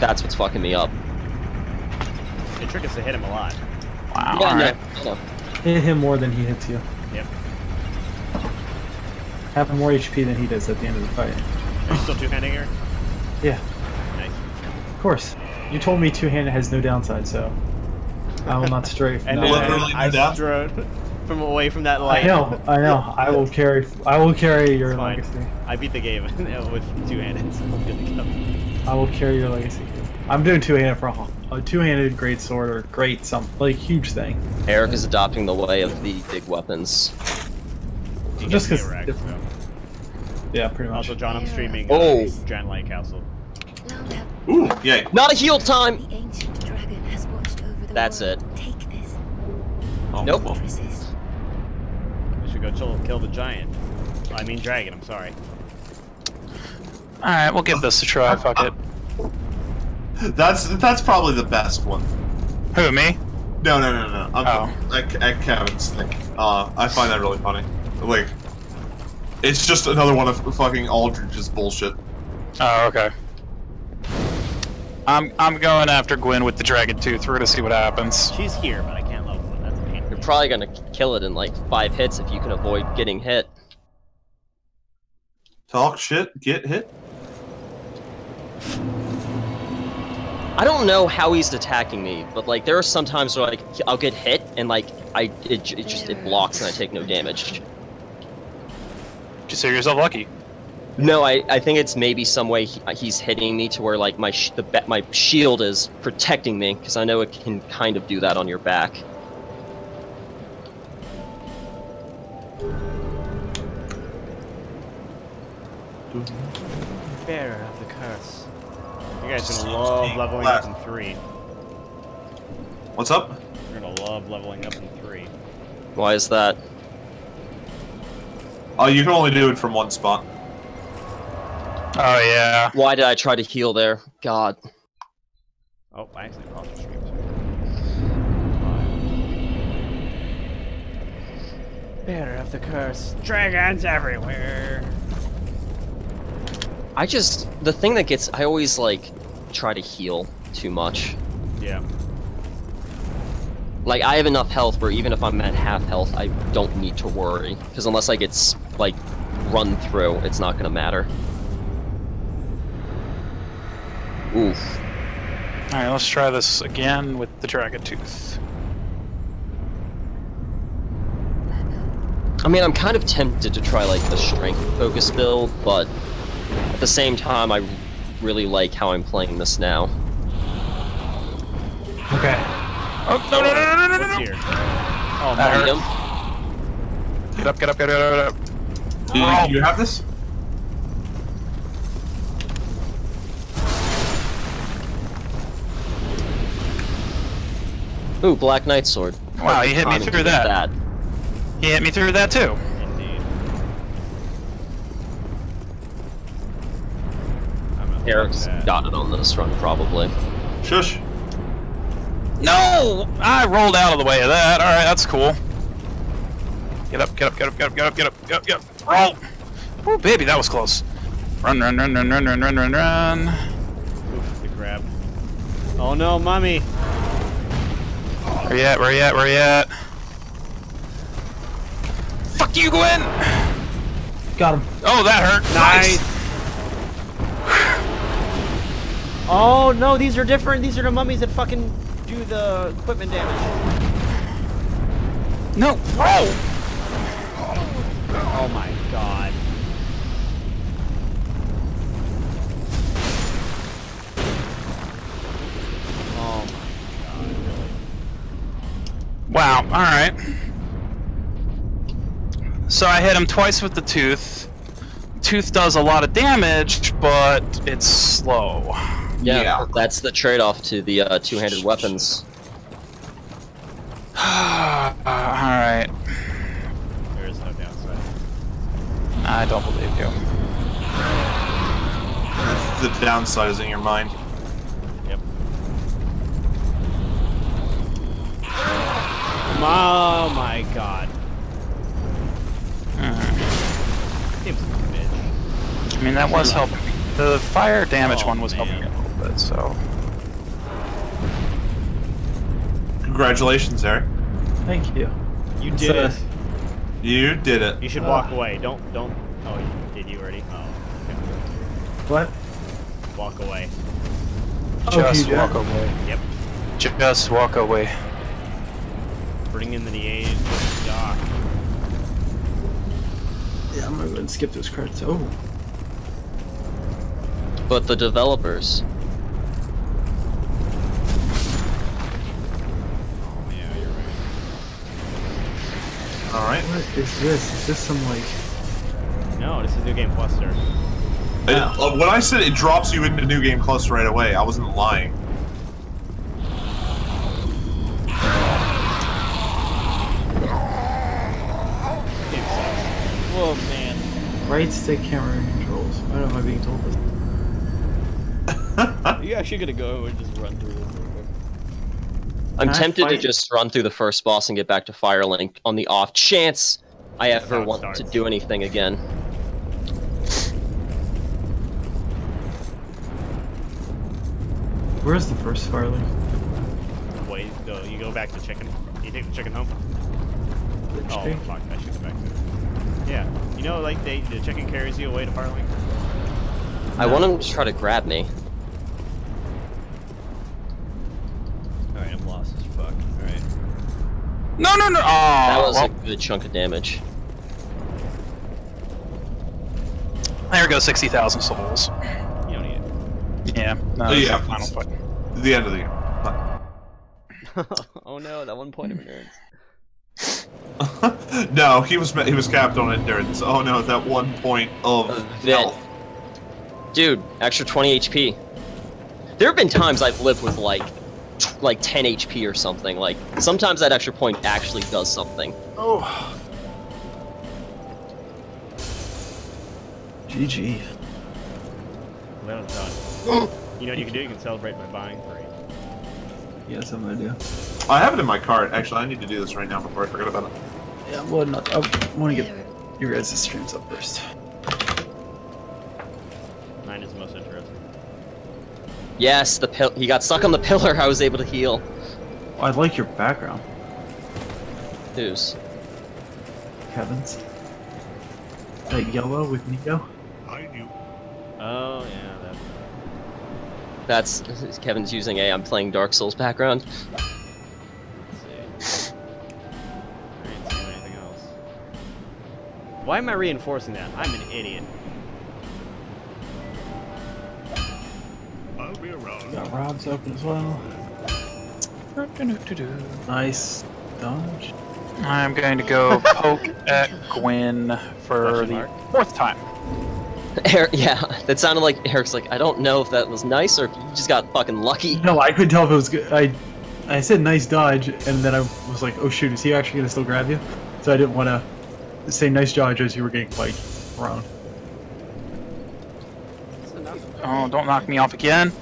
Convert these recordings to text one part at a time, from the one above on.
That's what's fucking me up. The trick is to hit him a lot. Wow. Yeah, Alright. no. Hit him more than he hits you. Yep. Have more HP than he does at the end of the fight. Are you still two-handing her? Yeah, Nice. of course. You told me two-handed has no downside, so I will not stray from And that. then Literally I no doubt. strode from away from that light. I know. I will carry your It's fine. legacy. I beat the game with two-handed, so I'm good to go. I will carry your legacy. I'm doing two-handed for a two-handed great sword or great huge thing. Eric is adopting the way of the big weapons. You Just get me 'cause a wreck, if- so. Yeah, pretty much. Also, John, I'm streaming Oh. Giant Light Castle. Ooh, yay. Not a heal time! The ancient dragon has watched over the That's world. it. Take this. Oh, Nope. well. Resist. We should go kill the giant. I mean dragon, I'm sorry. Alright, we'll give this a try. Fuck it. That's probably the best one. Who, me? No. Oh. At Kevin's thing. I find that really funny. Like, it's just another one of fucking Aldrich's bullshit. Oh, okay. I'm going after Gwen with the Dragon Tooth. We're gonna see what happens. She's here, but I can't level her. That's a pain. You're probably gonna kill it in like 5 hits if you can avoid getting hit. Talk shit, get hit. I don't know how he's attacking me, but like there are some times where like I'll get hit and like it blocks and I take no damage. Consider yourself lucky. No, I think it's maybe some way he's hitting me to where like my shield is protecting me because I know it can kind of do that on your back. Bearer of the curse. You guys are gonna love leveling up in 3. What's up? You're gonna love leveling up in 3. Why is that? Oh, you can only do it from one spot. Oh yeah. Why did I try to heal there? God. Oh, I actually paused the stream. Bearer of the curse. Dragons everywhere. The thing that gets, I always like try to heal too much. Yeah. Like I have enough health where even if I'm at half health, I don't need to worry because unless I get like run through, it's not gonna matter. Oof. Alright, let's try this again with the Dragon Tooth. I mean, I'm kind of tempted to try like the strength focus build, but at the same time, I really like how I'm playing this now. Okay. Oh, no, no, no, no, no, no, What's no. here? Oh, That man. hurt. Get up, get up, get up, get up. Do you have this? Ooh, Black Knight Sword. Wow, he hit me Timing through to get that. He hit me through that too. Indeed. I'm gonna Eric's fuck that. got it on this run, probably. Shush. No! I rolled out of the way of that. Alright, that's cool. Get up, get up, get up, get up, get up, get up, get up, get up. Roll! Oh, baby, that was close. Run, run, run, run, run, run, run, run, run. Oof, the grab. Oh no, mommy! Where you at, where you at, where you at? Fuck you, Gwen! Got him. Oh, that hurt. Nice! Oh no, these are different. These are the mummies that fucking do the equipment damage. No, roll! Oh my god. Oh my god, really? Wow, alright. So I hit him twice with the tooth. Tooth does a lot of damage, but it's slow. Yeah, that's the trade-off to the two-handed weapons. Alright. There is no downside. I don't believe you. The downside is in your mind. Yep. Oh my god. Game's a bitch. I mean, that was helping me. The fire damage Oh, one was helping man. a little bit, so. Congratulations, Eric. Thank you. You It's, did it. You did it. You should walk away. Don't. Oh, did you already? Oh, okay. What? Walk away. Just you walk did? away. Yep. Just walk away. Bring in the aid. Doc. Yeah, I'm gonna go ahead and skip those credits. Oh. But the developers. Yeah, you're right. Alright. What is this? Is this some like... No, this is New Game Plus, sir. When I said it drops you into New Game Plus right away, I wasn't lying. Game sucks. Whoa, man. Right stick camera controls. Why am I being told this? Are you actually gonna go and just run through this real quick? I'm Can I tempted to fight? just run through the first boss and get back to Firelink on the off chance I ever want to Starts. do anything again. Where's the first Farley? Wait, no, you go back to chicken. You take the chicken home? The Oh, chick? fuck, I should go back to it. Yeah. You know, like, the chicken carries you away to Firelink? I want him to try to grab me. Alright, I'm lost as fuck. Alright. No, no, no! That Oh, was well, a good chunk of damage. there goes 60,000 souls. You don't need it. Yeah, no, Oh, this is yeah. the final fight. The end of the game. Oh no, that 1 point of endurance. No, he was capped on endurance. Oh no, that 1 point of Vet. health. Dude, extra 20 HP. There have been times I've lived with like 10 HP or something. Like sometimes that extra point actually does something. Oh. GG. Well done. You know what you can do? You can celebrate by buying 3. Yes, I'm gonna do. I have it in my cart. Actually, I need to do this right now before I forget about it. Yeah, well, not. I want to get your guys' streams up first. Mine is the most interesting. Yes, he got stuck on the pillar. I was able to heal. Oh, I like your background, Who's? Kevin's. That yellow with Nico. Oh, yeah, that. That's Kevin's using I'm playing Dark Souls background. Let's see. I ain't seeing anything else. Why am I reinforcing that? I'm an idiot. Got Rob's open as well. Nice dodge. I'm going to go poke at Gwyn for Question the mark? 4th time. Yeah, that sounded like Eric's like, I don't know if that was nice or if you just got fucking lucky. No, I couldn't tell if it was good. I said nice dodge, and then I was like, oh shoot, is he actually gonna still grab you? So I didn't want to say nice dodge as you were getting like thrown. Oh, don't knock me off again.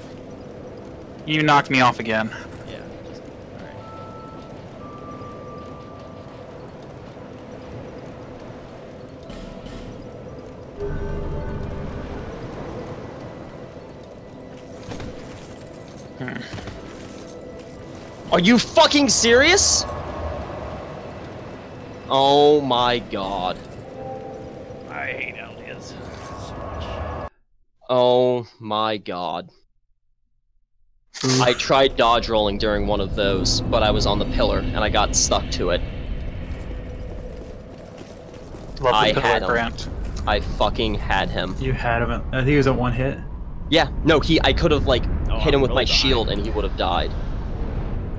You knocked me off again. Yeah, just. Alright. Are you fucking serious? Oh my god. I hate Eldias so much. Oh my god. I tried dodge rolling during one of those, but I was on the pillar and I got stuck to it. Love I the had pillar him. grant. I fucking had him. You had him. I think he was at 1 hit. Yeah, no, I could have like hit him with really my shield and he would have died.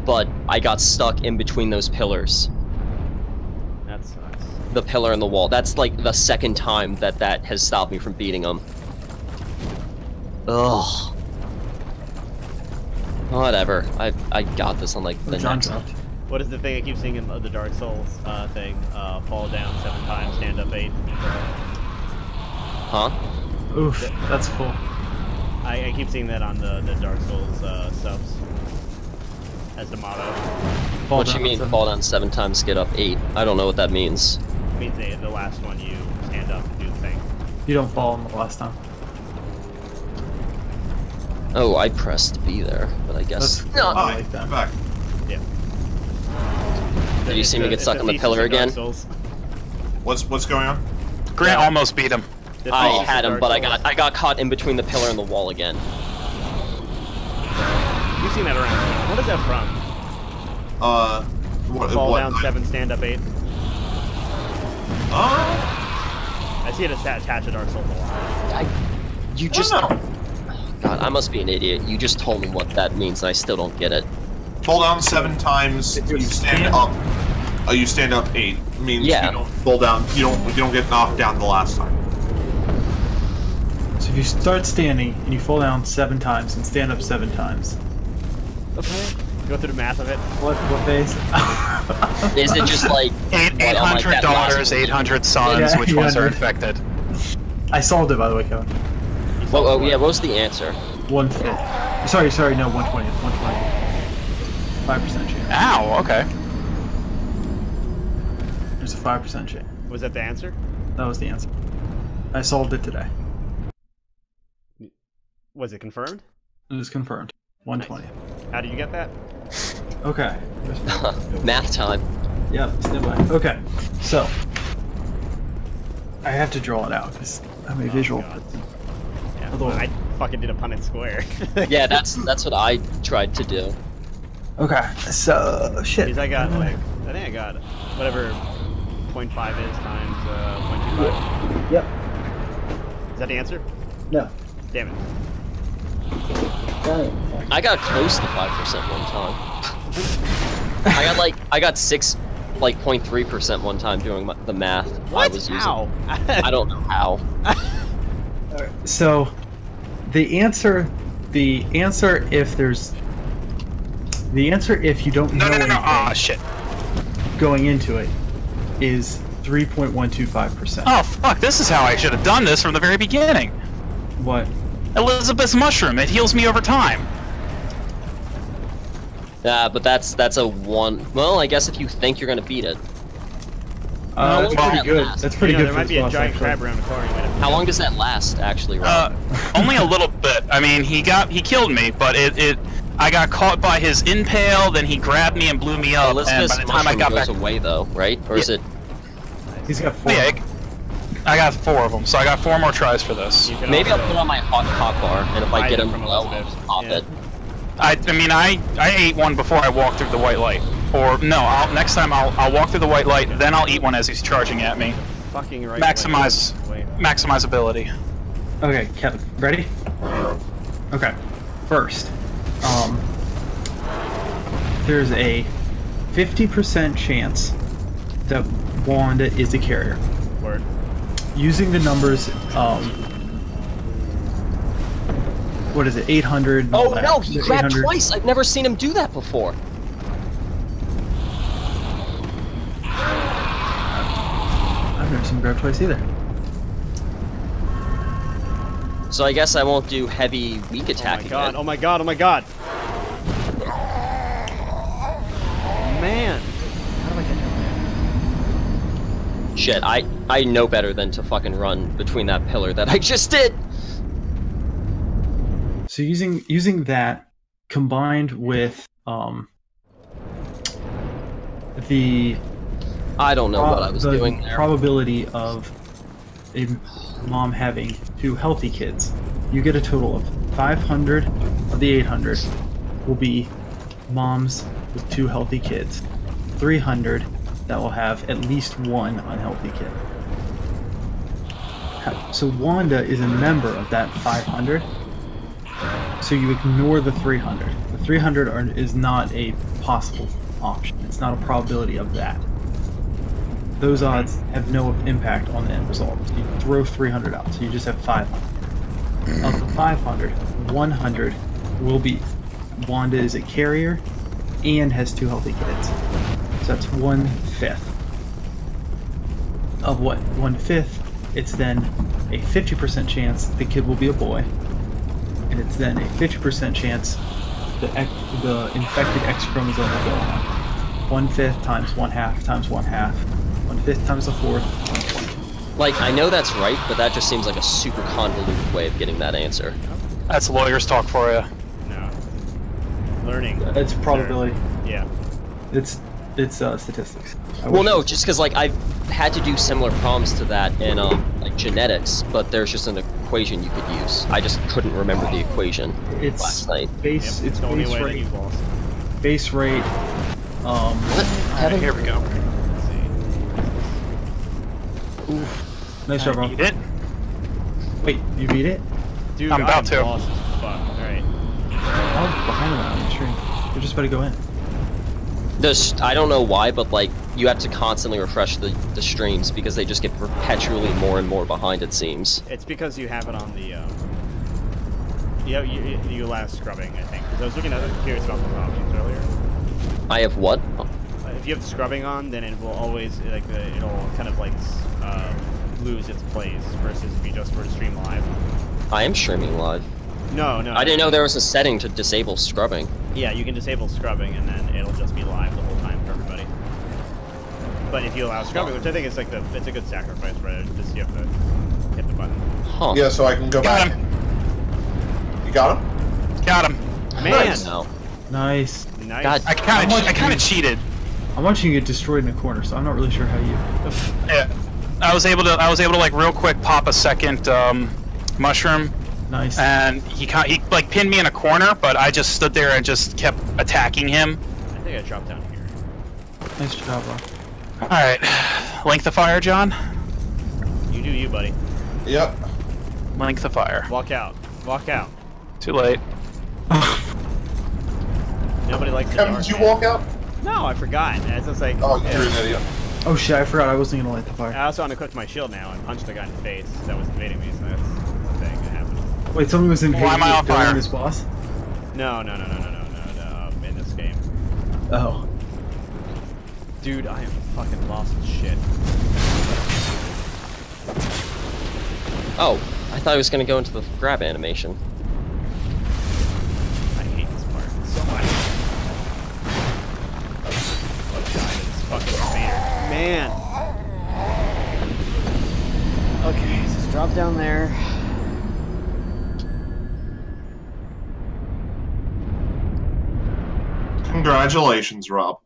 But I got stuck in between those pillars. That sucks. The pillar and the wall. That's like the second time that has stopped me from beating him. Ugh. Whatever. I got this on like the John next. dropped. What is the thing I keep seeing in the Dark Souls thing? Fall down 7 times, stand up 8. Huh? Oof, that's cool. I keep seeing that on the Dark Souls subs as the motto. Fall What you down mean 7. fall down 7 times, get up 8? I don't know what that means. It means the last one you stand up and do the thing. You don't fall on the last time. Oh, I pressed B there, but I guess That's not. Hi, like that. I'm back. Yeah. Did you see me get stuck on the pillar again? What's going on? Grant almost beat him. I had him, but I got caught in between the pillar and the wall again. You've seen that around. What is that from? Fall down 7, stand up 8. I see it attached to Dark Souls a lot. You just... God, I must be an idiot. You just told me what that means, and I still don't get it. Fall down 7 times. You stand up. You stand up 8. Means Yeah. you don't fall down. You don't get knocked down the last time. So if you start standing and you fall down 7 times and stand up 7 times. Okay. Go through the math of it. What phase? Is it just like... 800 daughters, 800 sons, Yeah, which ones are 800. infected? I solved it, by the way, Kevin. Oh, yeah, what was the answer? 1/5. Sorry, no, 1/20. 5% chance. Ow, okay. There's a 5% chance. Was that the answer? That was the answer. I solved it today. Was it confirmed? It was confirmed. 1/20. How did you get that? Okay. Math time. Yep, stand by. Okay, so I have to draw it out because I'm a visual God. person. Yeah, Although- I fucking did a Punnett square. Yeah, that's what I tried to do. Okay, so shit. Because I got like, I think I got whatever 0.5 is times 0.25. Yep. Is that the answer? No. Damn it. I got close to 5% one time. I got 0.3% one time doing the math. What? I was using. How? I don't know how. Alright, so the answer if you don't know anything Ah, shit. going into it is 3.125%. Oh, fuck, this is how I should have done this from the very beginning. What? Elizabeth's mushroom, it heals me over time. Yeah, but that's a one. Well, I guess if you think you're gonna beat it. That's well, pretty good. last. That's pretty You know, good. there might for be this a boss, giant actually. crab around the corner. How long does that last, actually, Rob? Only a little bit. I mean, he killed me, but I got caught by his impale, then he grabbed me and blew me up, and by Elizabeth's the time I mushroom got goes back... away, though, right? Or is it? He's got 4. Yeah, I got 4 of them, so I got 4 more tries for this. You can Maybe I'll also put on my hot bar, and if I hide get it him from low, I'll Elizabeth. just pop Yeah. it. I mean, I ate one before I walked through the white light. Or, no, next time I'll walk through the white light, then I'll eat one as he's charging at me. fucking right. Maximizability. Okay, Kevin, ready? Okay, first, there's a 50% chance that Wanda is a carrier. Word. Using the numbers, what is it, 800? and all Oh that. no, he The grabbed 800 twice. I've never seen him do that before. I've never seen him grab twice either. So I guess I won't do heavy weak attack Oh my god! again. Oh my god! Oh my god! Man, how do I get that? Shit, I know better than to fucking run between that pillar that I just did. So using that combined with the I don't know what I was the doing there. probability of a mom having 2 healthy kids, you get a total of 500 of the 800 will be moms with 2 healthy kids, 300 that will have at least 1 unhealthy kid. So Wanda is a member of that 500. So you ignore the 300. The 300 is not a possible option. It's not a probability of that. Those odds have no impact on the end result. So you throw 300 out, so you just have 500. Of the 500, 100 will be Wanda is a carrier and has 2 healthy kids. So that's 1/5. Of what? 1/5, it's then a 50% chance the kid will be a boy, and it's then a 50% chance the infected X chromosome will go on. 1/5 times 1/2 times 1/2. 1/5 times the 4th. 1/20. Like, I know that's right, but that just seems like a super convoluted way of getting that answer. That's lawyer's talk for you. No. Learning. It's probability. Yeah. It's statistics. Well, no, just because like I've had to do similar problems to that in like genetics, but there's just an equation you could use. I just couldn't remember the equation It's last night. base. Yep, It's the only base way that rate. you lost. Base rate. Alright, here we go. Let's see. Nice job, Rob. Eat it. Wait, you beat it? Dude, I'm about to. lost as fuck. Alright. Oh, behind them on the stream. They're just about to go in. I don't know why, but like you have to constantly refresh the streams because they just get perpetually more and more behind. It seems. It's because you have it on the, you allow scrubbing, I think. Because I was looking at curious about the options earlier. I have what? If you have scrubbing on, then it will always, like, it'll kind of, like, lose its place, versus if you just were to stream live. I am streaming live. No. I didn't know there was a setting to disable scrubbing. Yeah, you can disable scrubbing, and then it'll just be live the whole time for everybody. But if you allow scrubbing, which I think is, like, it's a good sacrifice, right? Just you have to hit the button. Huh. Yeah, so I can go Got back. him. You got him? Got him. Man! Nice. No. Nice. Nice. God. I kind of cheated. I'm watching you get destroyed in a corner, so I'm not really sure how you. Yeah. I was able to like real quick pop a second mushroom, Nice. and he like pinned me in a corner, but I just stood there and just kept attacking him. I think I dropped down here. Nice job, Rob. All right, length of fire, John. You do you, buddy. Yep. Length of fire. Walk out. Walk out. Too late. Nobody likes the Kevin, dark, did you man. walk out? No, I forgot. It's just like... Oh, you're an idiot. Oh shit! I forgot I wasn't gonna light the fire. I also unequipped my shield now and punched the guy in the face that was invading me, so that's the thing that happened. Wait, somebody was invading Why am I on fire? this boss? No, in this game. Oh. Dude, I am fucking lost as shit. Oh, I thought I was gonna go into the grab animation. I hate this part so much. Let's die to this fucking man. Man! Okay, so just drop down there. Congratulations, Rob.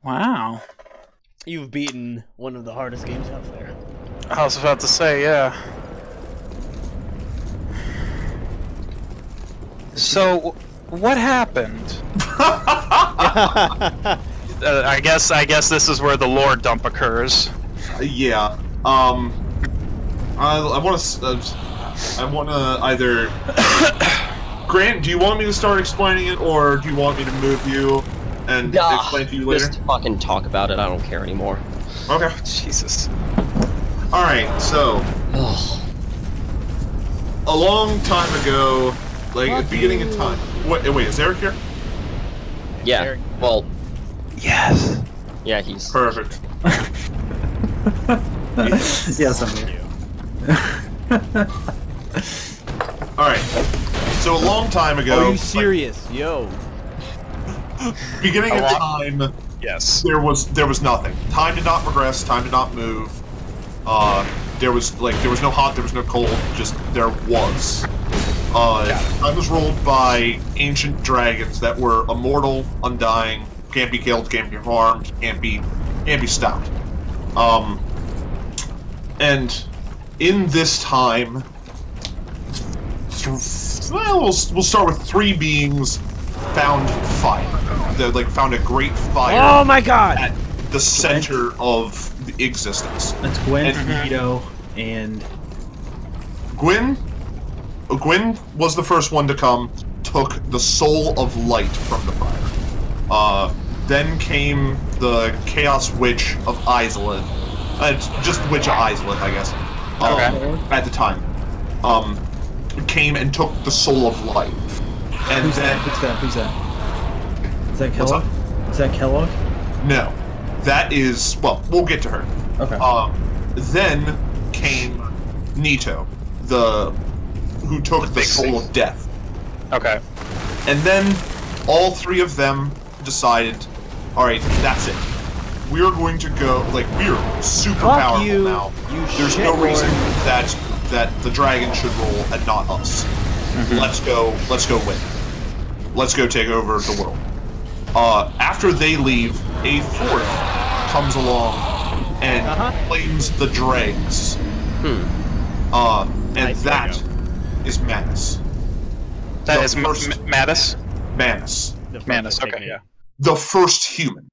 Wow. You've beaten one of the hardest games out there. I was about to say, yeah. So, what happened? I guess this is where the lore dump occurs. Yeah. I want to either. Grant, do you want me to start explaining it, or do you want me to move you and explain to you later? Just fucking talk about it. I don't care anymore. Okay. Jesus. All right. So, a long time ago, like at the beginning of time. Wait, is Eric here? Yeah. Eric- Well, Yes. yeah, he's. Perfect. Yes, I'm here. All right. So a long time ago. Are you serious? Yo. Beginning of time. Yes. There was nothing. Time did not progress. Time did not move. There was no hot. There was no cold. Just there was. Time was ruled by ancient dragons that were immortal, undying, can't be killed, can't be harmed, can't be stopped. And in this time, well, we'll start with three beings found fire. They found a great fire. Oh my god! At the center of the existence. That's Gwen, And- Nito, and Gwyn was the first one to come, took the soul of light from the fire. Then came the Chaos Witch of Izalith. It's just the Witch of Izalith, I guess. Okay. At the time. Came and took the soul of light. And who's then... that? Who's that? Is that What's Kellogg? Is that Kellogg? No. That is... Well, we'll get to her. Okay. Then came Nito, who took the big soul C. of death. Okay. And then all three of them decided, alright, that's it. We're going to go, we're super Fuck powerful you, now. you There's no shitlord. reason that the dragon should roll and not us. Let's go win. Let's go take over the world. After they leave, a fourth comes along and claims the dregs. And that is Manus. That is Manus? Manus. Manus, okay, yeah. The first human.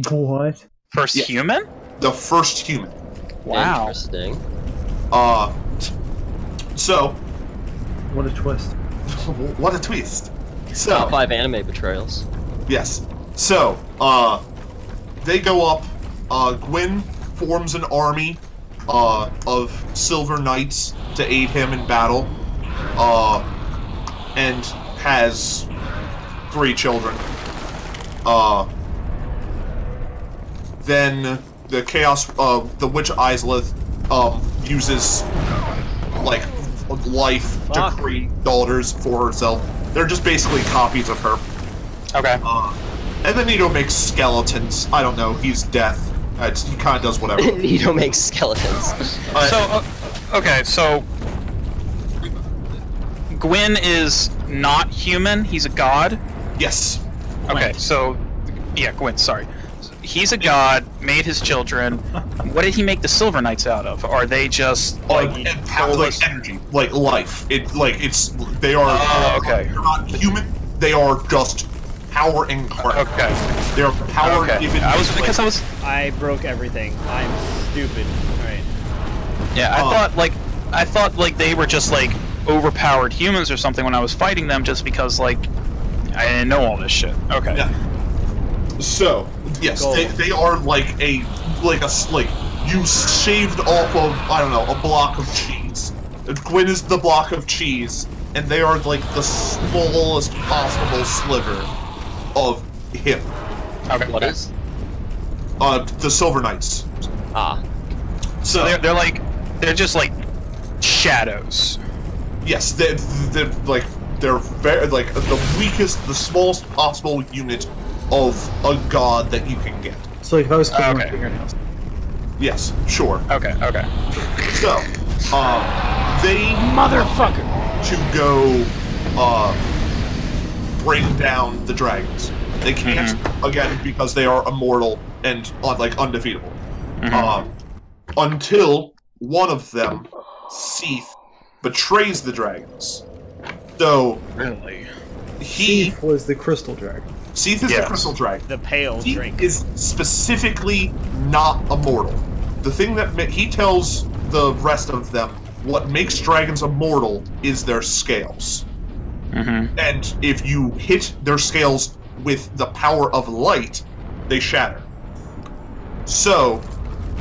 What? First human? The first human. Wow. Interesting. So... What a twist. What a twist. So... Top 5 anime betrayals. Yes. So, they go up, Gwyn forms an army, of Silver Knights to aid him in battle, and has 3 children. Then the Chaos, the Witch Izalith, uses, like, life to create daughters for herself. They're just basically copies of her. Okay. And then Nito makes skeletons. I don't know, he's death. He kind of does whatever. Nito makes skeletons. So Gwyn is not human, he's a god? Yes. Okay, so, yeah, Gwyn, sorry. He's a god, made his children. What did he make the Silver Knights out of? Are they just like energy, like life? They are. Okay. They're not human. They are just power incarnate. Okay. They're power given. I broke everything. I'm stupid. All right. Yeah, I thought like they were just like overpowered humans or something when I was fighting them, just because like I didn't know all this shit. Okay. Yeah. So yes, they are like you shaved off of, I don't know, a block of cheese. Gwyn is the block of cheese, and they are like the smallest possible sliver of him. Okay. What is? The Silver Knights. So they're just like shadows. Yes, they're very like the weakest, the smallest possible unit of a god that you can get. So like if I was clicking my fingernails. Yes, sure. Okay. So, they Motherfucker! to go bring down the dragons. They can't again because they are immortal and like undefeatable. Until one of them, Seath, betrays the dragons. So really, he was the crystal dragon. Seath is the crystal dragon. The pale drink. He is specifically not immortal. The thing that he tells the rest of them, what makes dragons immortal is their scales. And if you hit their scales with the power of light, they shatter. So,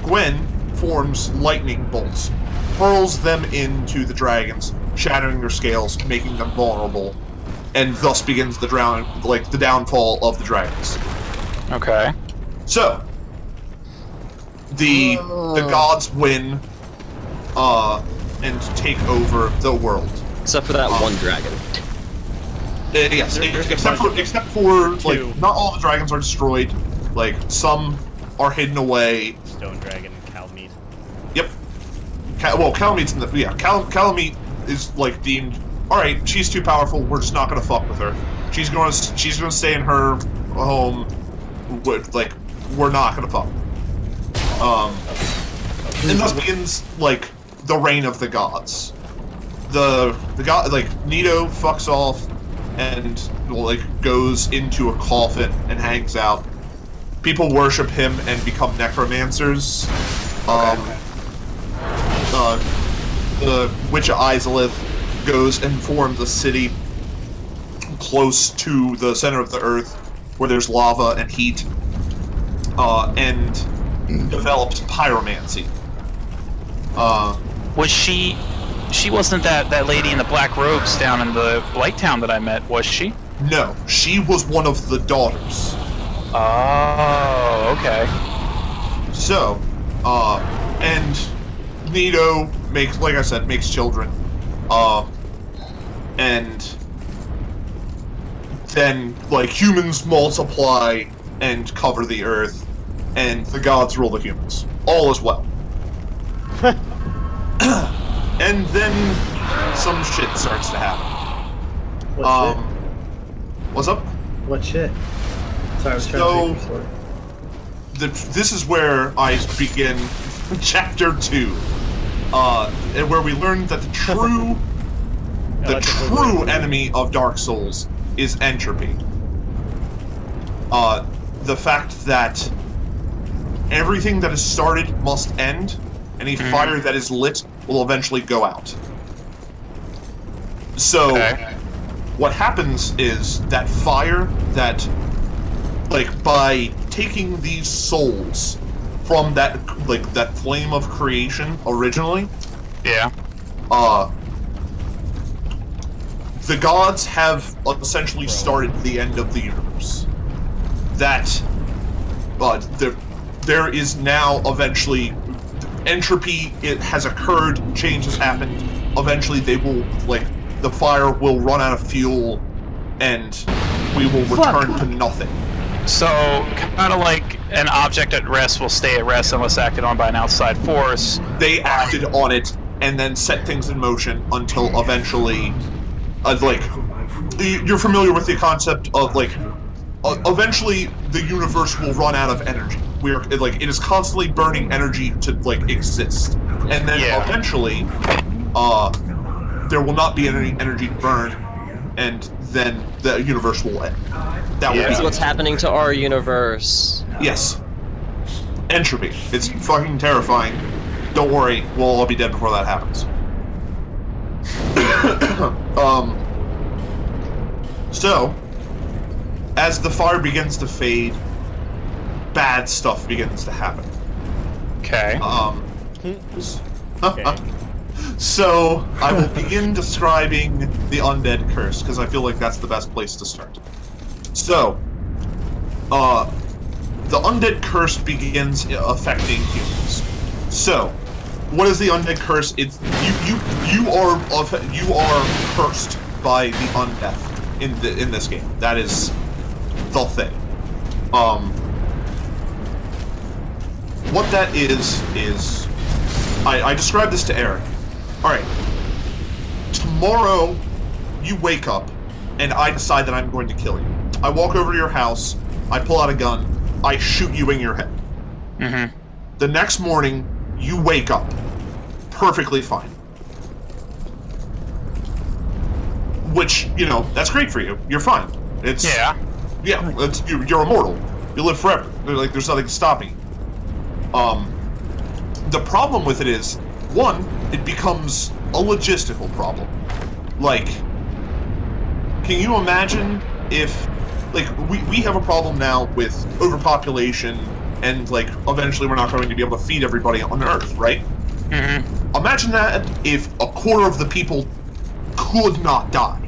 Gwyn forms lightning bolts, hurls them into the dragons, shattering their scales, making them vulnerable, and thus begins the downfall of the dragons. Okay. So, the gods win, and take over the world. Except for that one dragon. Yes, except for like not all the dragons are destroyed. Like some are hidden away. Stone dragon, Calmeet. Yep. Calmeet's in the Calmeet is like deemed. All right, she's too powerful. We're just not gonna fuck with her. She's gonna stay in her home. Like we're not gonna fuck. And thus begins like the reign of the gods. The god Nito fucks off and goes into a coffin and hangs out. People worship him and become necromancers. The Witch of Izalith goes and forms a city close to the center of the earth where there's lava and heat, and develops pyromancy. Was she wasn't that lady in the black robes down in the Light Town that I met, was she? No, she was one of the daughters. Oh, okay. So, and Nito makes, like I said, makes children. And then, humans multiply and cover the earth, and the gods rule the humans. All is well. And then, some shit starts to happen. What shit? What's up? What shit? Sorry, I was trying to take your story. This is where I begin chapter 2, and where we learn that the true enemy of Dark Souls is entropy. The fact that everything that is started must end, and a fire that is lit will eventually go out. So, what happens is that fire that, like, by taking these souls from that, like, that flame of creation originally, the gods have essentially started the end of the universe. That, there is now eventually entropy. It has occurred. Change has happened. Eventually, they will, like, the fire will run out of fuel, and we will return to nothing. So, kind of like an object at rest will stay at rest unless acted on by an outside force. They acted on it and then set things in motion until eventually, like, you're familiar with the concept of, like, eventually the universe will run out of energy. Like, it is constantly burning energy to, like, exist. And then eventually, there will not be any energy to burn, and then the universe will end. That's what's happening to our universe. Yes. Entropy. It's fucking terrifying. Don't worry, we'll all be dead before that happens. So, as the fire begins to fade, bad stuff begins to happen. Okay. So, I will begin describing the undead curse, because I feel like that's the best place to start. So, the undead curse begins affecting humans. So, what is the undead curse? It's you are cursed by the undead in this game. That is the thing. What that is I described this to Eric. Alright. Tomorrow, you wake up, and I decide that I'm going to kill you. I walk over to your house, I pull out a gun, I shoot you in your head. The next morning, you wake up. Perfectly fine. Which, you know, that's great for you. You're fine. It's... Yeah, you're immortal. You live forever. Like, there's nothing stopping you. The problem with it is, one, it becomes a logistical problem. Like, can you imagine if, like, we have a problem now with overpopulation, and, like, eventually we're not going to be able to feed everybody on Earth, right? Imagine that if a quarter of the people could not die.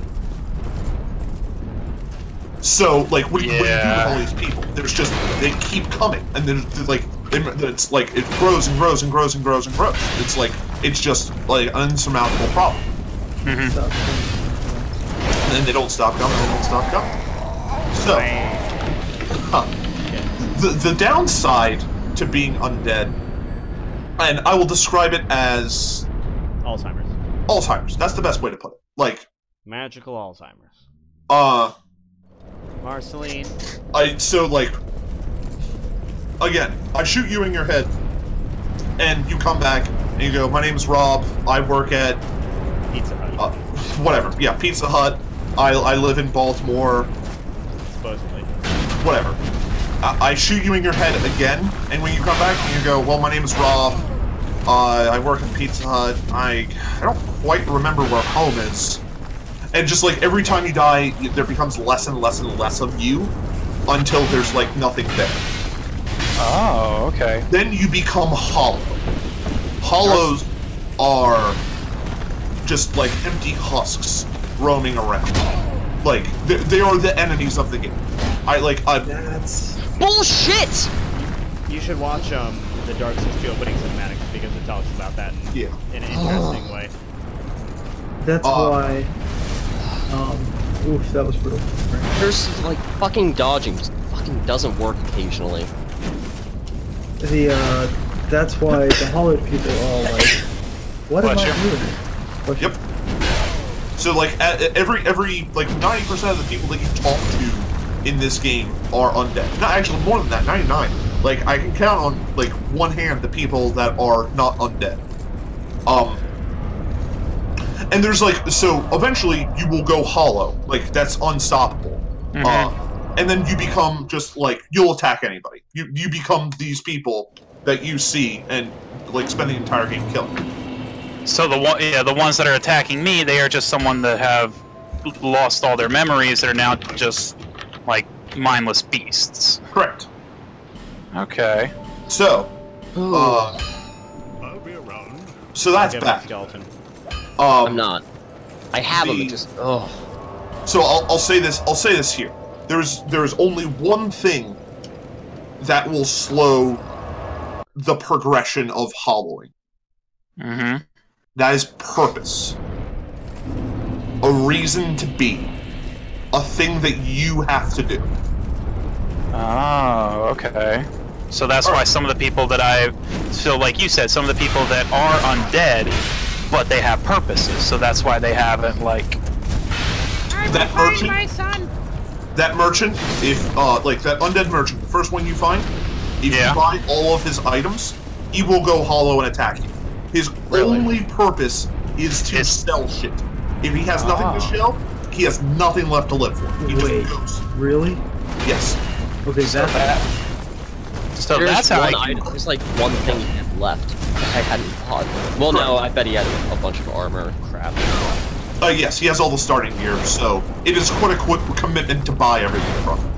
So, like, what do you do with all these people? There's just, they keep coming, and there's like, it's like, it grows and grows and grows and grows and grows. It's like, it's just, like, an insurmountable problem. And then they don't stop coming, they don't stop coming. So, the downside to being undead, and I will describe it as... Alzheimer's. Alzheimer's, that's the best way to put it. Like... Magical Alzheimer's. Marceline. So, like... Again, I shoot you in your head, and you come back, and you go, my name's Rob, I work at... Pizza Hut. Whatever, yeah, Pizza Hut. I live in Baltimore. Supposedly. Whatever. I shoot you in your head again, and when you come back, you go, well, my name is Rob, I work at Pizza Hut, I don't quite remember where home is. And just, like, every time you die, there becomes less and less and less of you, until there's, like, nothing there. Oh, okay. Then you become hollow. Hollows are just, like, empty husks roaming around. Like, they are the enemies of the game. That's... Bullshit! You should watch the Dark Souls 2 opening cinematics because it talks about that in an interesting way. That's why. Oof, that was brutal. There's like fucking dodging just fucking doesn't work occasionally. That's why the hollowed people are all like, what am I doing? Yep. So like every like 90% of the people that you talk to in this game are undead. Not actually more than that, 99. Like I can count on like one hand the people that are not undead. And there's like, so eventually you will go hollow. Like that's unstoppable. And then you become just like, you'll attack anybody. You become these people that you see and like spend the entire game killing. So the ones that are attacking me, they are just someone that have lost all their memories that are now just like mindless beasts. Correct. Okay. So, I'll be around. so that's I'll get bad. a skeleton. I'm not. I have them. It just So I'll say this. I'll say this here. There is only one thing that will slow the progression of hollowing. Mm-hmm. That is purpose. A reason to be. A thing that you have to do. Oh, okay. So that's why some of the people that so like you said, some of the people that are undead, but they have purposes. So that's why they haven't like. That merchant. That merchant, if like that undead merchant, the first one you find, if you buy all of his items, he will go hollow and attack you. His only purpose is to sell shit. If he has nothing to sell, he has nothing left to live for. He just goes. Really? Yes. Okay, So that's how There's like one thing he had left. I hadn't thought. Well, no, I bet he had a bunch of armor crap. Yes, he has all the starting gear, so it is quite a quick commitment to buy everything from him.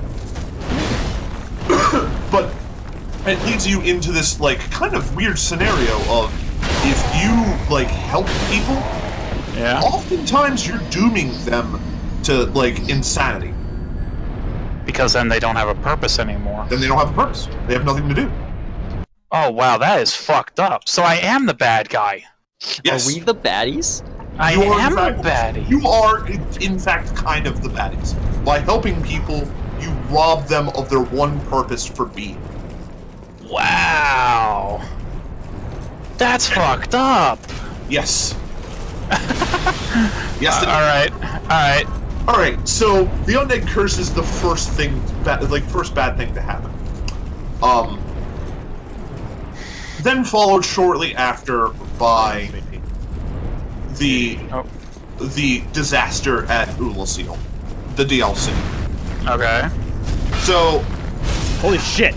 But it leads you into this, like, kind of weird scenario of if you, like, help people, oftentimes you're dooming them to, like, insanity. Because then they don't have a purpose anymore. Then they don't have a purpose. They have nothing to do. Oh, wow, that is fucked up. So I am the bad guy. Yes. Are we the baddies? I am the baddie. You are, in fact, kind of the baddies. By helping people, you rob them of their one purpose for being. Wow. That's fucked up. Yes. Yes. Alright. Alright, so the undead curse is the first thing, first bad thing to happen. Then followed shortly after by the disaster at Ulasil, the DLC. Okay. So, holy shit!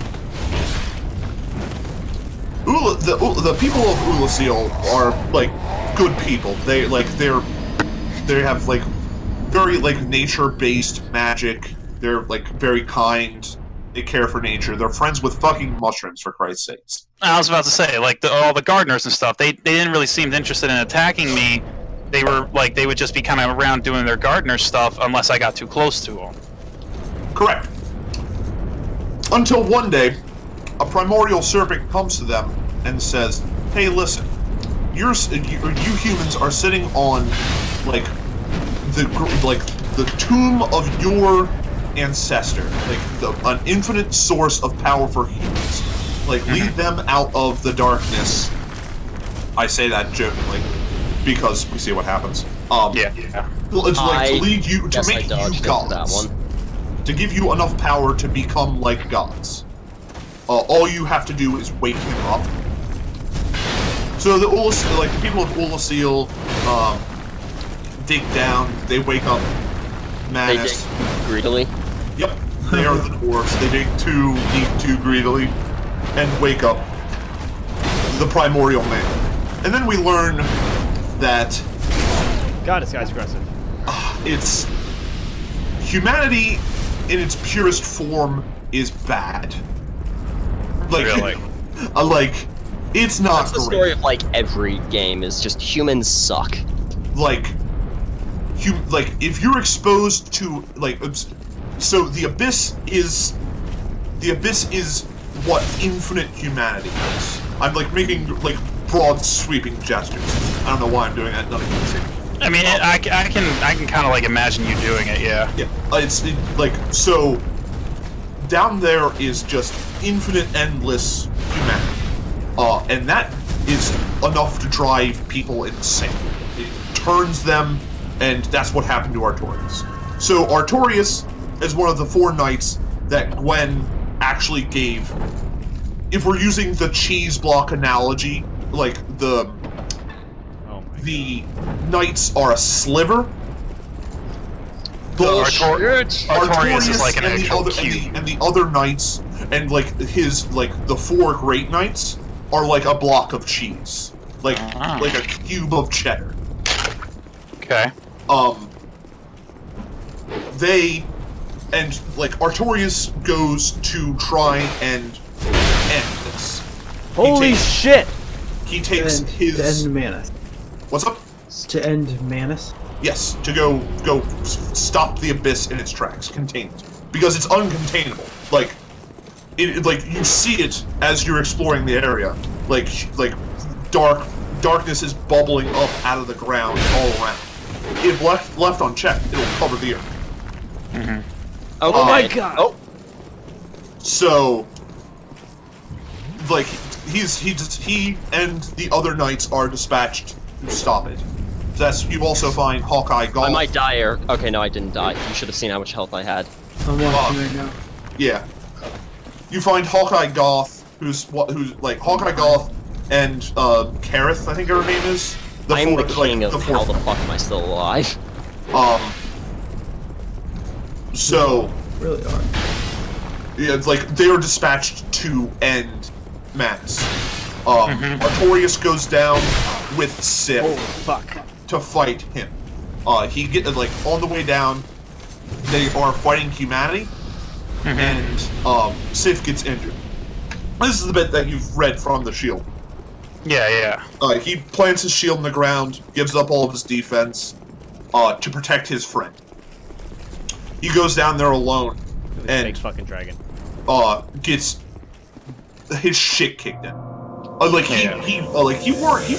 The people of Ulasil are like good people. They have like very like nature-based magic. They're like very kind. They care for nature. They're friends with fucking mushrooms, for Christ's sakes. I was about to say, like, all the gardeners and stuff, they didn't really seem interested in attacking me. They were, like, they would just be kind of around doing their gardener stuff unless I got too close to them. Correct. Until one day, a primordial serpent comes to them and says, hey, listen, you humans are sitting on, like, the tomb of your ancestor, like an infinite source of power for humans. Like, lead them out of the darkness. I say that jokingly because we see what happens. It's like to lead you to make you gods. To give you enough power to become like gods. All you have to do is wake him up. So the people of Ulasil dig down. They wake up. Manus. They dig greedily. Yep, they are the dwarves. They dig too deep, too greedily, and wake up the primordial man. And then we learn that... God, this guy's aggressive. It's... Humanity, in its purest form, is bad. Like, really? It's not That's the story of, like, every game, is just humans suck. If you're exposed to, so the abyss is what infinite humanity is. I'm making broad sweeping gestures. I don't know why I'm doing that. None of you can see. I mean, I can kind of imagine you doing it. Yeah. Yeah. So down there is just infinite, endless humanity, and that is enough to drive people insane. It turns them and that's what happened to Artorias. So Artorias is one of the 4 knights that Gwen actually gave. If we're using the cheese block analogy, like the knights are a sliver. Artorias is like an actual cube. And the other knights, and like the 4 great knights are like a block of cheese, like a cube of cheddar. Okay. Artorias goes to try and end this. Holy shit! He takes his... To end Manus. What's up? To end Manus? Yes, to go stop the abyss in its tracks, contain it. Because it's uncontainable. Like you see it as you're exploring the area. Like darkness is bubbling up out of the ground all around. If left unchecked, it'll cover the earth. Mm-hmm. Oh my god! Oh. So, like, he and the other knights are dispatched to stop it. You also find Hawkeye Goth. I might die here. Okay, no, I didn't die. You should have seen how much health I had. I'm watching right now. Yeah. You find Hawkeye Goth, who's like Hawkeye Goth and Kareth, I think her name is. I'm the king of how the fuck am I still alive? So Really are. yeah, like they are dispatched to end Manus. Artorias goes down with Sif. Oh fuck! To fight him. He on the way down, they are fighting humanity, and Sif gets injured. This is the bit that you've read from the shield. Yeah. He plants his shield in the ground, gives up all of his defense, to protect his friend. He goes down there alone, and Fake fucking dragon. Gets his shit kicked in. He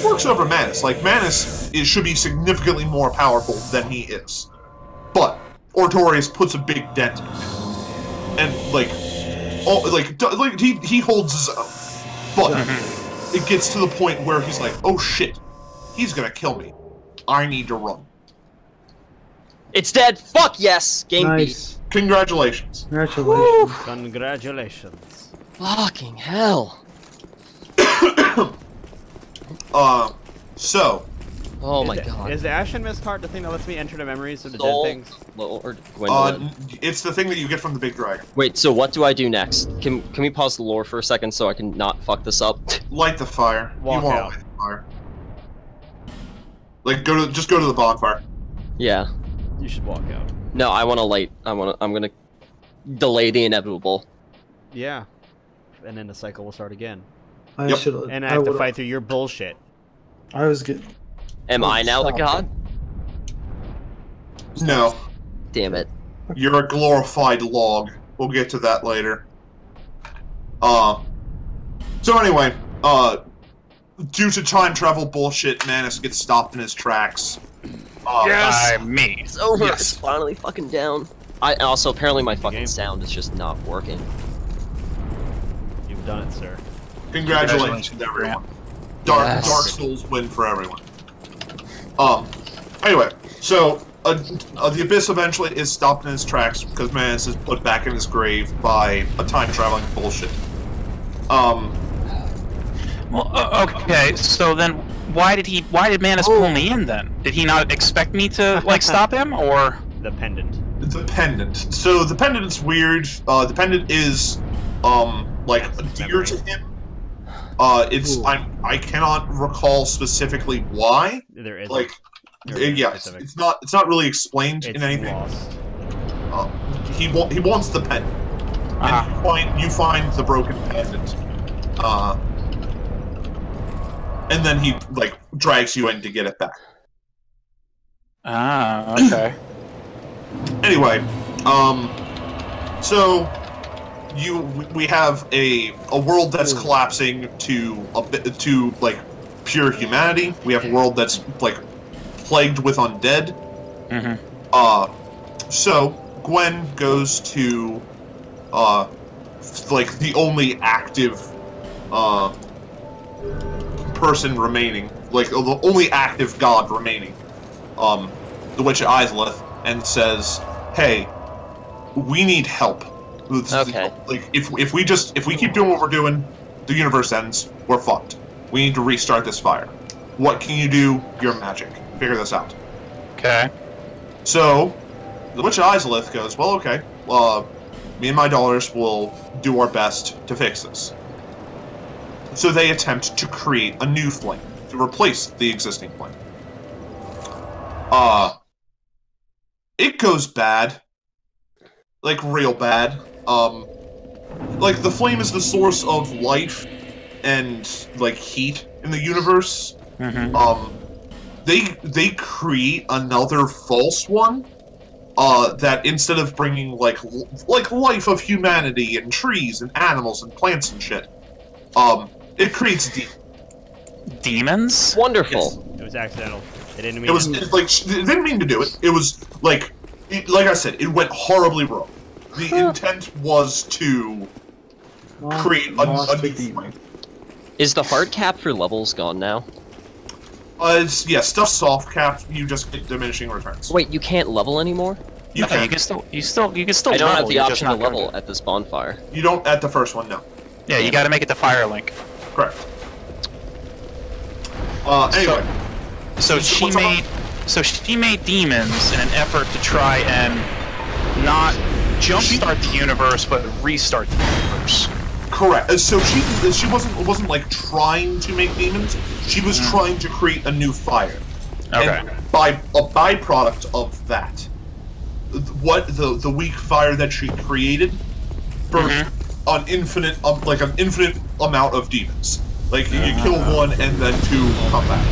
works over Manus. Like Manus should be significantly more powerful than he is, but Artorias puts a big dent in him, and he holds his own. But it gets to the point where he's like, "Oh shit, he's gonna kill me. I need to run." It's dead. Fuck yes. Game Nice. Congratulations. Congratulations. Congratulations. Fucking hell. So. Oh my god. Is the Ashen Mist card the thing that lets me enter the memories of the Soul dead things? Lord Gwendolyn. It's the thing that you get from the big dragon. Wait, so what do I do next? Can we pause the lore for a second so I can not fuck this up? Light the fire. Walk you want out. to light the fire. Like just go to the bonfire. Yeah. You should walk out. No, I'm gonna delay the inevitable. Yeah. And then the cycle will start again. I Yep. should. And I have to fight through your bullshit. I was good. Am I now the Stop. god? No, Damn it. you're a glorified log. We'll get to that later. So anyway, due to time travel bullshit, Manus gets stopped in his tracks. By me. It's over. Yes. It's finally fucking down. Also, apparently my fucking sound is just not working. You've done it, sir. Congratulations, everyone. Yes. Dark Souls win for everyone. Anyway, so the Abyss eventually is stopped in his tracks because Manus is put back in his grave by a time-traveling bullshit. Well, okay, so then why did Manus pull me in then? Did he not expect me to like stop him, or The pendant. The pendant. So the pendant's weird. The pendant is like dear to him. I cannot recall specifically why. There is Like, yes, it's not really explained in anything. Lost. He wants the pendant, and you find the broken pendant. And then he like drags you in to get it back. Okay. Anyway, so we have a world that's collapsing to like pure humanity. We have a world that's like plagued with undead. So Gwen goes to like the only active person remaining, like the only active god remaining, the Witch Izalith and says, "Hey, we need help. Okay. Like if we keep doing what we're doing, the universe ends. We're fucked. We need to restart this fire. What can you do? Your magic. Figure this out." Okay. So, the Witch Izalith goes, "Well, okay. Me and my daughters will do our best to fix this." So they attempt to create a new flame to replace the existing flame. It goes bad. Like, real bad. Like, the flame is the source of life and, like, heat in the universe. Mm-hmm. They create another false one, that instead of bringing, like life of humanity and trees and animals and plants and shit, it creates Demons? Wonderful. It was accidental. It didn't mean. It was like it didn't mean to do it. It was like I said, it went horribly wrong. The intent was to create a new flame. Is the hard cap for levels gone now? Yeah, stuff's soft capped. You just get diminishing returns. Wait, you can't level anymore? You No, can. you can still I don't have level, the you're option just to not level gonna at this bonfire. You don't at the first one, no. Yeah, you gotta make it to Fire Link. Correct. Anyway. So she made demons in an effort to try and not jumpstart the universe, but restart the universe. Correct. So she wasn't like trying to make demons. She was trying to create a new fire. Okay. And by a byproduct of that, what the weak fire that she created birthed an infinite amount of demons. Like you kill one and then two come back.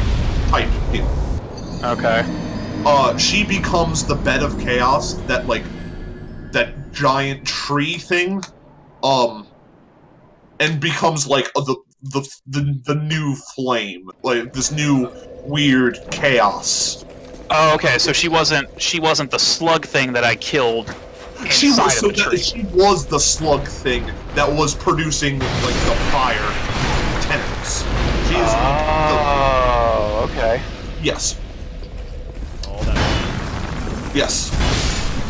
Type deal. Okay. She becomes the bed of chaos that that giant tree thing, and becomes like the new flame, like this new weird chaos. Oh, okay. So she wasn't the slug thing that I killed inside of the tree. She was the slug thing that was producing like the fire tentacles. She is okay. yes. All that. Yes.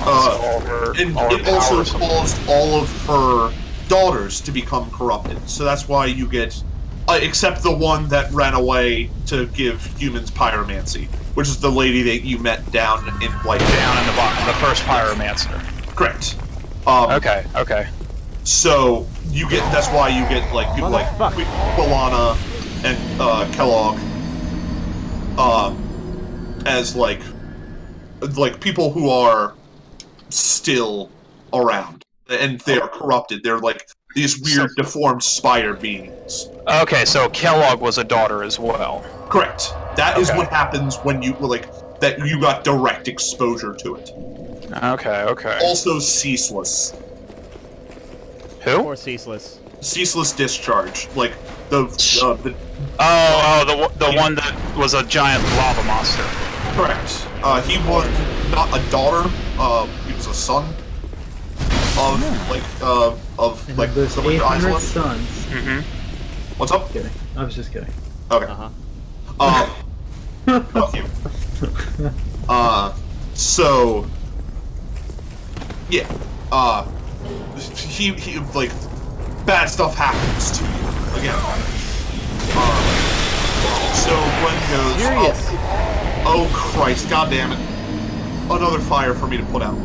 And all her it also powers. caused all of her daughters to become corrupted. So that's why you get, except the one that ran away to give humans pyromancy, which is the lady that you met down in White. Down in the bottom, the first pyromancer. Correct. Okay. Okay. So you get, that's why you get like people like Quilana and Kellogg, as like people who are still around, and they are corrupted. They're like these weird, deformed spider beings. Okay, so Kellogg was a daughter as well. Correct. That is Okay. what happens when you that you got direct exposure to it. Okay. Okay. Also, ceaseless. Who? Or ceaseless. Ceaseless discharge, like the The one that was a giant lava monster. correct. He was not a daughter. He was a son of There's the Witch 800 Izalith. sons. Mm-hmm. What's up? Kidding. I was just kidding. Okay. Fuck you. So yeah. He like bad stuff happens to you again. So Gwen goes, oh Christ, God damn it. Another fire for me to put out.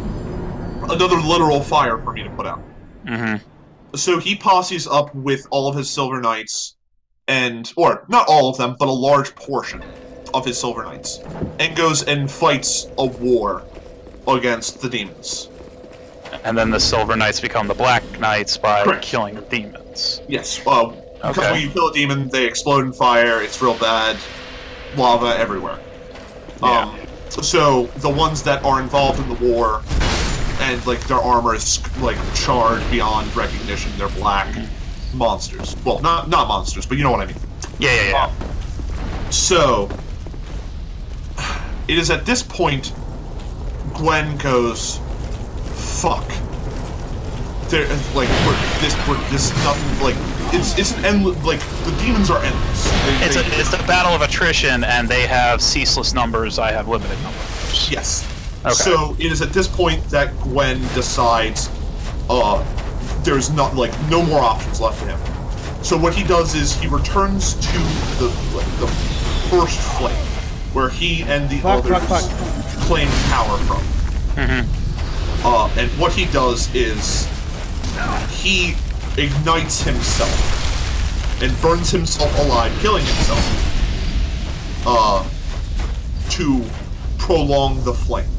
Another literal fire for me to put out. Mm-hmm. So he posses up with all of his Silver Knights, or not all of them, but a large portion of his Silver Knights, and goes and fights a war against the demons. And then the Silver Knights become the Black Knights by Correct. killing the demons. Yes, because when you kill a demon, they explode in fire, it's real bad, lava everywhere. Yeah. So the ones that are involved in the war, and like their armor is like charred beyond recognition, they're black monsters. Well, not monsters, but you know what I mean. Yeah. So it is at this point Gwen goes, fuck. There, like, this nothing, like, it's an endless, like, the demons are endless. It's a battle of attrition, and they have ceaseless numbers, I have limited numbers. years. Yes. Okay. So it is at this point that Gwen decides, there's not no more options left for him. So what he does is he returns to the first flame, where he and the others claim power from. And what he does is he ignites himself and burns himself alive, killing himself, to prolong the flame.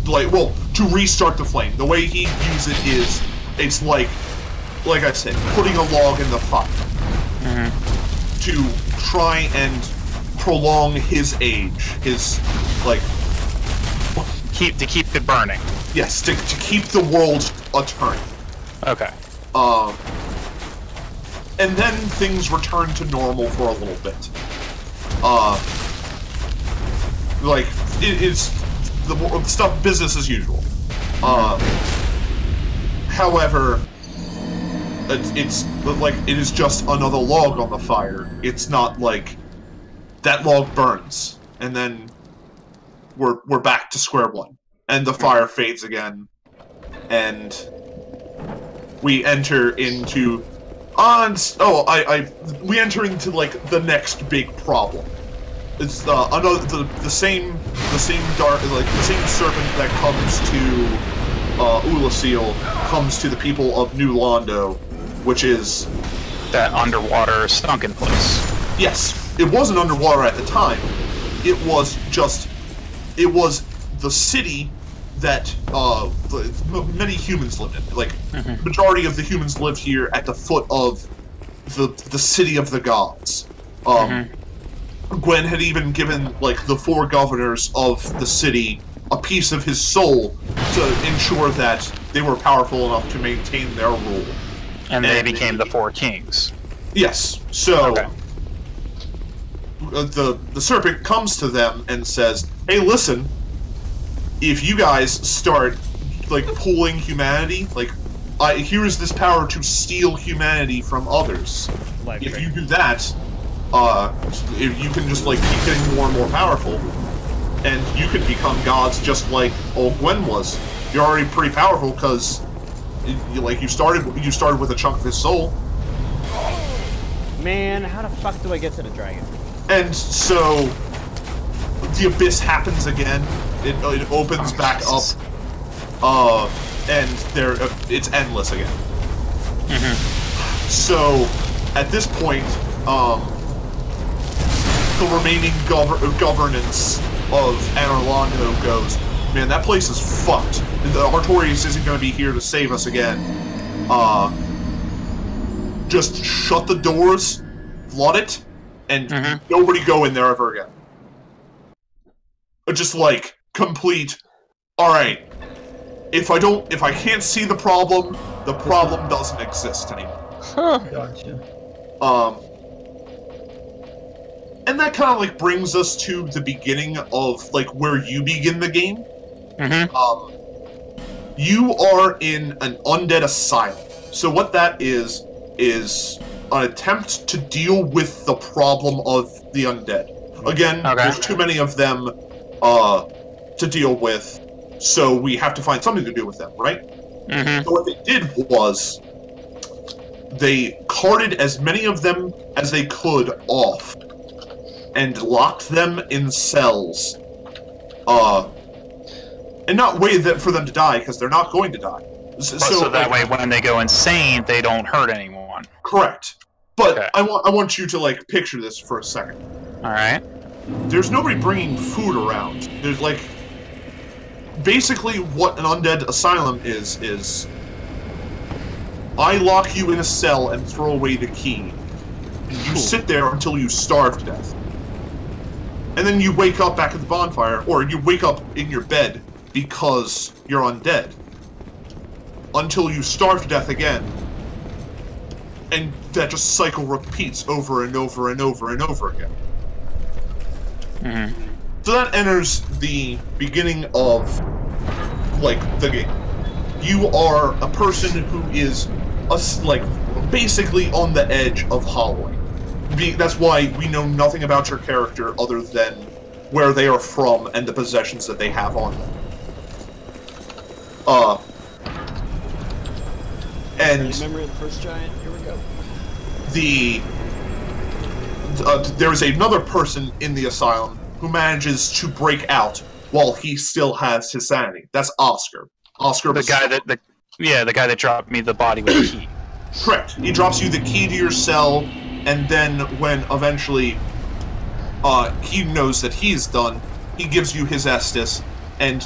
To restart the flame. The way he views it is, it's like I said, putting a log in the fire to try and prolong his age, his to keep it burning. Yes, to keep the world a-turning. Okay. And then things return to normal for a little bit. It's the stuff business as usual. However, it is just another log on the fire. It's not like that log burns and then we're back to square one, and the fire fades again, and we enter into we enter into the next big problem. It's the same serpent that comes to Ulasil comes to the people of New Londo, which is that underwater sunken place. Yes, it wasn't underwater at the time. It was the city that many humans lived in. Majority of the humans lived here at the foot of the city of the gods. Gwen had even given the 4 governors of the city a piece of his soul to ensure that they were powerful enough to maintain their rule. And they became the 4 kings. Yes. So okay. The serpent comes to them and says, "Hey, listen. If you guys start pooling humanity, here is this power to steal humanity from others. If you do that, if you can just keep getting more and more powerful, and you can become gods just like old Gwen was. You're already pretty powerful because you started with a chunk of his soul." Man, how the fuck do I get to the dragon? And so the abyss happens again. It opens back up, and it's endless again. So at this point, the remaining governance of Anor Londo goes, "Man, that place is fucked. The Artorias isn't going to be here to save us again. Just shut the doors, flood it, and nobody go in there ever again." Just complete. All right. If I can't see the problem doesn't exist anymore. Gotcha. And that kind of brings us to the beginning of where you begin the game. You are in an undead asylum. So what that is an attempt to deal with the problem of the undead. Again, there's too many of them to deal with, so we have to find something to do with them, right? So what they did was they carted as many of them as they could off and locked them in cells, and not wait for them to die, because they're not going to die. So that way, when they go insane, they don't hurt anyone. Correct. But I want you to picture this for a second. All right. There's nobody bringing food around. There's basically what an undead asylum is I lock you in a cell and throw away the key. You sit there until you starve to death. And then you wake up back at the bonfire, or you wake up in your bed because you're undead. Until you starve to death again. And that just cycle repeats over and over and over and over again. So that enters the beginning of, the game. You are a person who is, basically on the edge of hollowing. That's why we know nothing about your character other than where they are from and the possessions that they have on them. And Memory of the first giant. Here we go. There is another person in the asylum who manages to break out while he still has his sanity. That's Oscar. Oscar, The guy that dropped me the body with the key. correct. He drops you the key to your cell, and then when eventually he knows that he's done, he gives you his Estus, and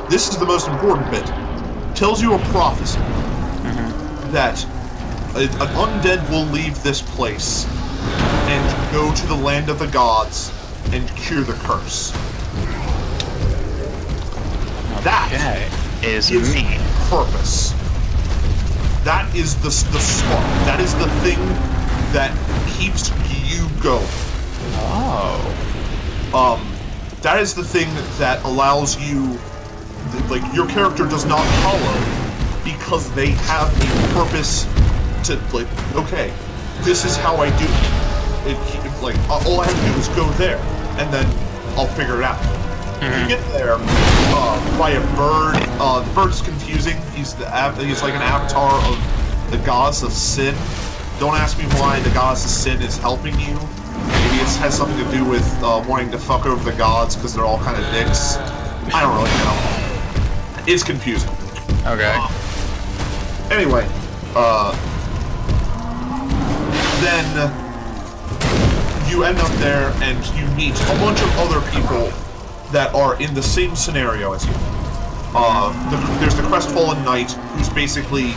this is the most important bit, tells you a prophecy that an undead will leave this place and go to the land of the gods and cure the curse. That is is me. purpose. That is the spark. That is the thing that keeps you going. That is the thing that allows you, like, your character does not hollow because they have a purpose to, like, okay, this is how I do it. Like, all I have to do is go there, and then I'll figure it out. You get there by a bird. The bird's confusing. He's like an avatar of the goddess of sin. Don't ask me why the goddess of sin is helping you. Maybe it has something to do with wanting to fuck over the gods because they're all kind of dicks. I don't really know. It's confusing. Okay. Anyway, then you end up there and you meet a bunch of other people that are in the same scenario as you. There's the Crestfallen Knight, who's basically,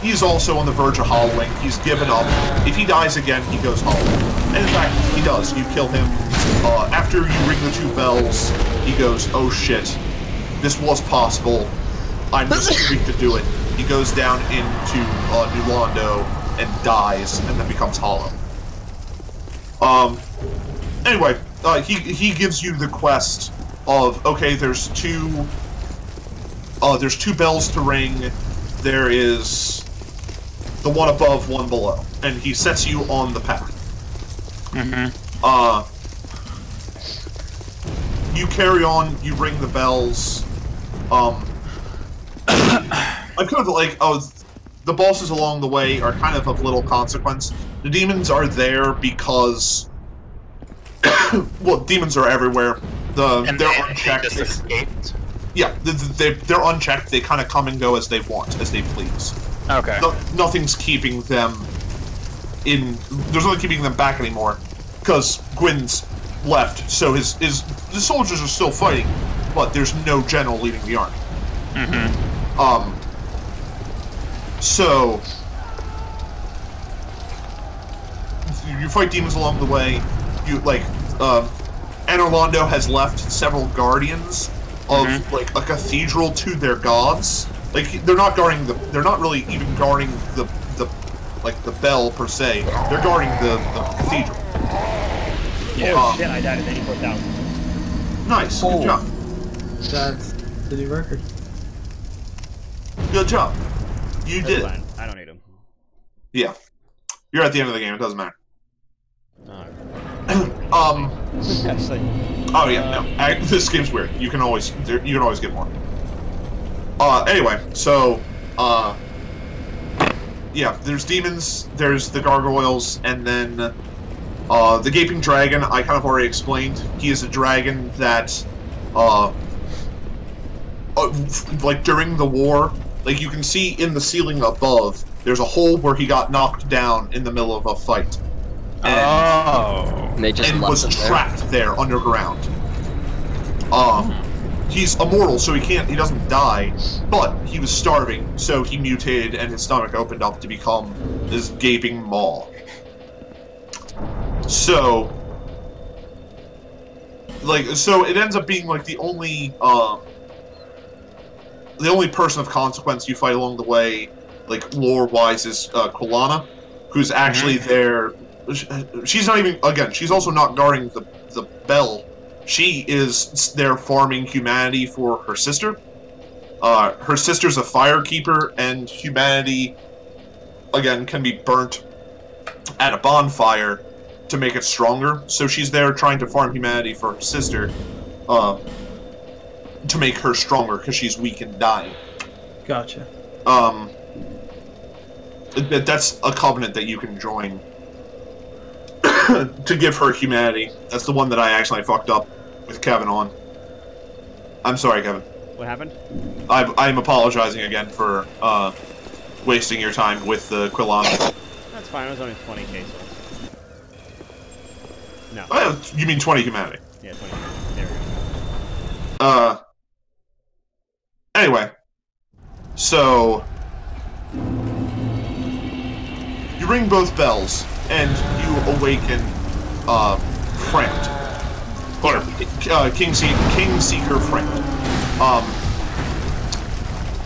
he's also on the verge of hollowing. He's given up. If he dies again, he goes hollow. And in fact, he does. You kill him. After you ring the 2 bells, he goes, oh shit, this was possible. I'm just weak to do it. He goes down into New Londo and dies, and then becomes hollow. Anyway, he gives you the quest of, okay, there's two bells to ring. There is the one above, one below, and he sets you on the path. You carry on. You ring the bells. I'm kind of like, the bosses along the way are kind of little consequence. The demons are there because, well, demons are everywhere. They're unchecked. They just escaped? Yeah, they're unchecked. They kind of come and go as they want, as they please. Okay. Nothing's keeping them in. There's nothing keeping them back anymore, because Gwyn's left. So his soldiers are still fighting, but there's no general leading the army. So you fight demons along the way. You Londo has left several guardians of like a cathedral to their gods. Like they're not guarding they're not really even guarding the bell per se. They're guarding the cathedral. Yeah. Shit, I died at 84,000. Nice. Good job. That's the new record. Good job. You did. Fine. I don't need them. Yeah. You're at the end of the game. It doesn't matter. Actually. Oh yeah. No. This game's weird. You can always get more. Anyway, so yeah. There's demons. There's the gargoyles, and then the gaping dragon. I kind of already explained. He is a dragon that like during the war. Like, you can see in the ceiling above, there's a hole where he got knocked down in the middle of a fight. And, and was trapped there underground. He's immortal, so he doesn't die, but he was starving, so he mutated and his stomach opened up to become this gaping maw. So it ends up being like the only person of consequence you fight along the way, like lore-wise, is Quilana, who's actually there. She's not even, again, she's also not guarding the bell. She is there farming humanity for her sister. Her sister's a firekeeper, and humanity, again, can be burnt at a bonfire to make it stronger. So she's there trying to farm humanity for her sister, to make her stronger because she's weak and dying. Gotcha. That's a covenant that you can join to give her humanity. That's the one that I actually fucked up with Kevin on. I'm sorry, Kevin. What happened? I'm apologizing again for wasting your time with the Quilon. That's fine. It was only 20k souls. No. Oh, you mean 20 humanity? Yeah, 20. There we go. Anyway, so you ring both bells and you awaken Friend, or King Seeker Friend.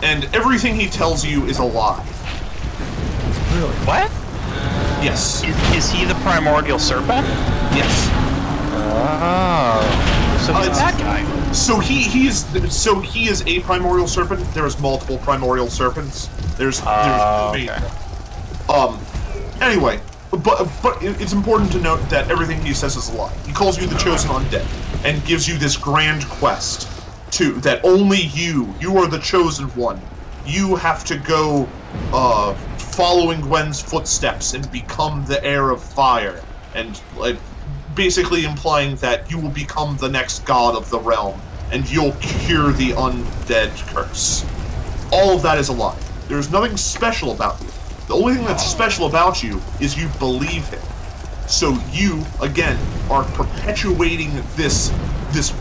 And everything he tells you is a lie. Really? What? Yes. Is he the primordial serpent? Yes. Oh. So he's that guy. So he is a primordial serpent. There's multiple primordial serpents. There's okay. Anyway, but it's important to note that everything he says is a lie. He calls you the chosen undead and gives you this grand quest that only you are the chosen one. You have to go following Gwen's footsteps and become the heir of fire, and basically implying that you will become the next god of the realm, and you'll cure the undead curse. All of that is a lie. There's nothing special about you. The only thing that's special about you is you believe him. So you, again, are perpetuating this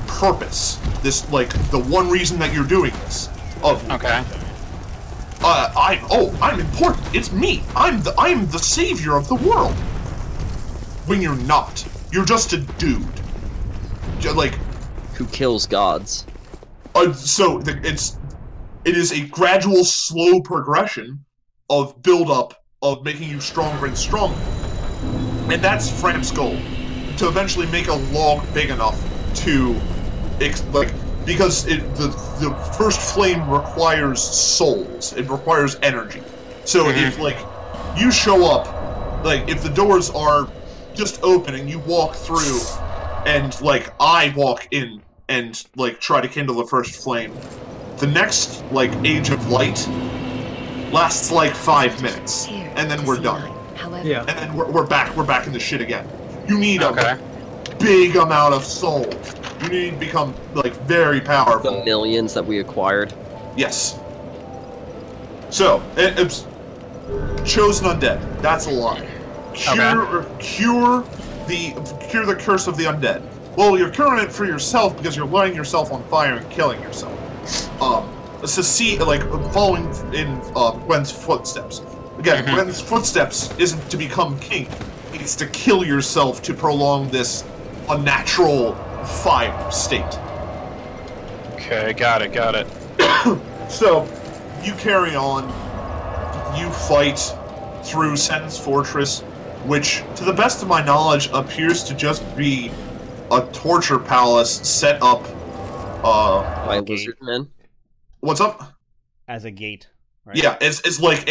purpose, this, the one reason that you're doing this. Okay. I'm important. It's me. I'm the savior of the world. When you're not. You're just a dude. Who kills gods. It is a gradual, slow progression of build-up, of making you stronger and stronger. And that's Frank's goal. To eventually make a log big enough to, because the first flame requires souls. It requires energy. So if, you show up, if the doors are just open and you walk through, and, I walk in and, try to kindle the first flame, the next, age of light lasts, 5 minutes, and then we're done. Yeah. And then we're back in the shit again. You need a big amount of souls. You need to become, very powerful. The millions that we acquired. Yes. So, it's chosen undead. That's a lie. Cure the curse of the undead. Well, you're curing it for yourself because you're lighting yourself on fire and killing yourself. Following in Gwen's footsteps. Again, Gwen's footsteps isn't to become king. It's to kill yourself to prolong this unnatural fire state. Okay, got it. So, you carry on. You fight through Sen's Fortress, which, to the best of my knowledge, appears to just be a torture palace set up, By lizard men. What's up? As a gate, right? Yeah, it's like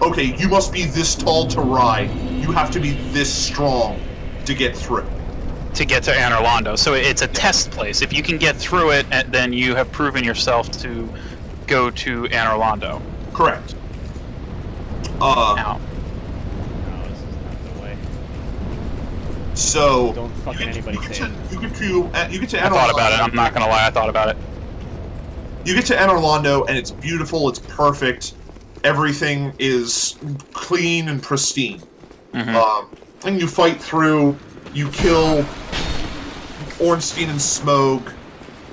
okay, you must be this tall to ride. You have to be this strong to get through. To get to Anor Londo. So it's a test place. If you can get through it, then you have proven yourself to go to Anor Londo. Correct. Now. No, this is not the way. So Don't fucking anybody say it. you get to I Anor thought about Londo. it. I'm not gonna lie. I thought about it. You get to Anor Londo, and it's beautiful. It's perfect. Everything is clean and pristine. And you fight through. You kill Ornstein and Smoke,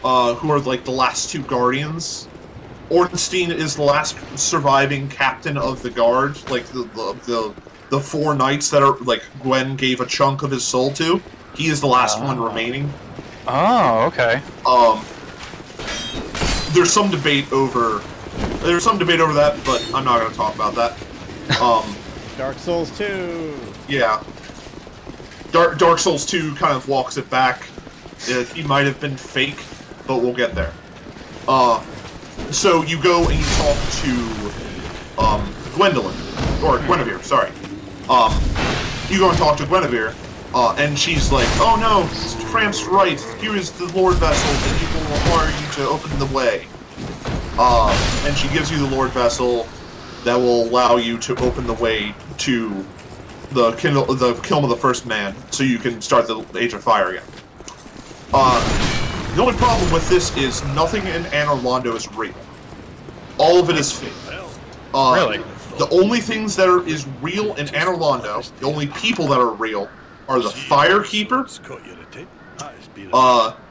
who are the last two guardians. Ornstein is the last surviving captain of the guard, the four knights that are Gwen gave a chunk of his soul to. He is the last one remaining. Oh, okay. There's some debate over that, but I'm not going to talk about that. Dark Souls 2! Yeah. Dark Souls 2 kind of walks it back. He might have been fake, but we'll get there. So you go and you talk to Gwendolyn, or Guinevere, sorry. You go and talk to Guinevere, And she's like, oh no, Tramp's right, here is the Lord Vessel, and he will require you to open the way. And she gives you the Lord Vessel that will allow you to open the way to the Kiln of the First Man, so you can start the Age of Fire again. The only problem with this is nothing in Anor Londo is real. All of it is fake. Really? The only things that is real in Anor Londo, the only people that are real, are the Firekeeper,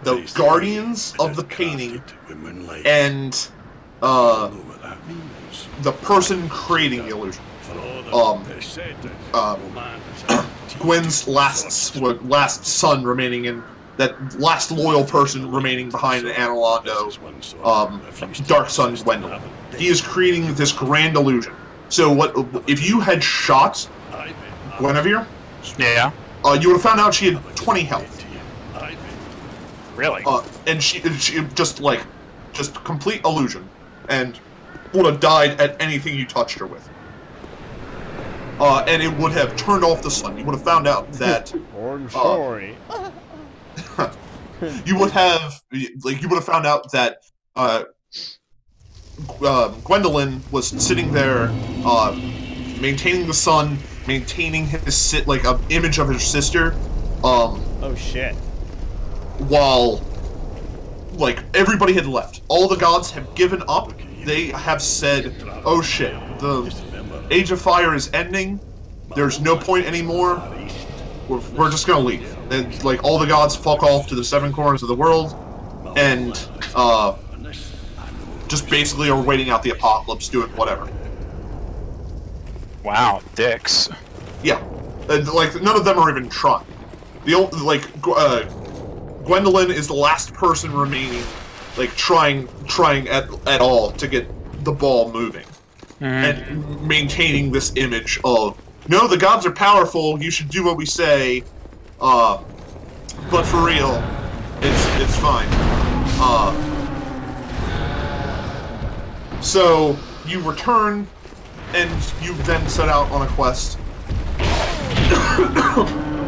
the Guardians of the Painting, and the person creating the illusion. Gwen's last son remaining in that last loyal person remaining behind in Anor Londo, Dark Sun Gwendolyn. He is creating this grand illusion. So what if you had shot Guinevere? Yeah. You would have found out she had 20 health. Really? And she just complete illusion, and would have died at anything you touched her with. And it would have turned off the sun. You would have found out that. Sorry. You would have found out that Gwendolyn was sitting there, maintaining the sun, maintaining his an image of his sister. Oh shit. While everybody had left, all the gods have given up. They have said, "Oh shit, the Age of Fire is ending. There's no point anymore. We're just gonna leave." And all the gods fuck off to the seven corners of the world, and just basically are waiting out the apocalypse, doing whatever. Wow, dicks. Yeah, none of them are even trying. The Gwendolyn is the last person remaining, trying at all to get the ball moving, and maintaining this image of, no, the gods are powerful. You should do what we say. But for real, it's fine. So you return, and you then set out on a quest.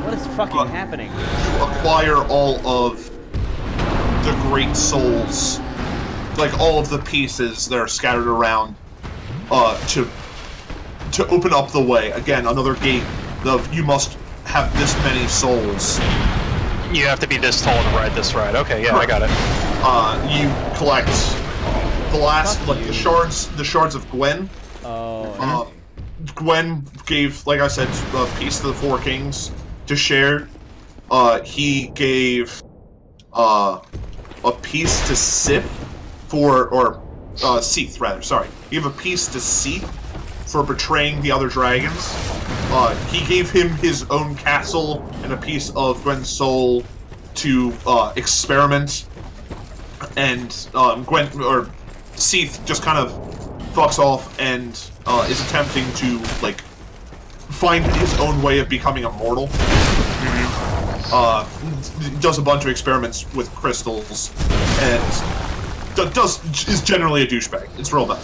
What is fucking happening? To acquire all of the great souls, all of the pieces that are scattered around, to open up the way. Again, another gate of you must have this many souls. You have to be this tall to ride this ride. Okay, yeah, I got it. You collect the last, the shards of Gwen. Oh. Gwen gave, like I said, a piece to the Four Kings to share. He gave a piece to Sith Seath, rather. Sorry, he gave a piece to Seath for betraying the other dragons. He gave him his own castle and a piece of Gwen's soul to experiment, and Seath just kind of fucks off and is attempting to find his own way of becoming immortal. Does a bunch of experiments with crystals, and is generally a douchebag. It's real bad.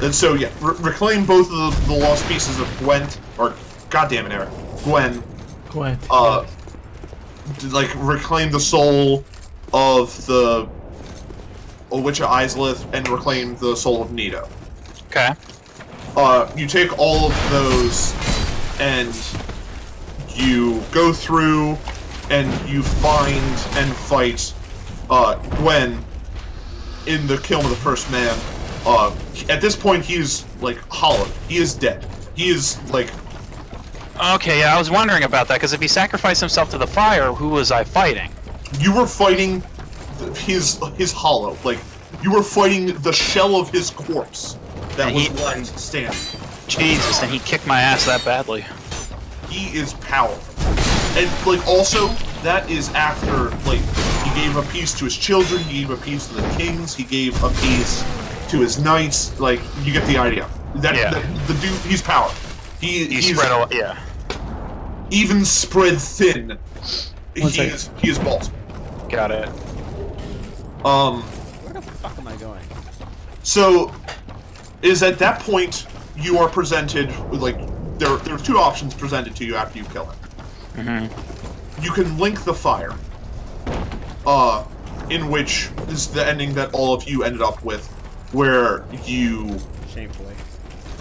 And so, yeah, reclaim both of the lost pieces of Gwent, or, goddamn it, Eric, Gwen. Gwent. Reclaim the soul of the Witch of Islith, and reclaim the soul of Nito. Okay. You take all of those, and you go through, and you find and fight Gwen in the Kiln of the First Man. At this point, he's hollow. He is dead. He is Okay, yeah, I was wondering about that, because if he sacrificed himself to the fire, who was I fighting? You were fighting his hollow. You were fighting the shell of his corpse that was left standing. Jesus, and he kicked my ass that badly. He is powerful. And also, that is after he gave a piece to his children, he gave a piece to the kings, he gave a piece to his knights. You get the idea. The dude, he's powerful. He's spread out, yeah. Even spread thin, he is balls. Got it. Where the fuck am I going? So, is at that point you are presented with there are two options presented to you after you kill him. You can link the fire, in which is the ending that all of you ended up with, where you... Shamefully.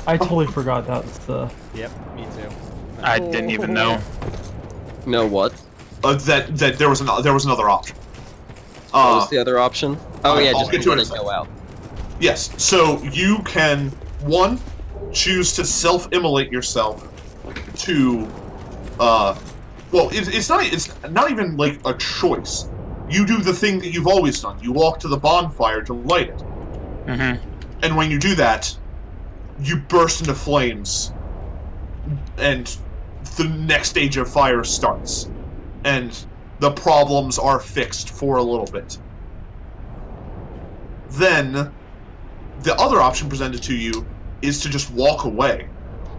I totally forgot that was the... Yep, me too. I didn't even know. No, what? That there was another option. What was the other option? Oh yeah, I'll just get to it let in it a go out. Yes, so you can, one, choose to self-immolate yourself to, well, it's not even like a choice. You do the thing that you've always done. You walk to the bonfire to light it. And when you do that, you burst into flames, and the next stage of fire starts. And the problems are fixed for a little bit. Then, the other option presented to you is to just walk away.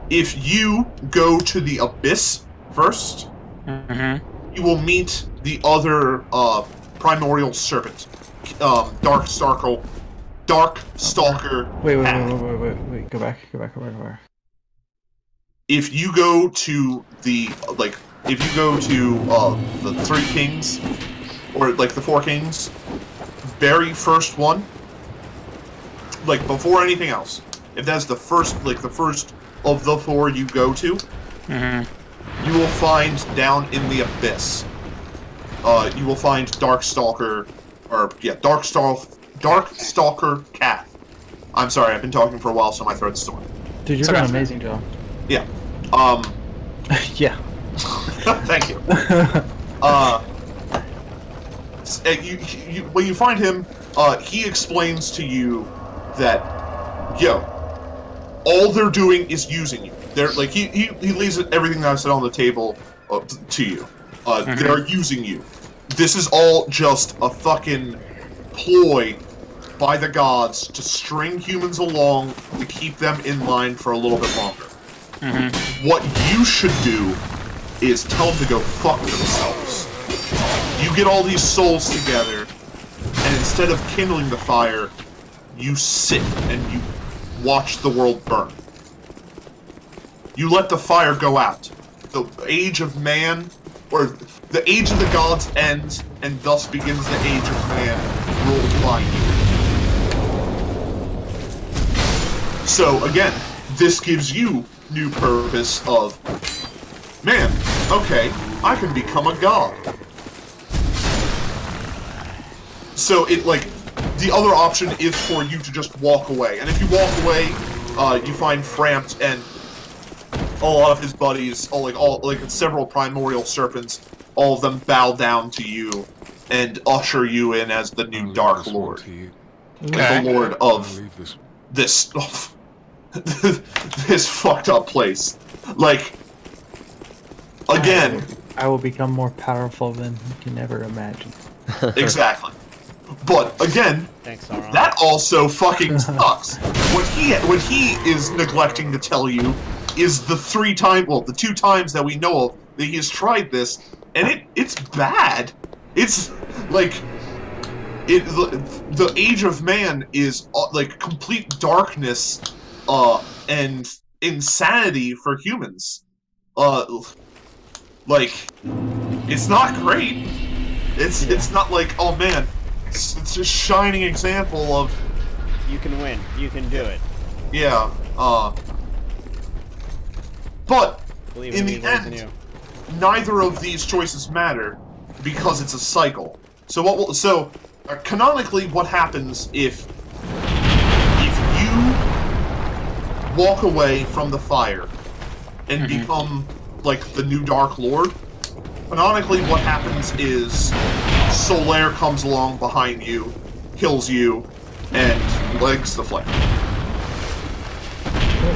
If you go to the abyss first, you will meet the other primordial serpent, Dark Stalker. Wait. Go back. If you go to the the Three Kings, or like the Four Kings, very first one, like before anything else, if that's the first of the four you go to, you will find down in the abyss, you will find Dark Stalker Cath. I'm sorry, I've been talking for a while, so my throat's sore. Dude, you're doing an amazing job. Yeah. Yeah. Thank you. When you find him, he explains to you that, all they're doing is using you. They're like he lays everything that I said on the table to you. They're using you. This is all just a fucking ploy by the gods to string humans along to keep them in line for a little bit longer. What you should do is tell them to go fuck themselves. You get all these souls together, and instead of kindling the fire, you sit and you watch the world burn. You let the fire go out. The age of man, or the age of the gods ends, and thus begins the age of man ruled by you. So again, this gives you new purpose of, man, okay, I can become a god. So it, like, the other option is for you to just walk away. And if you walk away, you find Frampt and a lot of his buddies, several primordial serpents, all of them bow down to you and usher you in as the new Dark Lord. The Lord of this this fucked up place. Like, again, I will become more powerful than you can ever imagine. Exactly. But again, thanks, Sauron. That also fucking sucks. What he is neglecting to tell you is the the 2 times that we know of that he has tried this, and it's bad. It's like the age of man is like complete darkness and insanity for humans. Like, it's not great. It's not like, oh man, it's just shining example of you can win, you can do it. Yeah. But Believe in the end, neither of these choices matter because it's a cycle. So canonically, what happens if you walk away from the fire and become like the new Dark Lord? Canonically, what happens is Solaire comes along behind you, kills you, and legs the flame. Good,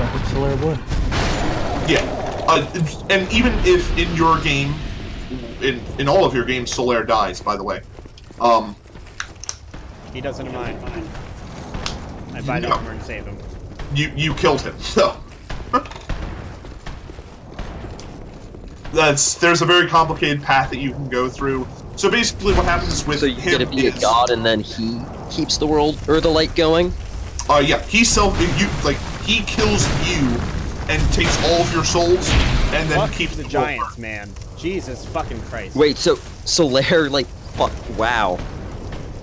I hope Solaire would. Yeah, and even if in your game, in all of your games, Solaire dies, by the way. He doesn't mind. I bite over and save him. You killed him, so. There's a very complicated path that you can go through. So basically what happens with him is... So you get to be a god and then he keeps the world, or the light going? Yeah, he kills you and takes all of your souls, and then Fuck keeps the them giants, over. man. Jesus fucking Christ. Wait, so Solaire, like, fuck, wow.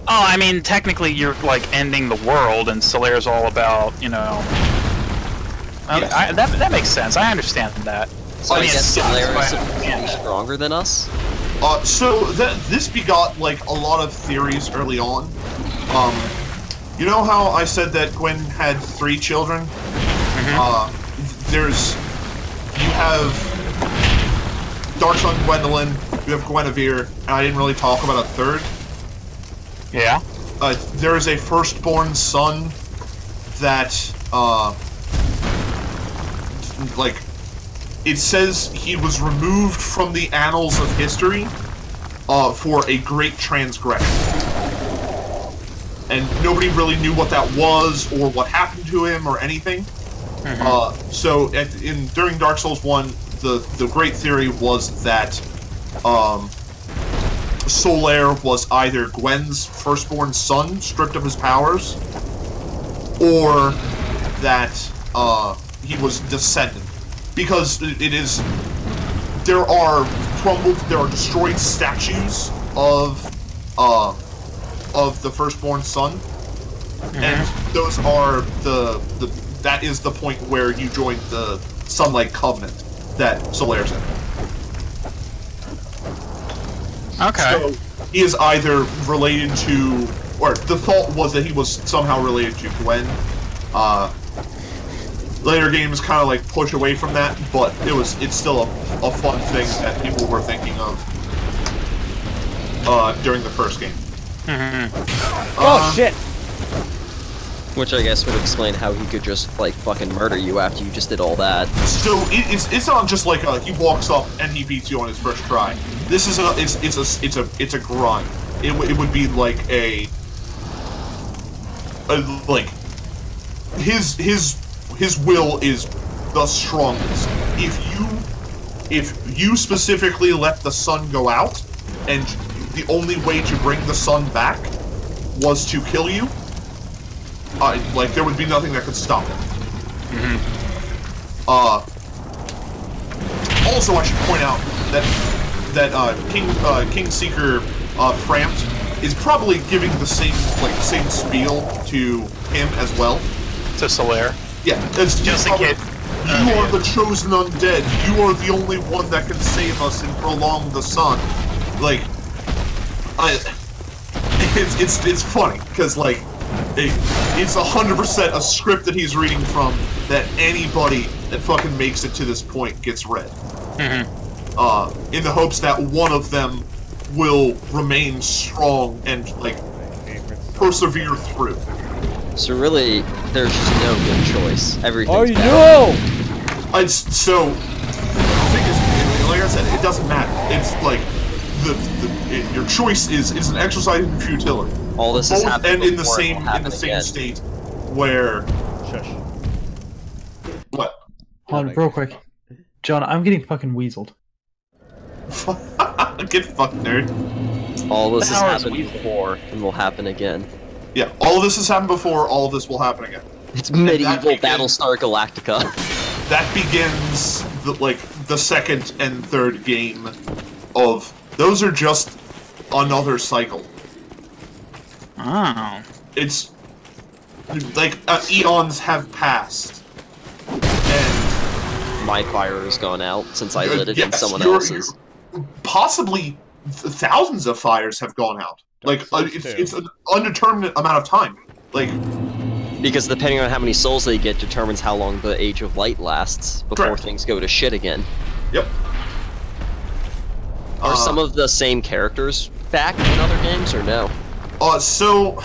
Oh, I mean, technically you're like ending the world, and Solaire's all about, you know. Yes. That makes sense. I understand that. So I mean, guess it Solaire is sucks, but- supposed to be stronger than us? So this begot like a lot of theories early on. You know how I said that Gwen had 3 children? You have Darksun Gwendolyn, you have Guinevere, and I didn't really talk about a third. Yeah. There is a firstborn son that, like, it says he was removed from the annals of history, for a great transgression. And nobody really knew what that was, or what happened to him, or anything. So, during Dark Souls 1, the great theory was that, Solaire was either Gwen's firstborn son, stripped of his powers, or that, he was descendant. Because there are destroyed statues of the firstborn son, and those are that is the point where you join the Sunlight Covenant that Solaire's in. Okay. So he is either related to, or the thought was that he was somehow related to Gwen. Later games kind of like push away from that, but it's still a fun thing that people were thinking of during the first game. Oh shit! Which I guess would explain how he could just, like, fucking murder you after you just did all that. So it's not just like he walks up and he beats you on his first try. This is it's a grind. It would be like like his will is the strongest. If you specifically let the sun go out, and the only way to bring the sun back was to kill you, like, there would be nothing that could stop it. Also, I should point out that King Seeker Framped is probably giving the same spiel to him as well. To Solaire. Yeah, it's Just in case. You are the chosen undead. You are the only one that can save us and prolong the sun. Like, it's funny because like it's 100% a script that he's reading from that anybody that fucking makes it to this point gets read. In the hopes that one of them will remain strong and like persevere through. So really, there's just no good choice. Everything's Oh bad. no! So the thing is, like I said, it doesn't matter. It's like your choice is an exercise in futility. All this is Both happening and in the before it same will happen again. state where Shush. what? Hold on, real quick. John, I'm getting fucking weaseled. Get fucked, nerd. All this has How is happened Weasel? before and will happen again. Yeah, all of this has happened before. All of this will happen again. It's medieval begins- Battlestar Galactica. That begins the second and third game of those are just another cycle. Oh. It's like eons have passed, and My fire has gone out since I lit it in yes, someone you're- else's. possibly thousands of fires have gone out. Like it's an undetermined amount of time. Like Because depending on how many souls they get determines how long the Age of Light lasts before Correct. things go to shit again. yep. Are some of the same characters back in other games or no? So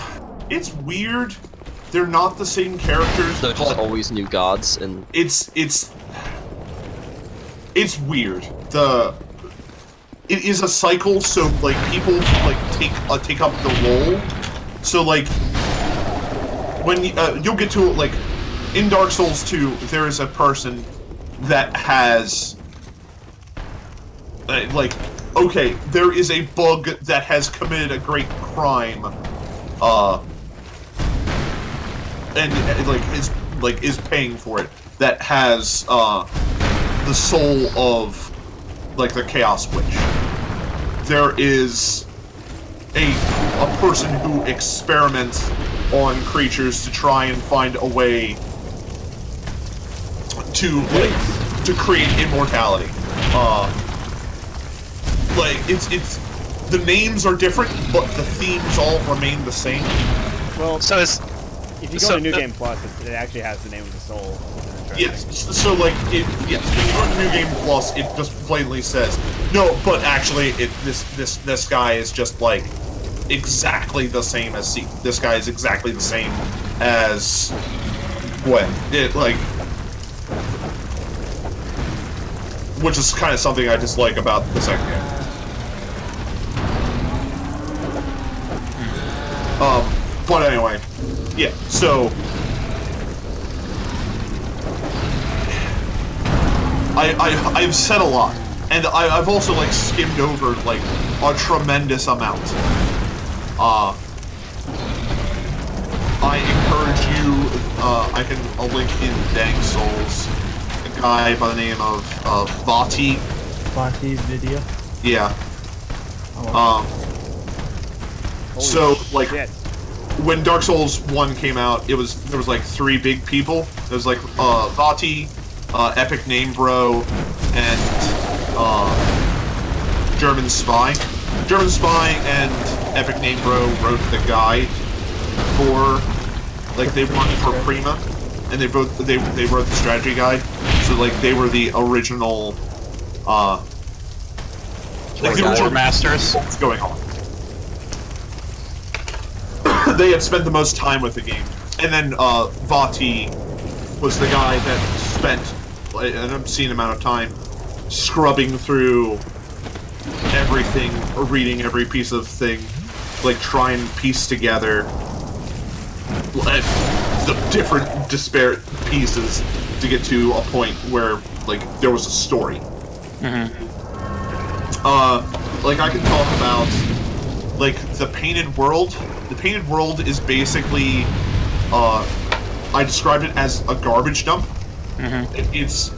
it's weird. They're not the same characters. So just but always new gods and it's weird. It is a cycle, so like people like take up the role. So like when you'll get to like in Dark Souls 2, there is a person that has like okay, there is a bug that has committed a great crime. is paying for it, that has the soul of like the Chaos Witch. There is a person who experiments on creatures to try and find a way to create immortality. It's the names are different, but the themes all remain the same. Well, So it's if you go to New Game Plus, it actually has the name of the soul. Yes, so like when you go to New Game Plus, it just plainly says no, but actually, this guy is just like exactly the same as C. This guy is exactly the same as Gwen. Which is kind of something I dislike about the second game. But anyway, yeah. So I've said a lot, and I've also like skimmed over like a tremendous amount. I encourage you. I can link in Dang Souls a guy by the name of Vati. Vati video. Yeah. Holy like shit. when Dark Souls 1 came out, there was like 3 big people. There was like Vati, Epic Name Bro, and German Spy. German Spy and Epic Name Bro wrote the guide for, like, they worked for Prima, and they wrote the strategy guide. So like they were the original, like the original masters. What's going on? They had spent the most time with the game, and then Vati was the guy that spent an obscene amount of time scrubbing through everything, or reading every piece of thing, like try and piece together the different disparate pieces to get to a point where like there was a story. Like I can talk about like the Painted World. The Painted World is basically I described it as a garbage dump. It's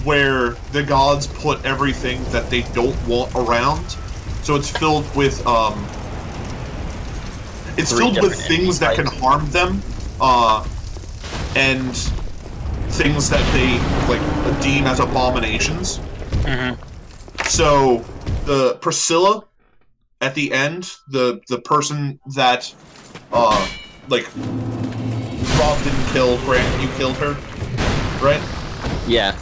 where the gods put everything that they don't want around. So it's filled with things that can harm them, and things that they like deem as abominations. So the Priscilla at the end, the person that like robbed and killed Grant, you killed her, right? Yeah.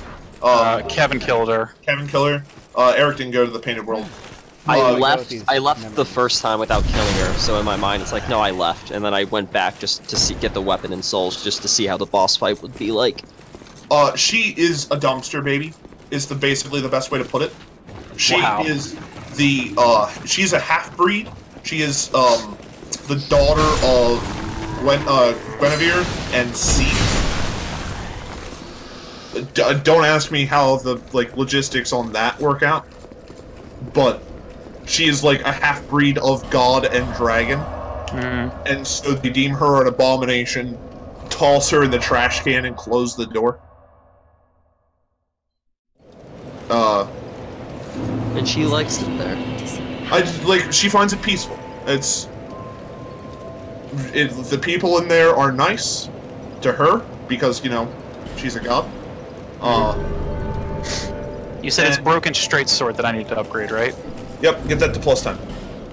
Kevin killed her. Kevin killed her. Eric didn't go to the Painted World. I left the first time without killing her, so in my mind it's like, no, I left, and then I went back just to get the weapon in Souls, just to see how the boss fight would be like. She is a dumpster baby, is basically the best way to put it. She is the, she's a half-breed. She is, the daughter of Guinevere and Seath. Don't ask me how the, like, logistics on that work out, but she is like a half-breed of god and dragon, and so they deem her an abomination, toss her in the trash can, and close the door. And she likes it there. She finds it peaceful. The people in there are nice to her, because, you know, she's a god. You said it's Broken Straight Sword that I need to upgrade, right? Yep, get that to +10.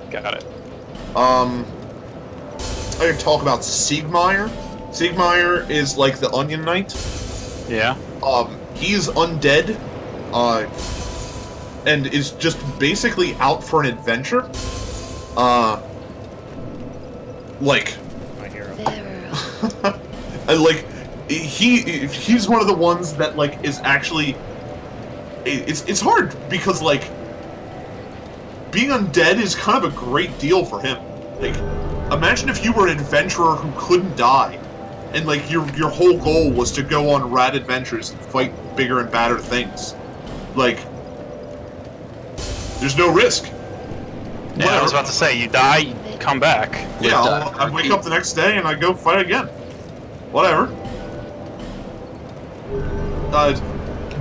Got it. I can talk about Siegmeyer. Siegmeyer is like the Onion Knight. Yeah. He's undead, and is just basically out for an adventure. Like, My hero. like, he's one of the ones that, like, is actually, it's hard, because, like, being undead is kind of a great deal for him. Like, imagine if you were an adventurer who couldn't die, and, like, your whole goal was to go on rad adventures and fight bigger and badder things. Like, there's no risk. Yeah, I was about to say, you die, you come back. Yeah, I wake up the next day and I go fight again. whatever.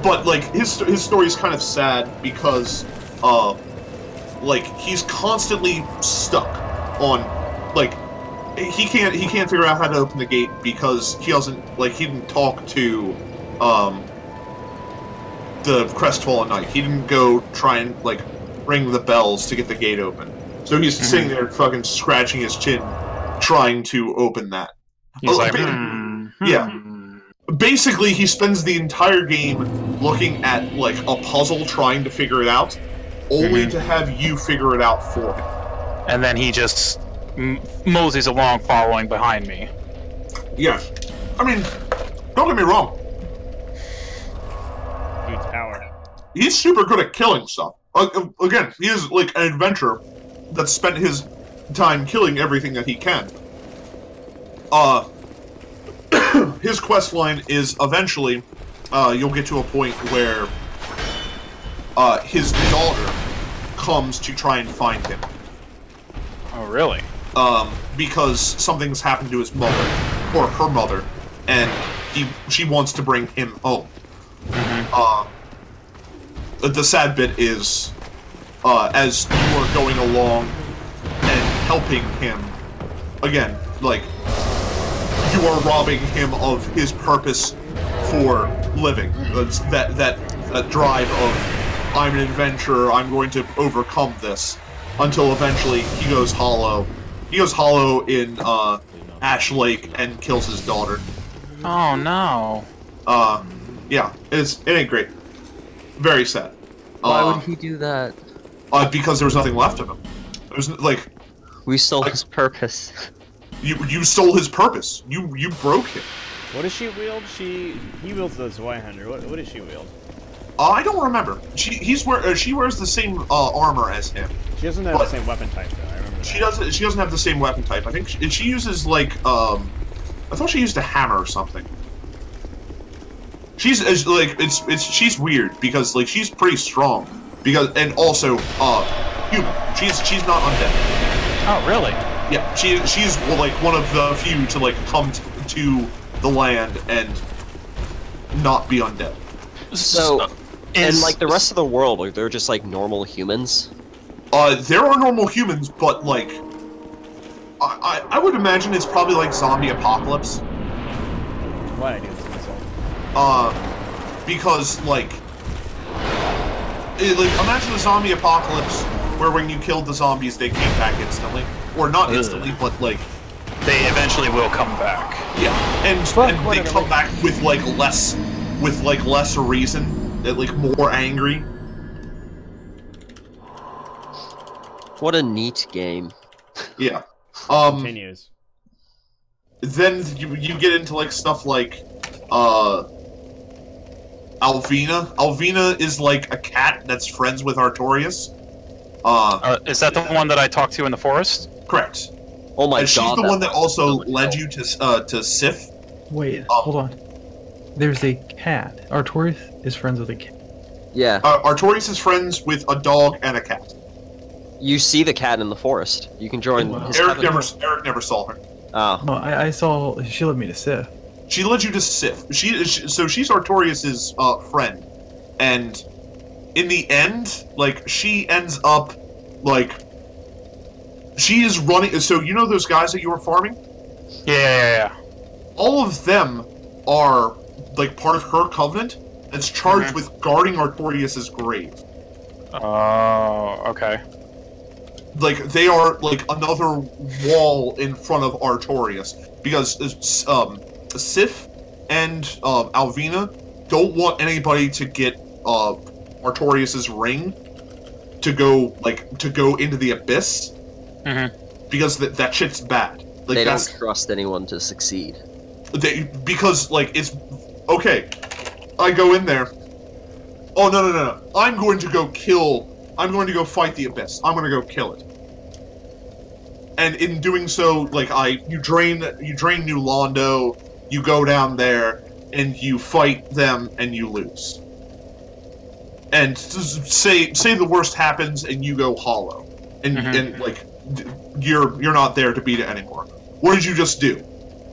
But like his story is kind of sad because like he's constantly stuck on like he can't figure out how to open the gate because he didn't talk to the Crestfallen Knight. He didn't go try and like ring the bells to get the gate open. So he's sitting there fucking scratching his chin trying to open that. He's like, yeah. Basically, he spends the entire game looking at, like, a puzzle trying to figure it out, only to have you figure it out for him. And then he just moseys along following behind me. Yeah. I mean, don't get me wrong. Dude's power. He's super good at killing stuff. Again, he is, like, an adventurer that spent his time killing everything that he can. His quest line is eventually, you'll get to a point where his daughter comes to try and find him. Oh, really? Because something's happened to his mother, or her mother, and she wants to bring him home. The sad bit is, as you are going along and helping him, again, like, you are robbing him of his purpose for living. That drive of, I'm an adventurer, I'm going to overcome this. Until eventually he goes hollow. He goes hollow in Ash Lake and kills his daughter. Oh no. Yeah, it ain't great. Very sad. Why would he do that? Because there was nothing left of him. There's like we stole his purpose. You stole his purpose. You broke him. What does she wield? He wields the Zweihander. What does she wield? I don't remember. She wears the same armor as him. She doesn't have the same weapon type though. I remember that. She doesn't have the same weapon type. I think she uses like I thought she used a hammer or something. She's like she's weird because like she's pretty strong and also human. She's not undead. Oh really? Yeah, she's like one of the few to like come to the land and not be undead. So, and like the rest of the world, like they're just like normal humans. There are normal humans, but like I would imagine it's probably like zombie apocalypse. Why I do this myself? Because like imagine the zombie apocalypse where when you killed the zombies they came back instantly, or not instantly, but like they eventually will come back. Yeah, and they come back with like less reason, like more angry. What a neat game. Yeah. Continues. Then you get into like stuff like Alvina. Alvina is like a cat that's friends with Artorias. Is that the one that I talked to in the forest? Correct. Oh my god. And she's the one that also led you to Sif. Wait, hold on. There's a cat. Artorias is friends with a cat. Yeah. Artorias is friends with a dog and a cat. You see the cat in the forest. You can join his Eric never saw her. Oh. No, I saw. She led me to Sif. She led you to Sif. So she's Artorias' friend, and in the end, like she ends up like she is running. So you know those guys that you were farming? Yeah. All of them are like part of her covenant that's charged with guarding Artorias' grave. Oh, okay. Like they are like another wall in front of Artorias because Sif and Alvina don't want anybody to get Artorias' ring to go into the abyss because that shit's bad. Like they don't trust anyone to succeed. Because like it's okay. I go in there. Oh no! I'm going to go fight the abyss. I'm going to go kill it. And in doing so, like you drain New Londo, you go down there and you fight them and you lose. And say the worst happens and you go hollow, and like you're not there to beat it anymore. What did you just do?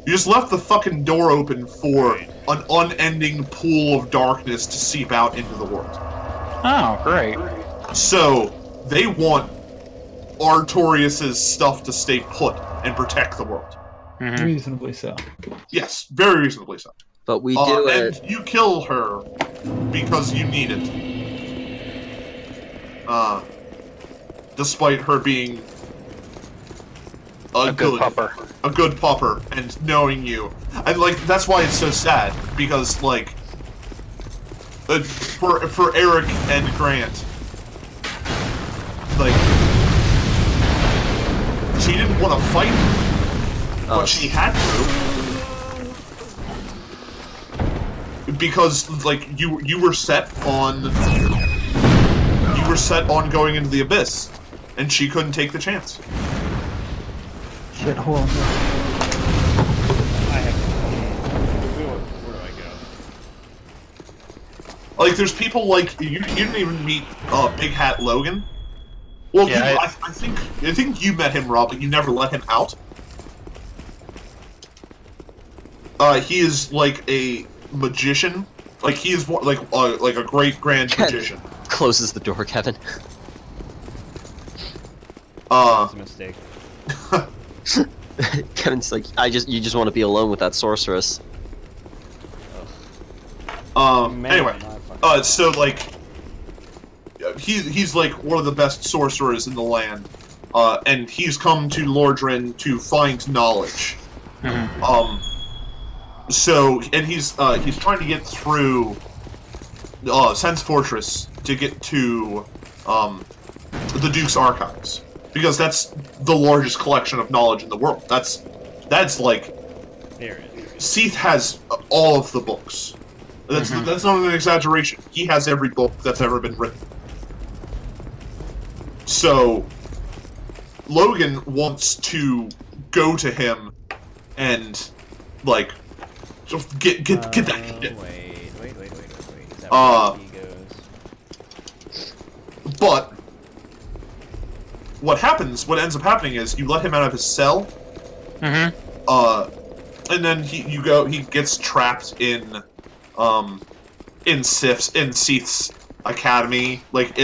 You just left the fucking door open for an unending pool of darkness to seep out into the world. Oh, great. So, they want Artorias' stuff to stay put and protect the world. Mm-hmm. Reasonably so. Yes, very reasonably so. But we do it. And you kill her because you need it. Despite her being a good pupper. A good pupper, and knowing you. And, like, that's why it's so sad, because, like, for Eric and Grant, like, she didn't want to fight, but she had to. Because, like, you were set on going into the abyss, and she couldn't take the chance. Shit, hold on. I have where do I go? Like, there's people like you didn't even meet Big Hat Logan. Well, yeah, I think you met him, Rob, but you never let him out. He is like a magician. Like, he is like a great grand magician. Closes the door, Kevin. That's a mistake. Kevin's like, you just want to be alone with that sorceress. Anyway, so like, he's like one of the best sorcerers in the land, and he's come to Lordran to find knowledge. Mm-hmm. So, and he's trying to get through Sense Fortress to get to the Duke's archives, because that's the largest collection of knowledge in the world. That's like, Here it is. Seath has all of the books. That's not an exaggeration. He has every book that's ever been written. So, Logan wants to go to him and, like, just get that shit. Wait. Is that where he goes? But what ends up happening is you let him out of his cell. Mm-hmm. And then he gets trapped in Seath's academy, like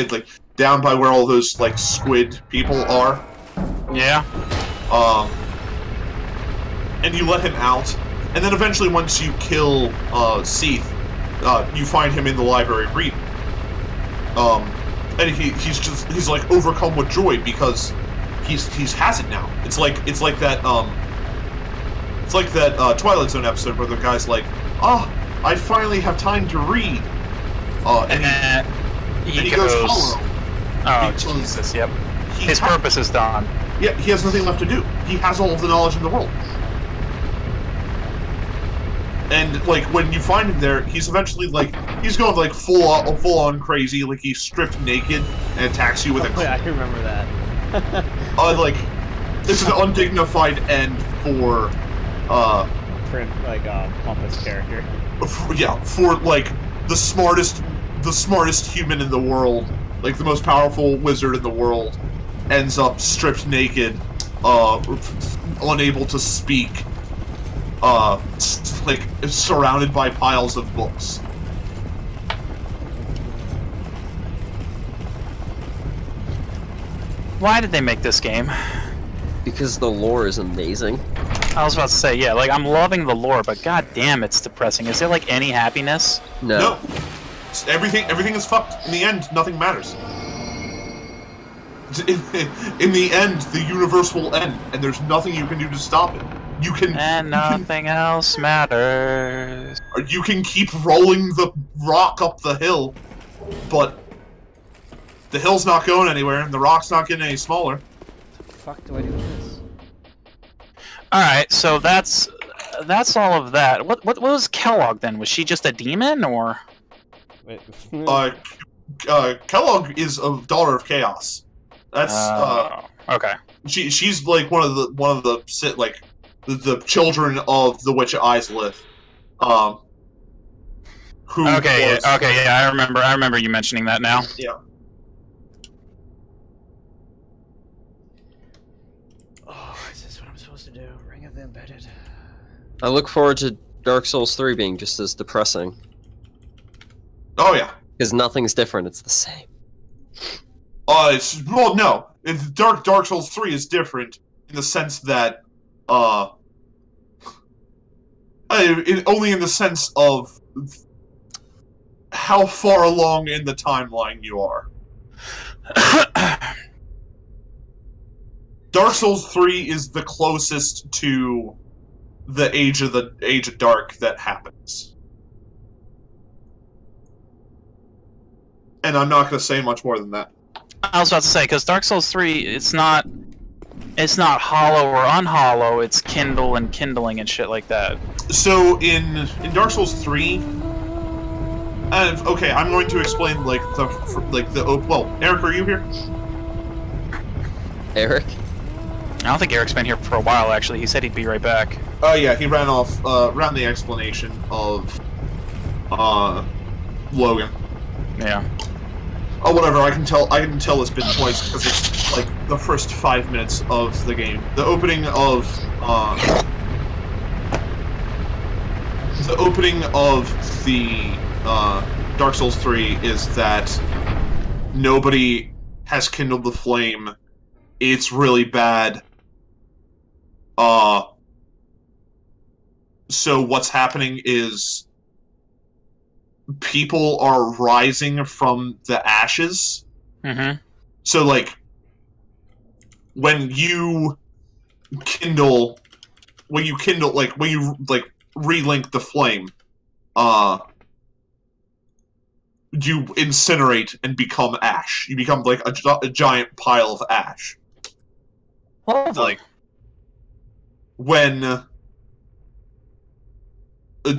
down by where all those like squid people are. Yeah. And you let him out, and then eventually once you kill Seath, you find him in the library reading. And he's like overcome with joy because he's has it now. It's like that Twilight Zone episode where the guy's like, "Oh, I finally have time to read." And he goes hollow. Oh, Jesus, yep. His purpose is done. Yeah, he has nothing left to do. He has all of the knowledge in the world. And, like, when you find him there, he's eventually, like, he's going, like, full on crazy. Like, he's stripped naked and attacks you with a... I remember that. like, it's an undignified end for, pompous character. For, like, the smartest human in the world, like, the most powerful wizard in the world, ends up stripped naked, unable to speak, like, surrounded by piles of books. Why did they make this game? Because the lore is amazing. I was about to say, yeah, like, I'm loving the lore, but god damn, it's depressing. Is there, like, any happiness? No. Everything is fucked. In the end, nothing matters. In the end, the universe will end, and there's nothing you can do to stop it. And nothing else matters. You can keep rolling the rock up the hill, but the hill's not going anywhere, and the rock's not getting any smaller. What the fuck do I do with this? Alright, so that's all of that. What was Kellogg then? Was she just a demon, or? Wait. Kellogg is a daughter of chaos. That's okay. She's like one of the children of the Witch of Islith. Who? Okay, yeah, I remember you mentioning that now. Yeah. Oh, is this what I'm supposed to do? Ring of the Embedded. I look forward to Dark Souls 3 being just as depressing. Oh yeah. Because nothing's different, it's the same. Well, no. Dark Souls 3 is different in the sense that, only in the sense of how far along in the timeline you are. Dark Souls 3 is the closest to the Age of Dark that happens. And I'm not going to say much more than that. I was about to say, because Dark Souls 3, it's not hollow or unhollow, it's kindle and kindling and shit like that. So in Dark Souls 3, okay, I'm going to explain well, Eric, are you here? Eric? I don't think Eric's been here for a while, actually. He said he'd be right back. Oh yeah, he ran off, ran the explanation of, Logan. Yeah. Oh, whatever, I can tell this bit twice, because it's, like, the first 5 minutes of the game. The opening of the Dark Souls 3 is that nobody has kindled the flame. It's really bad. So what's happening is people are rising from the ashes. Mm-hmm. So, like, when you relink the flame, you incinerate and become ash. You become, like, a giant pile of ash. Lovely. When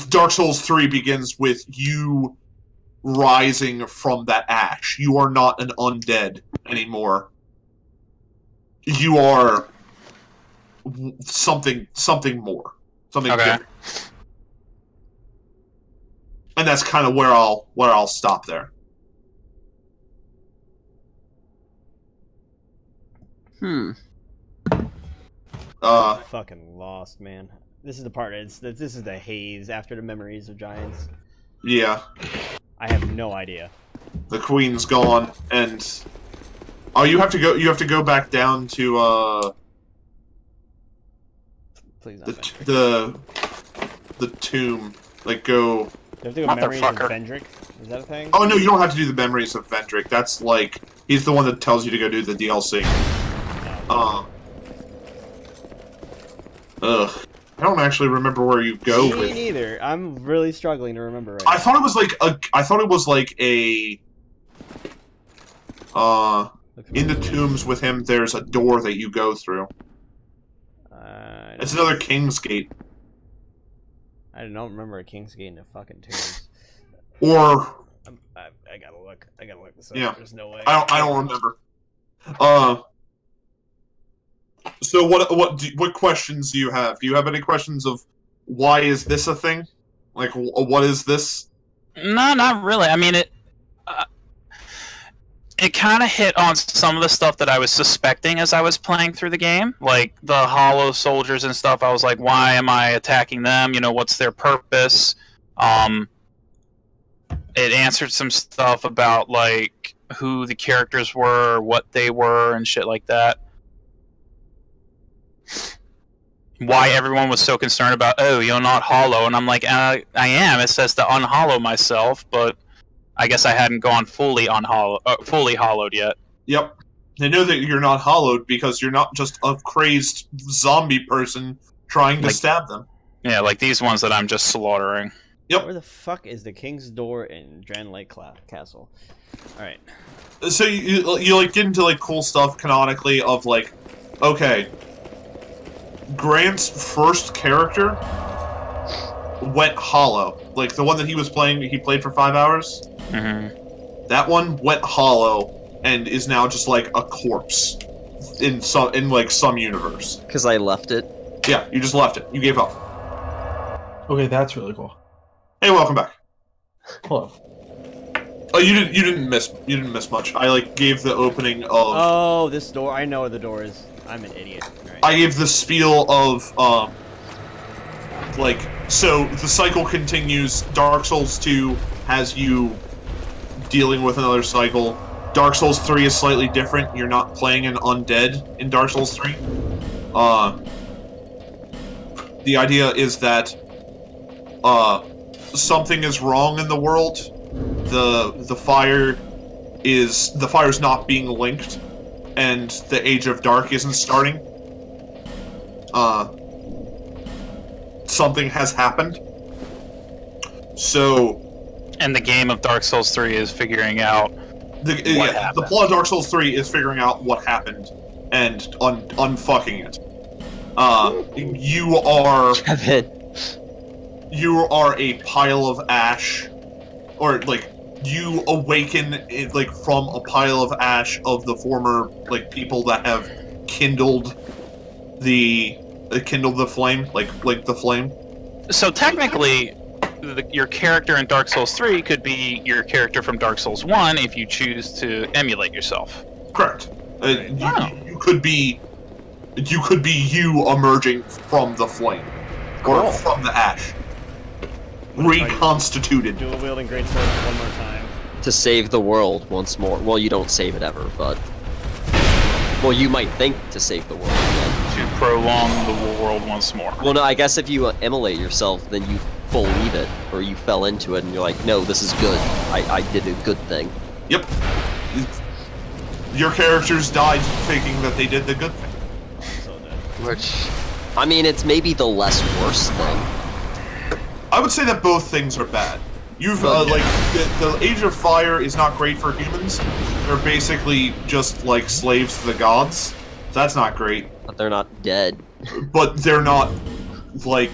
Dark Souls 3 begins with you rising from that ash. You are not an undead anymore. You are something more. Something different. And that's kind of where I'll stop there. Fucking lost, man. This is the part. This is the haze after the memories of giants. Yeah. I have no idea. The queen's gone, and you have to go. You have to go back down to Please not the tomb. Like go. You have to go memories of Vendrick. Is that a thing? Oh no, you don't have to do the memories of Vendrick. That's like he's the one that tells you to go do the DLC. Ugh. I don't actually remember where you go with. Me neither. I'm really struggling to remember right I thought it was like in the tombs with him there's a door that you go through. It's another King's Gate. I don't remember a King's Gate in the fucking tombs. Or I gotta look. I gotta look this up. Yeah. There's no way. I don't remember. So what questions do you have? Do you have any questions of why is this a thing? Like what is this? No, not really. I mean, it kind of hit on some of the stuff that I was suspecting as I was playing through the game, like the hollow soldiers and stuff. I was like, why am I attacking them? You know, what's their purpose? It answered some stuff about like who the characters were, what they were, and shit like that. Why everyone was so concerned about, oh, you're not hollow, and I'm like, I am. It says to unhollow myself, but I guess I hadn't gone fully hollowed yet. Yep. They know that you're not hollowed because you're not just a crazed zombie person trying to stab them. Yeah, like these ones that I'm just slaughtering. Yep. Where the fuck is the King's Door in Dran Lake Castle? Alright. So you like get into like cool stuff canonically of like, okay, Grant's first character went hollow. Like the one that he was playing, he played for 5 hours. Mm-hmm. That one went hollow and is now just like a corpse in some universe. Because I left it. Yeah, you just left it. You gave up. Okay, that's really cool. Hey, welcome back. Hello. Oh, you didn't miss much. I like gave the opening of. Oh, this door. I know where the door is. I'm an idiot. Right. I gave the spiel of like, so the cycle continues. Dark Souls 2 has you dealing with another cycle. Dark Souls 3 is slightly different. You're not playing an undead in Dark Souls 3. The idea is that something is wrong in the world. The fire's not being linked, and the Age of Dark isn't starting. Something has happened. So, And the game of Dark Souls 3 is figuring out the plot of Dark Souls 3 is figuring out what happened and unfucking it. You are Kevin. You are a pile of ash, or like you awaken like from a pile of ash of the former like people that have kindled the flame, like the flame. So technically, your character in Dark Souls 3 could be your character from Dark Souls 1 if you choose to emulate yourself. Correct. You could be you emerging from the flame, or from the ash, reconstituted. Dual wielding greatsword one more time. To save the world once more. Well, you don't save it ever, but... Well, you might think to save the world again. To prolong the world once more. Well, no, I guess if you emulate yourself, then you believe it, or you fell into it, and you're like, no, this is good. I did a good thing. Yep. Your characters died thinking that they did the good thing. Which, I mean, it's maybe the less worse thing. I would say that both things are bad. You've, like, the Age of Fire is not great for humans. They're basically just, like, slaves to the gods. That's not great. But they're not dead. But they're not, like...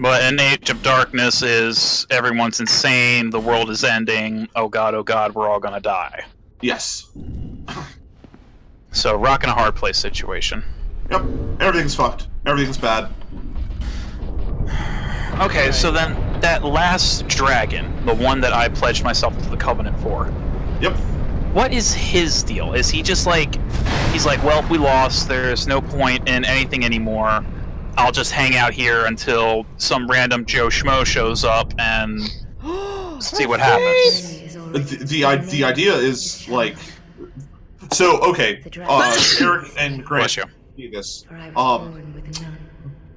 But an Age of Darkness is everyone's insane, the world is ending, oh god, we're all gonna die. Yes. So, rock and a hard place situation. Yep. Everything's fucked. Everything's bad. Okay, so then, that last dragon, the one that I pledged myself to the Covenant for. Yep. What is his deal? Is he just like... He's like, well, we lost, there's no point in anything anymore. I'll just hang out here until some random Joe Schmo shows up and see what happens. The idea is, like... So, okay, Eric and Grant, see this.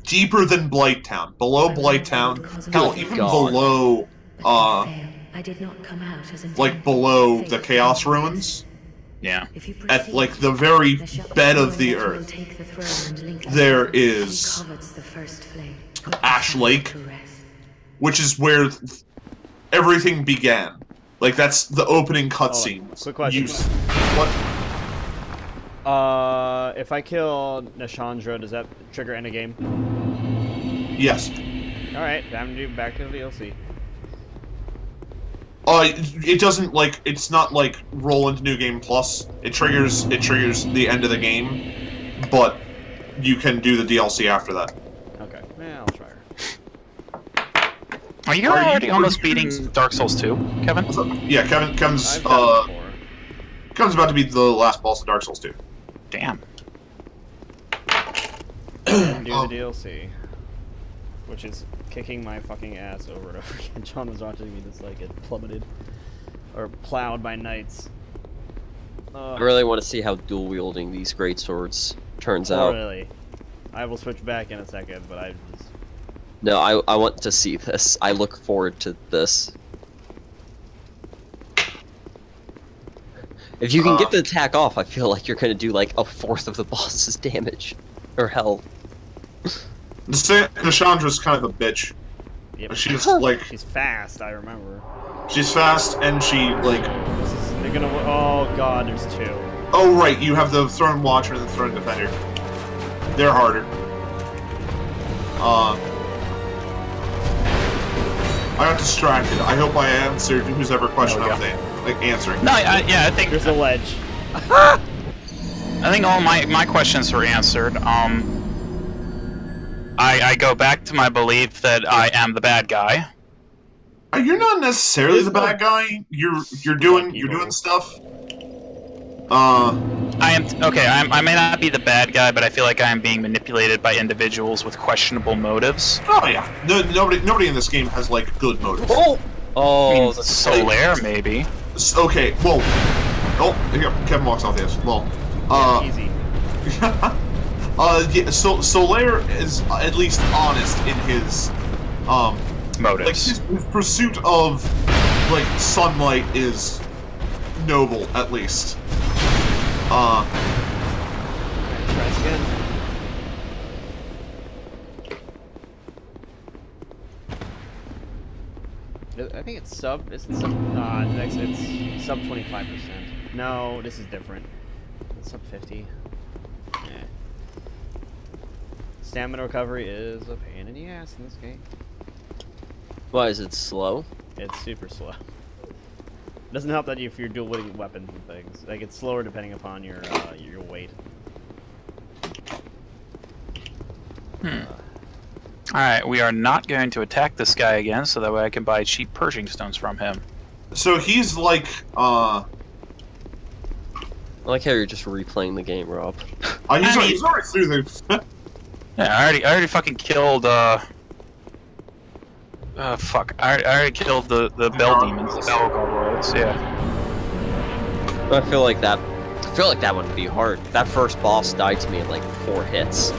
Deeper than Blighttown, below Blighttown, hell, even below, like, below the Chaos Ruins. Yeah. At, like, the very bed of the earth, there is Ash Lake, which is where everything began. Like, that's the opening cutscene. Quick question. What? If I kill Nashandra, does that trigger end of game? Yes. Alright, time to do back to the DLC. It doesn't, like, it's not like roll into New Game Plus. It triggers the end of the game, but you can do the DLC after that. Okay, I'll try her. Are you already almost beating Dark Souls 2, Kevin? Yeah, Kevin's about to beat the last boss of Dark Souls 2. Damn. Do the DLC, which is kicking my fucking ass over and over again. John was watching me just like get plummeted or plowed by knights. I really want to see how dual wielding these great swords turns out. Really, I will switch back in a second, but I just. No, I want to see this. I look forward to this. If you can get the attack off, I feel like you're gonna do like a fourth of the boss's damage. Or health. Nashandra's kind of a bitch. Yep. She's like... She's fast, I remember. She's fast, and she, like... They're gonna... Oh god, there's two. Oh right, you have the Throne Watcher and the Throne Defender. They're harder. I got distracted. I hope I answered whose ever question I was answering. No, yeah, I think... There's a ledge. I think all my questions were answered. I go back to my belief that I am the bad guy. You're not necessarily the bad guy. You're doing stuff. I am okay. I may not be the bad guy, but I feel like I am being manipulated by individuals with questionable motives. Oh yeah, nobody in this game has like good motives. Oh, I mean, that's Solaire maybe. Okay, well, oh, here, Kevin walks off the edge. Well, Easy. yeah, so Solaire is at least honest in his, Motives. like his pursuit of, like, sunlight is noble, at least. Try this again. I think it's sub. Is it sub? It's sub 25%. No, this is different. It's sub 50. Yeah. Stamina recovery is a pain in the ass in this game. Why is it slow? It's super slow. It doesn't help that if you're dual wielding weapons and things. Like it's slower depending upon your weight. Alright, we are not going to attack this guy again, so that way I can buy cheap Pershing stones from him. So he's like, I like how you're just replaying the game, Rob. he's already through the. Yeah, I already fucking killed, fuck. I already killed the Bell Demons, the Bell Gargoyles, yeah. I feel like that wouldn't be hard. That first boss died to me in like 4 hits.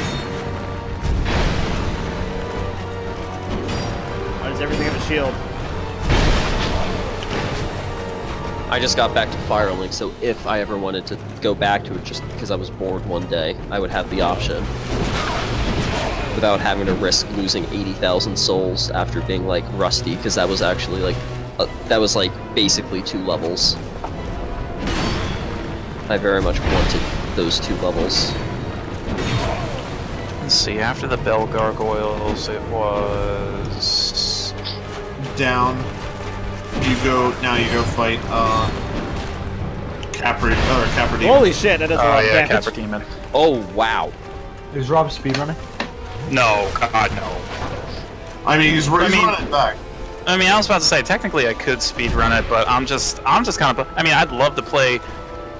Why does everything have a shield? I just got back to Firelink, so if I ever wanted to go back to it just because I was bored one day, I would have the option. Without having to risk losing 80,000 souls after being, like, rusty, because that was actually, like, that was, like, basically 2 levels. I very much wanted those 2 levels. Let's see, after the Bell Gargoyles, it was... Down. You go fight Capra Demon. Holy shit, that does a lot of damage. Capra Demon. Oh, wow. Is Rob speedrunning? No, God, no. I mean, he's running back. I mean, I was about to say, technically I could speedrun it, but I'm just kind of... I mean, I'd love to play...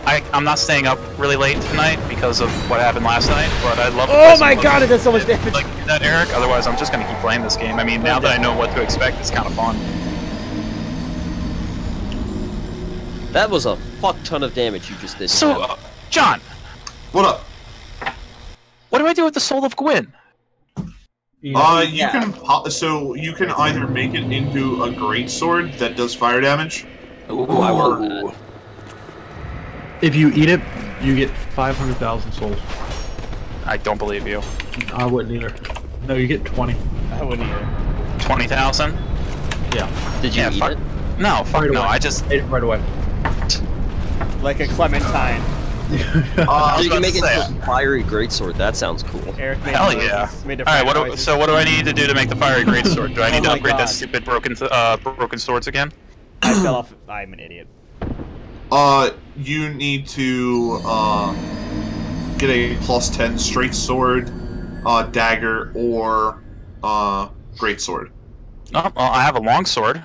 I'm not staying up really late tonight because of what happened last night, but I'd love to play Oh my god, it does so much damage! like that, Eric. Otherwise, I'm just going to keep playing this game. I mean, now that I know what to expect, it's kind of fun. That was a fuck ton of damage you just did. So, John! What up? What do I do with the Soul of Gwyn? You can either make it into a greatsword that does fire damage. Ooh, I want that. If you eat it, you get 500,000 souls. I don't believe you. I wouldn't either. No, you get 20. I wouldn't either. 20,000? Yeah. Did you eat fuck, it? No, fuck Right no. away. I just... Ate it right away. Like a clementine. You about can make to it say into a fiery greatsword. That sounds cool. Eric made Hell noises, yeah. made Alright, different what noises. so what do I need to do to make the fiery greatsword? Do I need Oh to my upgrade God. that stupid broken swords again? I fell off. I'm an idiot. You need to get a +10 straight sword, dagger, or greatsword. Oh, well, I have a longsword.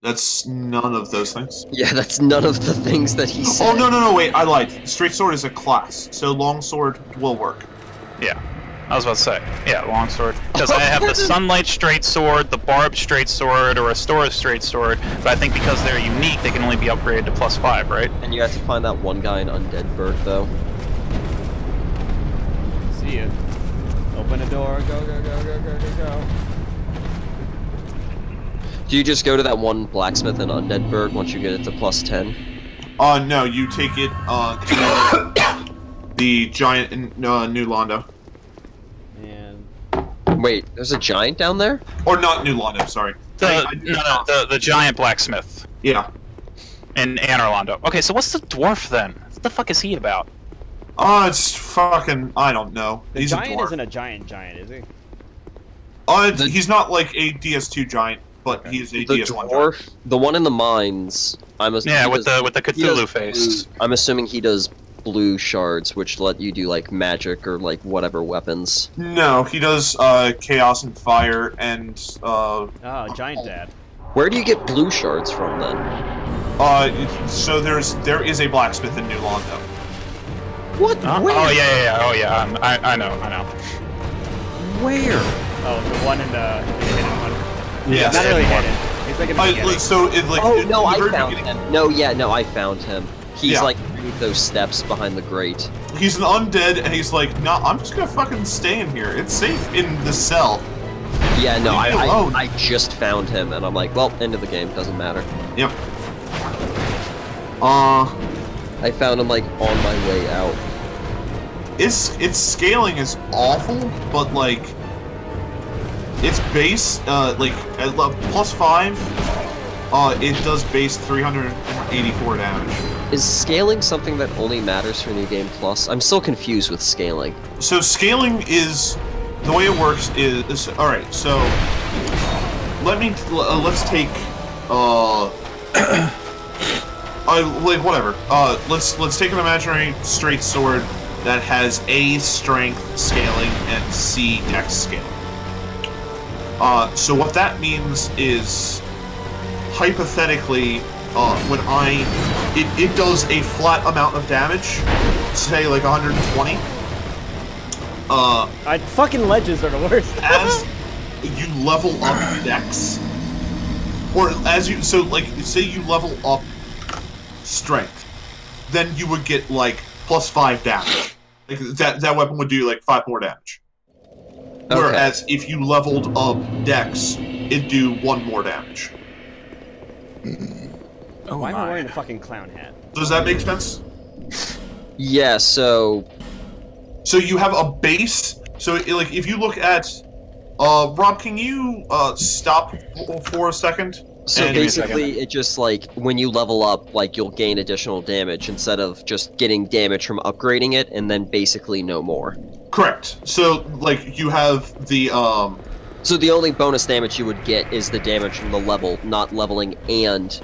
That's none of those things. Yeah, that's none of the things that he said. Oh no, wait, I lied. Straight sword is a class, so longsword will work. Yeah, I was about to say. Yeah, longsword. Because I have the sunlight straight sword, the barbed straight sword, or a Stora's straight sword. But I think because they're unique, they can only be upgraded to +5, right? And you have to find that one guy in Undead Burg, though. See ya. Open the door. Go, go, go, go, go, go, go. Do you just go to that one blacksmith in Undead Burg once you get it to +10? No, you take it to the giant in New Londo. And Wait, there's a giant down there? Or not New Londo, sorry. The giant blacksmith Yeah. in Anor Londo. Okay, so what's the dwarf then? What the fuck is he about? It's fucking, I don't know. the He's a giant dwarf. isn't a giant, is he? He's not like a DS2 giant, but he is a The DS1 giant. dwarf, the one in the mines. Yeah, with the he does Cthulhu face. blue- I'm assuming he does blue shards, which let you do like magic or like whatever weapons. No, he does chaos and fire and Oh, giant dad. Where do you get blue shards from then? So there is a blacksmith in New Londo. What? Where? Oh yeah. Oh yeah. I know. Where? Oh, the one in the hidden one. Yes. Not really hidden. He's like in the beginning. So it like. Oh in no, the I very found beginning- him. No, yeah, no, I found him. He's Yeah. like underneath those steps behind the grate. He's an undead, and he's like, no, I'm just gonna fucking stay in here. It's safe in the cell. Yeah, no, Leave me alone. I just found him, and I'm like, well, end of the game, doesn't matter. Yep. I found him like on my way out. Its scaling is awful, but like, its base, like at +5, it does base 384 damage. Is scaling something that only matters for New Game Plus? I'm still confused with scaling. So scaling is the way it works is all right. So let's take like whatever. Let's take an imaginary straight sword that has A strength scaling and C dex scaling. So what that means is hypothetically, when it does a flat amount of damage, say like 120. Fucking ledges are the worst. As you level up dex, or as you say you level up strength, then you would get like +5 damage. Like that weapon would do like 5 more damage. Okay. Whereas if you leveled up dex, it'd do 1 more damage. Oh Why am I my. wearing a fucking clown hat? Does that make sense? Yeah, so So you have a base. So like if you look at, Rob, can you stop for a second? So And- basically, it just like when you level up, like you'll gain additional damage instead of just getting damage from upgrading it, and then basically no more. Correct. So like you have the So the only bonus damage you would get is the damage from the level, not leveling, and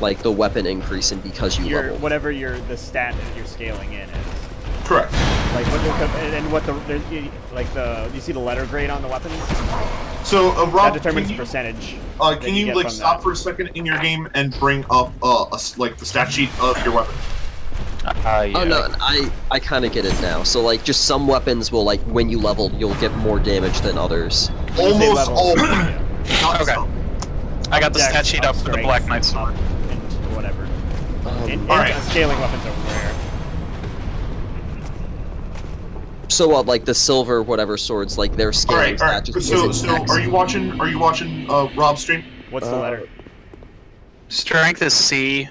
like the weapon increasing because you level. Whatever the stat that you're scaling in is. correct. Like what you see the letter grade on the weapons? So Rob, That determines can the you, percentage. can you get like from stop that. for a second in your game and bring up like the stat sheet of your weapon? Yeah. Oh no, I kind of get it now. So like, just some weapons will like when you level, you'll get more damage than others. When you say Almost level, all. yeah. Not Okay. some. I got the Dex, stat sheet up for the strength, Black Knight sword. and whatever. And alright. scaling weapons are rare. So what, like the silver whatever swords, like their All scaling right, all right. stat just So isn't dex. are you watching Rob's stream? What's the letter? Strength is C,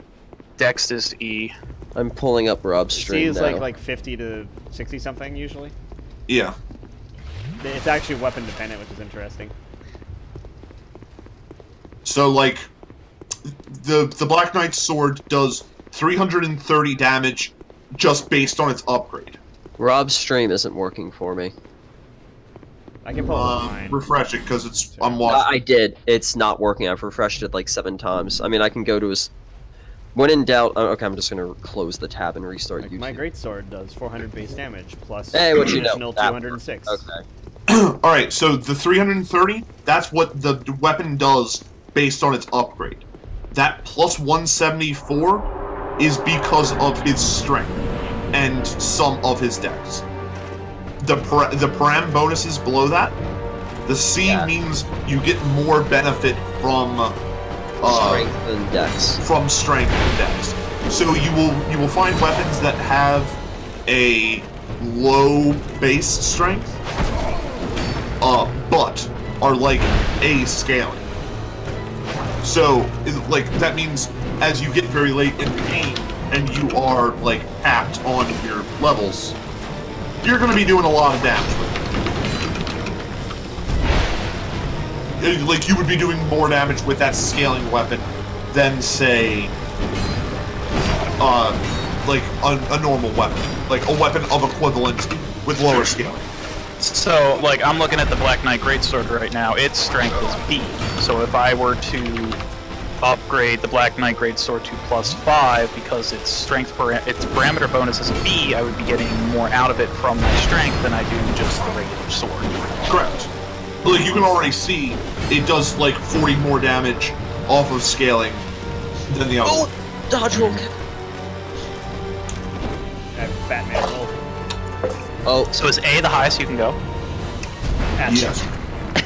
Dex is E. I'm pulling up Rob's C stream is now. like 50 to 60 something usually. Yeah. It's actually weapon dependent, which is interesting. So like, the Black Knight's sword does 330 damage just based on its upgrade. Rob's stream isn't working for me. I can pull up mine. Refresh it because it's Sure. I'm watching. I did. It's not working. I've refreshed it like 7 times. I mean, I can go to his. When in doubt, okay, I'm just gonna close the tab and restart Like, YouTube. my greatsword does 400 base damage plus Hey, what you know? additional That 206. works. Okay. All right, so the 330, that's what the weapon does based on its upgrade. That plus 174 is because of his strength and some of his dex. The param bonuses below that. The C Yeah. means you get more benefit from Strength and dex. from strength and dex. So you will find weapons that have a low base strength, but are like A scaling. So like that means as you get very late in the game and you are like capped on your levels, you're going to be doing a lot of damage with it. Like you would be doing more damage with that scaling weapon than say like a normal weapon, like a weapon of equivalent with lower scaling. So, like, I'm looking at the Black Knight Greatsword right now. Its strength is B. So if I were to upgrade the Black Knight Greatsword to +5 because its strength its parameter bonus is a B, I would be getting more out of it from my strength than I do just the regular sword. Correct. Like you can already see, it does like 40 more damage off of scaling than the other. Oh, dodge roll. Fat man roll. Oh, So is A the highest you can go? S. Yes.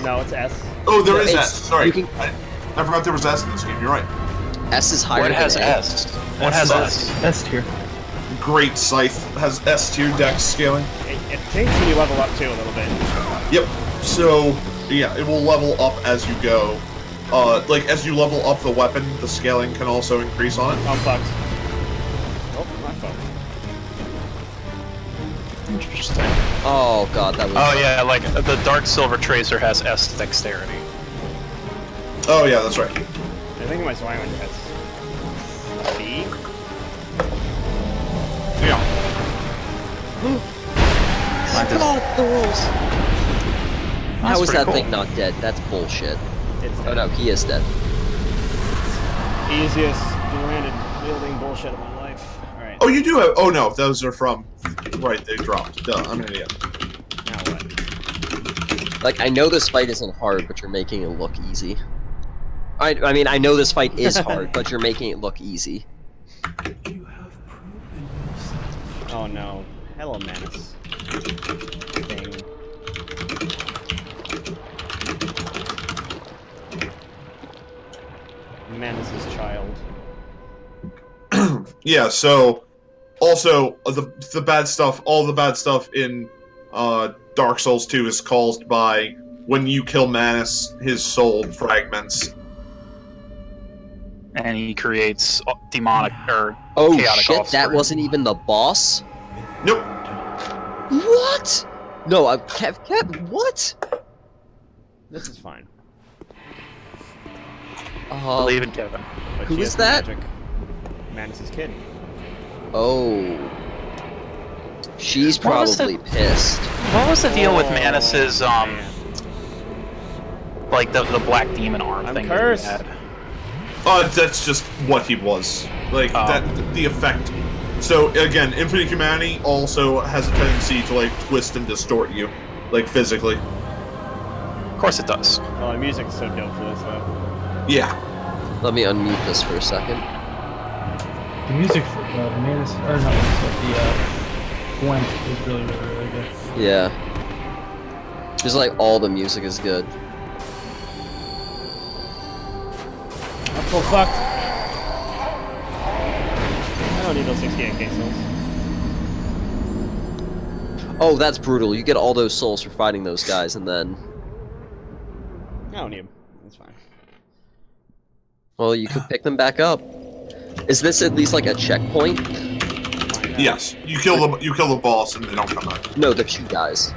No, it's S. Oh, there Yeah, is it's- S. Sorry. you can- I forgot there was S in this game. You're right. S is higher What than has A. S? What has S? S tier. Great Scythe has S tier dex scaling. It changes when you level up too a little bit. Yep. So yeah, it will level up as you go. Like as you level up the weapon, the scaling can also increase on it. I'm fucked. Oh, I'm fucked. Interesting. Oh god, that was. Oh yeah, like the Dark Silver Tracer has S dexterity. Oh yeah, that's right. I think my Swine has B. Yeah. God, the rolls. How is pretty that cool. thing not dead? That's bullshit. It's Oh no, he is dead. easiest dual-handed wielding bullshit of my life. Alright. Oh, you do have. Oh no, those are from. Right, they dropped. Duh, I'm an idiot. Now what? Like, I know this fight isn't hard, but you're making it look easy. I mean, I know this fight is hard, but you're making it look easy. Oh no. Hello, Manus. Thing. Manus's child. Yeah. So, also the bad stuff. All the bad stuff in Dark Souls 2 is caused by when you kill Manus, his soul fragments. And he creates demonic or Oh chaotic shit, offspring. that wasn't even the boss? Nope. What? No, Kev, what? This is fine. Believe in Kevin. But Who she is has that? Magic. Manus's kid. Oh. She's What was probably pissed. What was the deal with Oh, Manus's man. like the black demon arm I'm thing? cursed. That he had? That's just what he was. Like, Oh. the effect. So, again, Infinite Humanity also has a tendency to, like, twist and distort you. Like, physically. Of course it does. Oh, the music's so dope for this though. Yeah. Let me unmute this for a second. The music for Manus, or not Manus, but the Gwent is really, really, really good. Yeah. Just like all the music is good. I'm so fucked. I don't need those 68k souls. Oh, that's brutal. You get all those souls for fighting those guys, and then... I don't need them. That's fine. Well, you could pick them back up. Is this at least like a checkpoint? Fine, Yes. You kill the boss and they don't come back. No, the two guys.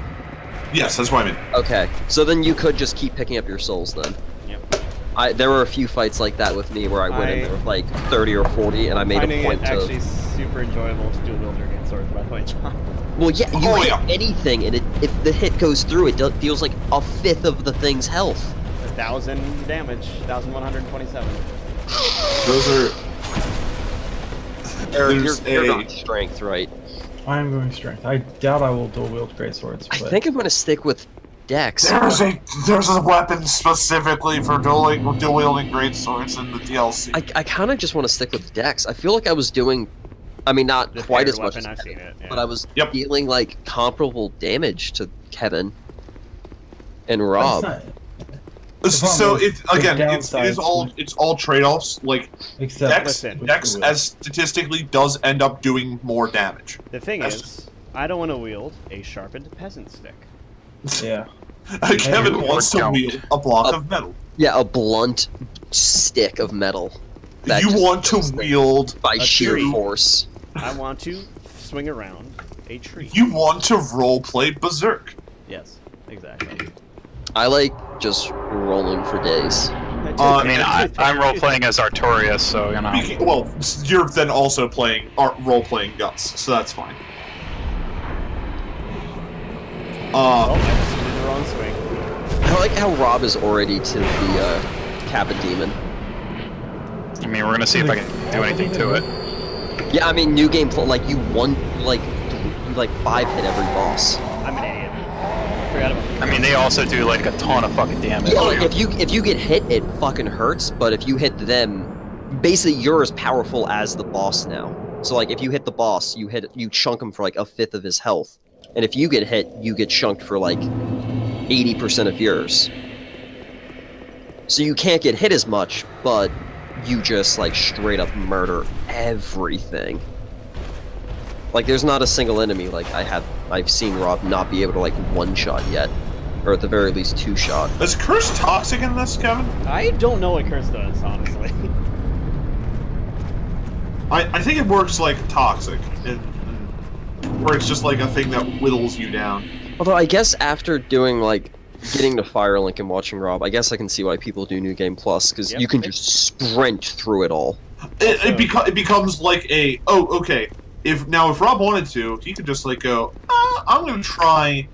Yes, that's what I mean. Okay, so then you could just keep picking up your souls then. Yep. There were a few fights like that with me where I went in there with like 30 or 40, and I made a Finding point it to... actually super enjoyable to dual wield your game swords, by the way, John. Well, yeah, you Oh, hit yeah. anything, and if the hit goes through, it deals like a fifth of the thing's health. 1,000 damage, 1,127. Those are... Eric, There's you're a- not strength, right? I am going strength. I doubt I will dual wield greatswords. I But think I'm gonna stick with Dex. There's a weapon specifically for dual wielding greatswords in the DLC. I kind of just want to stick with Dex. I feel like I was doing, I mean, not The quite paired as much weapon, as I've Kevin, seen it, yeah. but I was Yep. dealing like comparable damage to Kevin and That's Rob. not- So problem is, it again, the it's all trade-offs. Like except Dex, Listen. Dex as statistically does end up doing more damage. The thing That's is, I don't want to wield a sharpened peasant stick. Yeah. Kevin Or wants to don't. wield a block of metal. Yeah, a blunt stick of metal. that You just want to does things wield. by a sheer tree. force. I want to swing around a tree. You want to roleplay Berserk. Yes, exactly. I like just rolling for days. I mean, I'm role playing as Artorias, so you know. Well, you're then also playing role-playing Guts, so that's fine. Oh, I just did the wrong swing. I like how Rob is already to the Cabin Demon. I mean, we're gonna see if I can do anything to it. Yeah, I mean, new game, like you 5 hit every boss. I'm an idiot. Forgot about I mean, they also do like a ton of fucking damage. Yeah, like if you get hit, it fucking hurts. But if you hit them, basically you're as powerful as the boss now. So like if you hit the boss, you chunk him for like a fifth of his health, and if you get hit, you get chunked for like 80% of yours. So you can't get hit as much, but you just like straight up murder everything. Like there's not a single enemy like I've seen Rob not be able to like one-shot yet, or at the very least two-shot. Is Curse toxic in this, Kevin? I don't know what Curse does, honestly. I think it works like toxic, where it's just like a thing that whittles you down. Although I guess after doing like getting to Firelink and watching Rob, I guess I can see why people do New Game Plus, because you can just sprint through it all. It becomes like a okay. If Rob wanted to, he could just like go, I'm gonna try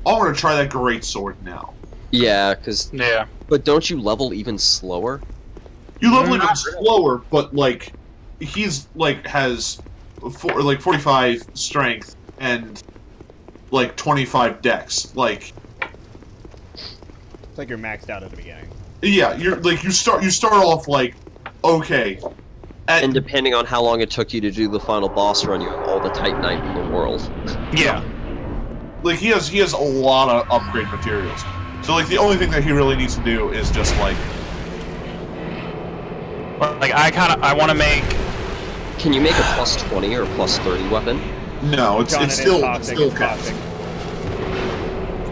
that great sword now. Yeah, because Yeah. But don't you level even slower? You level even slower, but like he's like has 45 strength and like 25 dex. Like It's like you're maxed out at the beginning. yeah, you're like you start off like okay. And depending on how long it took you to do the final boss run, you have all the Titanite in the world. Yeah. Like he has a lot of upgrade materials. So like the only thing that he really needs to do is just like I want to make. Can you make a plus 20 or plus 30 weapon? no, it's still capped.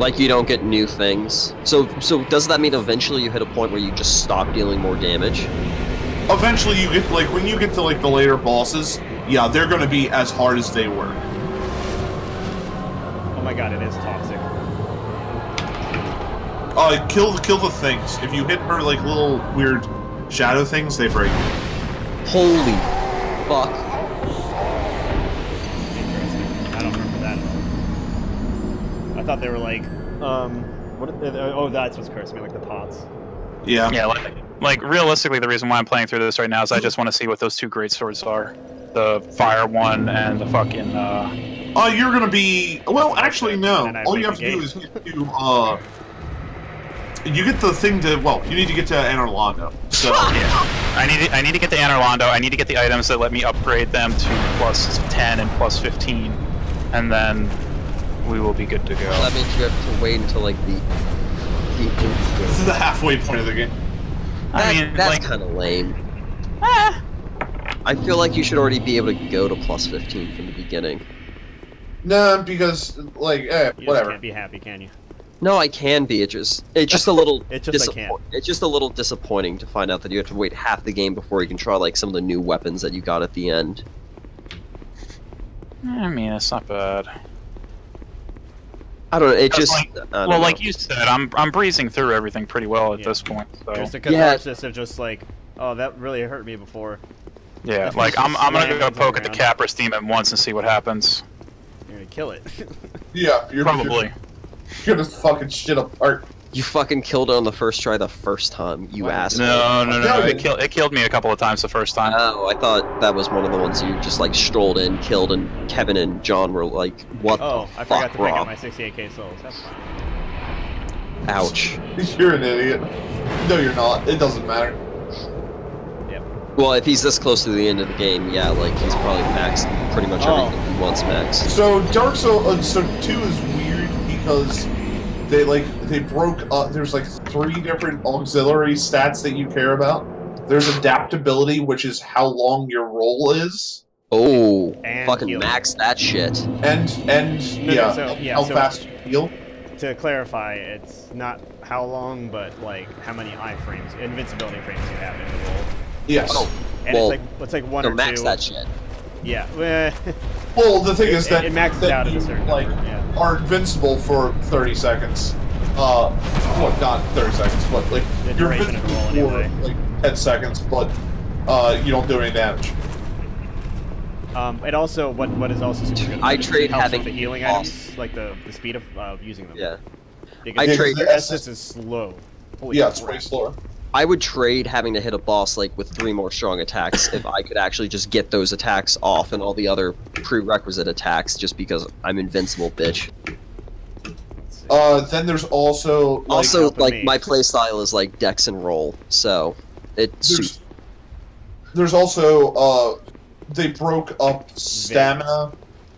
Like you don't get new things. So does that mean eventually you hit a point where you just stop dealing more damage? Eventually you get like when you get to like the later bosses, yeah, they're gonna be as hard as they were. Oh my god, it is toxic. Kill the things. If you hit her like little weird shadow things, they break. Holy fuck. Interesting. I don't remember that at all. I thought they were like, oh, that's what's cursing me, like the pots. Yeah. Yeah, like realistically, the reason why I'm playing through this right now is I just want to see what those two great swords are. The fire one and the fucking, You're gonna be... Well, actually, no. All you have to do is get to, you get the thing to... Well, you need to get to Londo. So... yeah. I need to get the Londo. I need to get the items that let me upgrade them to plus 10 and plus 15. And then we will be good to go. That means you have to wait until like the This is the halfway point of the game. I mean, that's like, kind of lame. I feel like you should already be able to go to plus 15 from the beginning. No, because, like, You just whatever. can't be happy, can you? No, I can be. It's just a little. It's just I can't. It's just a little disappointing to find out that you have to wait half the game before you can try like some of the new weapons that you got at the end. I mean, it's not bad. I don't know. It just. Like, well, like you said, I'm breezing through everything pretty well at this point. So There's the catharsis of just like, oh, that really hurt me before. yeah, like I'm gonna go poke at the Capris demon once and see what happens. You're gonna kill it. Yeah, you're Probably. You're gonna fucking shit apart. You fucking killed it on the first try the first time, you asshole. No. It killed me a couple of times the first time. Oh, I thought that was one of the ones you just like strolled in, killed, and Kevin and John were like, "What Oh, the I fuck, forgot to pick up Rob?" my 68k souls. That's fine. Ouch. You're an idiot. No, you're not. It doesn't matter. Yep. Well, if he's this close to the end of the game, yeah, like he's probably maxed pretty much everything he wants maxed. So Dark Souls, so 2 is weird because they broke up. There's like 3 different auxiliary stats that you care about. There's adaptability, which is how long your roll is. Oh, And fucking healing. max that shit. And how so- fast you heal. To clarify, it's not how long, but like how many iframes, invincibility frames you have in the roll. Yes. Oh, And well, it's like 1 so or 2. max that shit. Yeah. Well, the thing is that it maxes that out at you, a certain like number, yeah. are invincible for 30 seconds. Well, not 30 seconds, but like The you're duration of the roll invincible anyway. for like 10 seconds, but you don't do any damage. It also what is also super good. I is it trade helps having with the healing off. items, like the speed of using them. Yeah. Because I trade- their SS is slow. Holy Yeah, it's crap. way slower. I would trade having to hit a boss like with 3 more strong attacks if I could actually just get those attacks off and all the other prerequisite attacks just because I'm invincible, bitch. Then there's also like, Also, helping like me. my playstyle is like dex and roll, so it suits. there's also they broke up stamina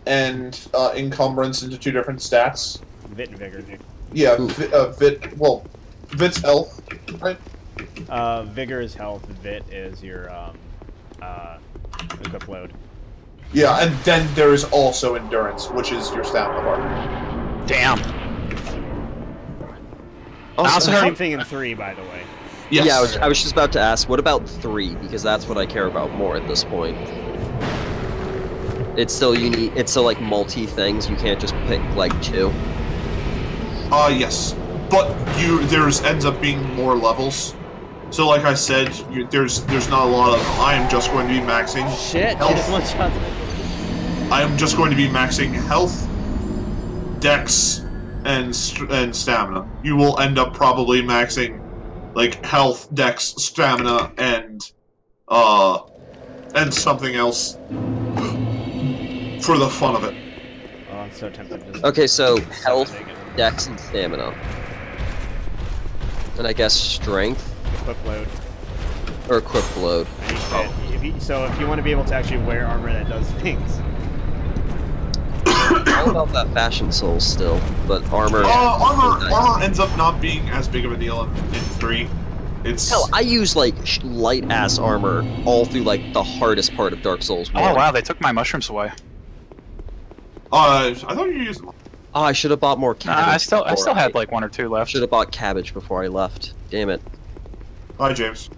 and encumbrance into 2 different stats. Vit and Vigor. Yeah, Vit's health, right? Vigor is health, Vit is your equip load. Yeah, and then there is also endurance, which is your stamina bar. Damn. Also, same thing in 3, by the way. Yes. Yeah, I was just about to ask, what about 3? Because that's what I care about more at this point. It's still unique. It's still like multi things. You can't just pick like 2. Yes, but there's ends up being more levels. So, like I said, there's not a lot of. I am just going to be maxing. Shit! Health. Just one shot. I am just going to be maxing health, dex, and stamina. You will end up probably maxing like health, dex, stamina, and something else for the fun of it. Oh, I'm so tempted to just... Okay, so health, dex, and stamina. And I guess strength. Equip load. Or equip load. So if you want to be able to actually wear armor that does things. All about that fashion soul still, but armor... Armor ends up not being as big of a deal in 3. It's... Hell, I use, like, light-ass armor all through, like, the hardest part of Dark Souls 1. Oh wow, they took my mushrooms away. I thought you used them. Oh, I should have bought more cabbage. I still had like 1 or 2 left. Should have bought cabbage before I left. Damn it. Hi, James.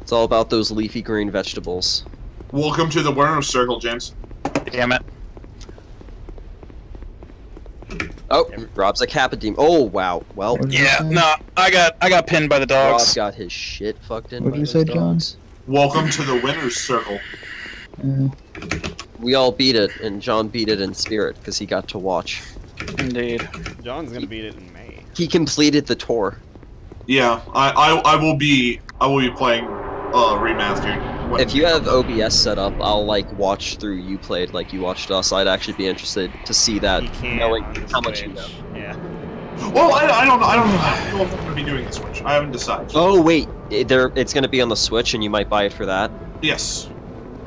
It's all about those leafy green vegetables. Welcome to the winner's circle, James. Damn it. Oh, Rob's a Kappa demon. Oh wow. Well, Yeah, no, I got pinned by the Rob dogs. got his shit fucked in. What by did you those say, John? dogs. Welcome to the winner's circle. We all beat it, and John beat it in spirit because he got to watch. Indeed. John's gonna beat it in May. He completed the tour. Yeah, I will be playing remastered. If you have OBS set up, I'll like watch through you played like you watched us. I'd actually be interested to see that, He can't knowing on the how much you Switch. know. Yeah. Well, I don't know. I don't know if I'm going to be doing the Switch. I haven't decided. Oh wait, it's going to be on the Switch, and you might buy it for that. Yes.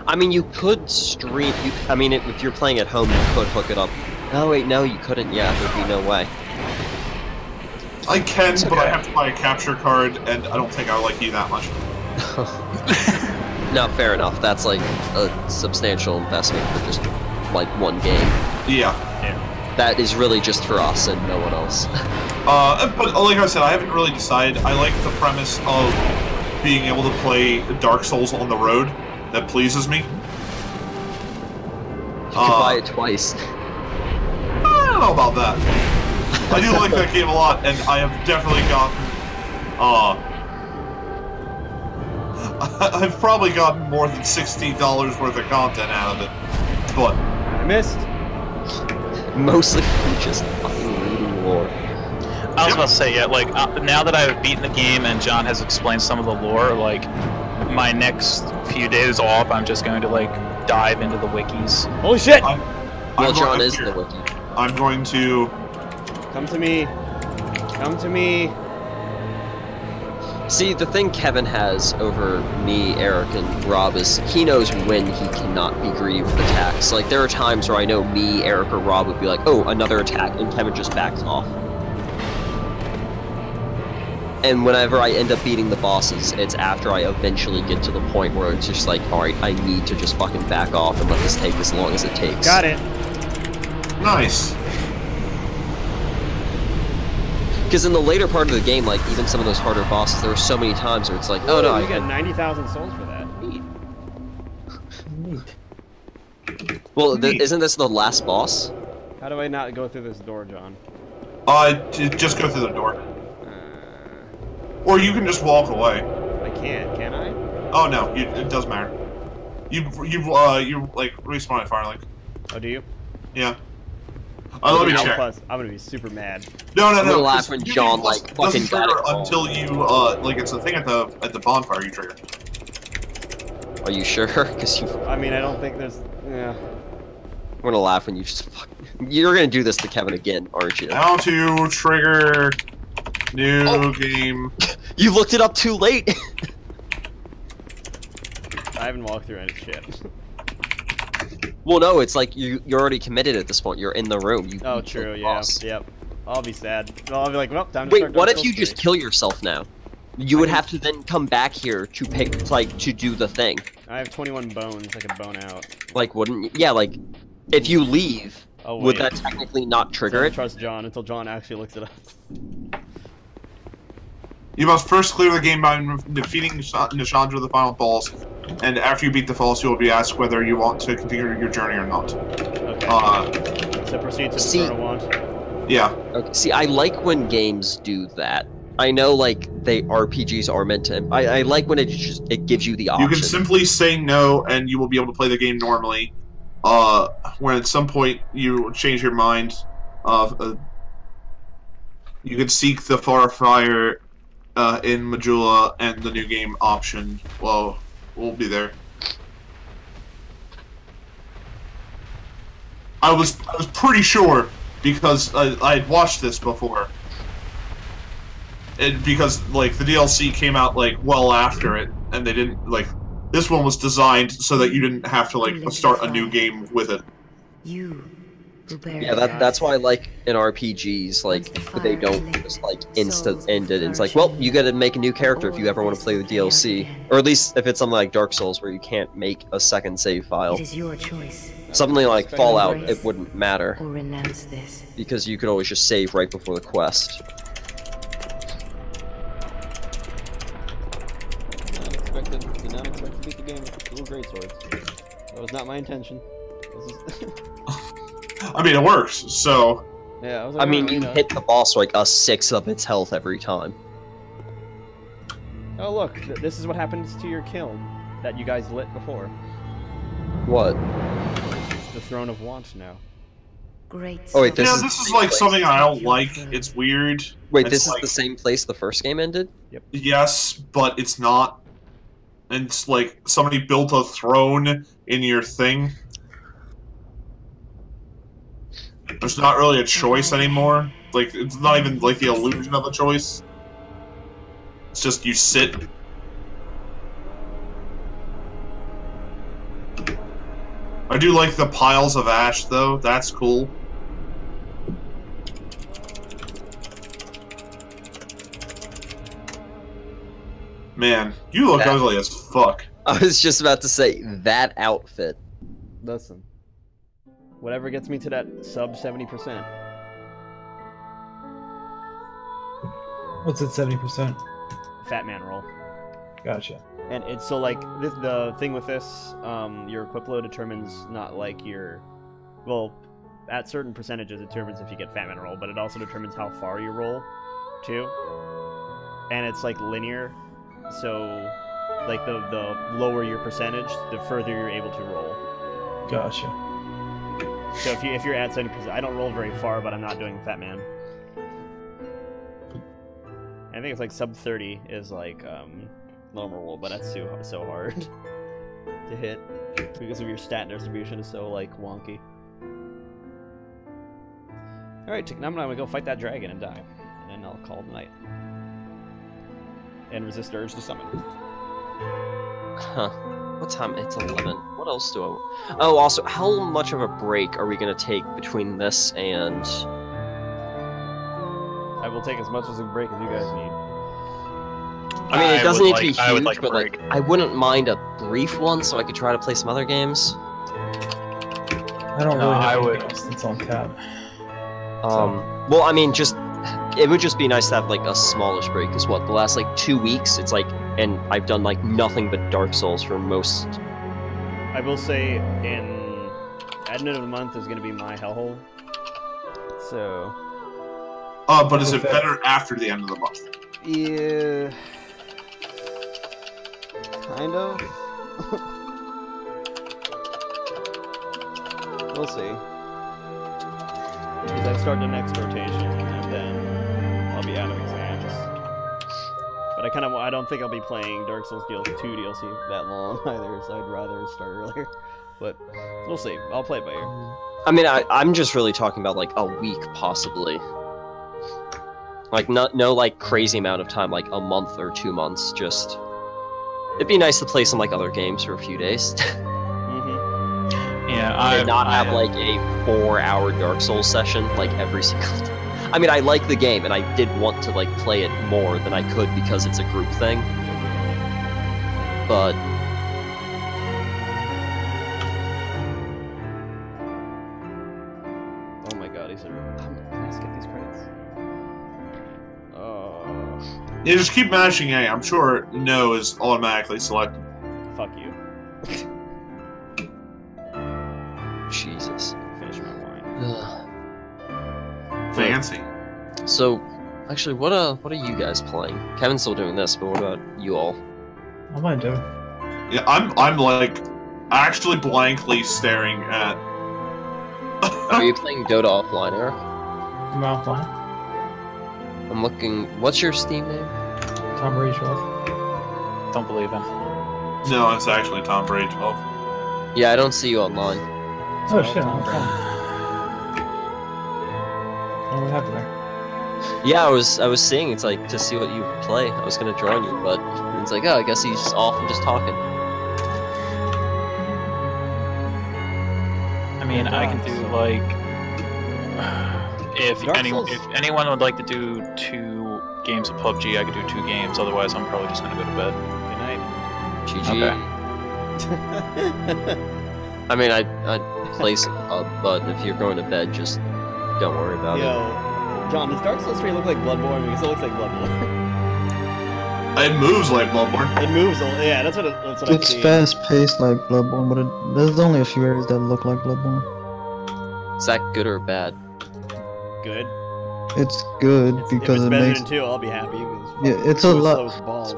I mean, you could stream. If you're playing at home, you could hook it up. Oh wait, no, you couldn't. Yeah, there'd be no way. I can, It's but okay. I have to buy a capture card, and I don't think I like you that much. No, fair enough. That's like a substantial investment for just like one game. Yeah. That is really just for us and no one else. But like I said, I haven't really decided. I like the premise of being able to play Dark Souls on the road. That pleases me. You can buy it twice. I don't know about that. I do like that game a lot, and I have definitely gotten, I've probably gotten more than $60 worth of content out of it, but... I missed. Mostly from just fucking reading lore. I was about to say, yeah, like, now that I've beaten the game and John has explained some of the lore, like, my next few days off, I'm just going to, like, dive into the wikis. Holy shit! Well, John is the wiki. I'm going to... Come to me. Come to me. See, the thing Kevin has over me, Eric, and Rob is he knows when he cannot be greedy with attacks. Like, there are times where I know me, Eric, or Rob would be like, oh, another attack, and Kevin just backs off. And whenever I end up beating the bosses, it's after I eventually get to the point where it's just like, alright, I need to just fucking back off and let this take as long as it takes. Got it. Nice. Because in the later part of the game, like, even some of those harder bosses, there were so many times where it's like, oh no, you I got 90,000 souls for that. Neat. Well, isn't this the last boss? How do I not go through this door, John? Just go through the door. Or you can just walk away. I can't I? Oh no, it doesn't matter. You like respawn at Firelink. Oh, do you? Yeah. Let me check. Plus, I'm gonna be super mad. No. I'm gonna laugh when John like fucking doesn't got trigger it until you like it's a thing at the bonfire you trigger. Are you sure? Because you. I mean, I don't think there's. Yeah. I'm gonna laugh when you just fucking. You're gonna do this to Kevin again, aren't you? How to trigger new game. You looked it up too late. I haven't walked through any shit. Well, no, it's like you're already committed at this point. You're in the room. You Oh, you killed true. the Yeah. boss. Yep. I'll be sad. Well, I'll be like, well, time to Wait, start what Dark if you Souls just 3. kill yourself now? You would have to then come back here to pick, like, to do the thing. I have 21 bones. I can bone out. Like, wouldn't you? Yeah, like, if you leave, Oh, would wait. that technically not trigger Don't it? trust John until John actually looks it up. You must first clear the game by defeating Nishandra, the final boss, and after you beat the boss, you will be asked whether you want to continue your journey or not. Okay. So proceed to the Throne of Want. Yeah. Okay, see, I like when games do that. I know, like, RPGs are meant to. I like when it gives you the option. You can simply say no, and you will be able to play the game normally. When at some point you change your mind, you can seek the Far Fire in Majula, and the new game option. Well, we'll be there. I was pretty sure because I had watched this before. Because like the DLC came out like well after it, and they didn't like. This one was designed so that you didn't have to like start a new game with it. Yeah, that's why I like in RPGs, like, they don't just, like, instant end it. It's like, well, you gotta make a new character if you ever want to play the DLC. Or at least if it's something like Dark Souls where you can't make a second save file. It is your choice. Something like Fallout, it wouldn't matter. Or renounce this. Because you could always just save right before the quest. Did not expect to beat the game with dual greatswords. That was not my intention. This is I mean, it works. So. Yeah, I was like, I mean, well, you know. hit the boss like a 6 of its health every time. Oh look, this is what happens to your kiln that you guys lit before. What? It's the Throne of Want now. Great. Oh, wait, this Yeah, is this the is same like place. something I don't like. It's weird. Wait, It's this like, is the same place the first game ended? Yes, but it's not. And it's like somebody built a throne in your thing. There's not really a choice anymore. Like, it's not even like the illusion of a choice. It's just you sit. I do like the piles of ash, though. That's cool. Man, you look ugly as fuck. I was just about to say, that outfit. Listen. Whatever gets me to that sub 70%. What's it, 70%? Fat man roll. Gotcha. And it's so like the thing with this, your equip load determines not like your, well, at certain percentages it determines if you get fat man roll, but it also determines how far you roll, too. And it's like linear, so like the lower your percentage, the further you're able to roll. Gotcha. So if you're at 70%, I don't roll very far, but I'm not doing fat man. I think it's like sub 30 is like normal roll, but that's so hard to hit because of your stat distribution is so like wonky. All right, now I'm gonna go fight that dragon and die, and then I'll call it a night and resist urge to summon. Huh. What time? It's 11. What else do I... Oh, also, how much of a break are we going to take between this and... I will take as much as a break as you guys need. I mean, it doesn't need to be I would huge, like a but like, break. I wouldn't mind a brief one so I could try to play some other games. I don't No, really I have would- anything else that's on tab. Well, I mean, just... It would just be nice to have, like, a smallish break, because what, the last, like, 2 weeks, it's like... And I've done, like, nothing but Dark Souls for most... I will say, at the end of the month is going to be my hellhole. So... But is it better after the end of the month? Yeah... Kind of. We'll see. Because I start the next rotation, and then I'll be out of exams. But I don't think I'll be playing Dark Souls DLC 2 DLC that long either, so I'd rather start earlier. But we'll see. I'll play it by ear. I mean, I'm just really talking about, like, a week, possibly. Like, no, like, crazy amount of time, like, a month or 2 months, just... It'd be nice to play some like other games for a few days. Yeah, and not have like a 4-hour Dark Souls session like every single day. I mean, I like the game, and I did want to like play it more than I could because it's a group thing. But oh my god, he's in. Let's get these credits. You just keep mashing A. I'm sure no is automatically selected. Fuck you. Jesus. Finish my wine. Fancy. So, actually, what are you guys playing? Kevin's still doing this, but what about you all? What am I doing? Yeah, I'm like actually blankly staring at. Are you playing Dota offline, Eric? I'm offline. I'm looking. What's your Steam name? Tom Brady 12. Don't believe him. No, it's actually Tom Brady 12. Yeah, I don't see you online. Oh shit, I'm fine. Oh, what happened there? Yeah, I was seeing it's like to see what you play. I was gonna join you, but it's like, oh, I guess he's off and just talking. I mean, I can do like if anyone would like to do 2 games of PUBG, I could do 2 games. Otherwise, I'm probably just gonna go to bed. Good night. GG. I mean, I'd play some pub, but if you're going to bed, just don't worry about it. Yo, John, does Dark Souls 3 look like Bloodborne? Because it looks like Bloodborne. It moves like Bloodborne. It moves, yeah, that's what I It's see. fast paced like Bloodborne, but there's only a few areas that look like Bloodborne. Is that good or bad? Good. It's good because if it it's better makes than 2, I'll be happy. Because yeah, it's a lot. slow as balls.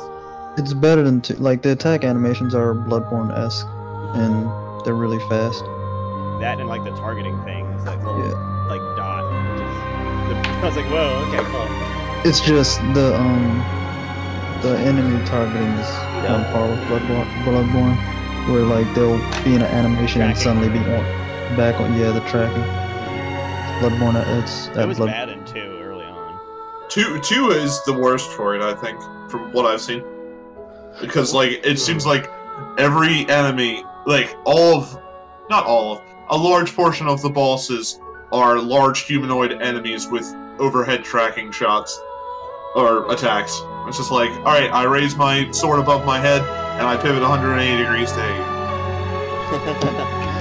It's better than like the attack animations are Bloodborne-esque, and they're really fast. That and like the targeting thing is like little like dot. I was like, whoa, okay, cool. It's just the enemy targeting is on par with Bloodborne, where like they'll be in an animation and suddenly be back on the tracking. Bloodborne, it's It was bad in 2 early on. 2 is the worst for it, I think, from what I've seen. Because like it seems like every enemy, like not all of, a large portion of the bosses are large humanoid enemies with overhead tracking shots or attacks. It's just like, alright, I raise my sword above my head and I pivot 180 degrees to hit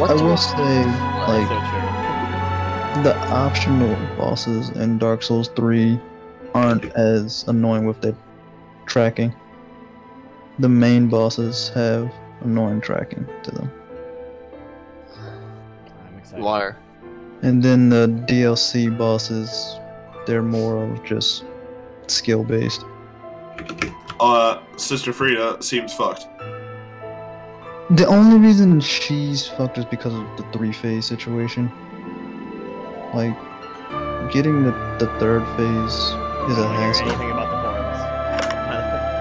I will say, like, So true. the optional bosses in Dark Souls 3 aren't as annoying with their tracking. The main bosses have annoying tracking to them. I'm excited. Liar. And then the DLC bosses, they're more of just skill-based. Sister Frida seems fucked. The only reason she's fucked is because of the 3-phase situation. Like, getting the 3rd phase is a I don't hear hassle. anything about the forums.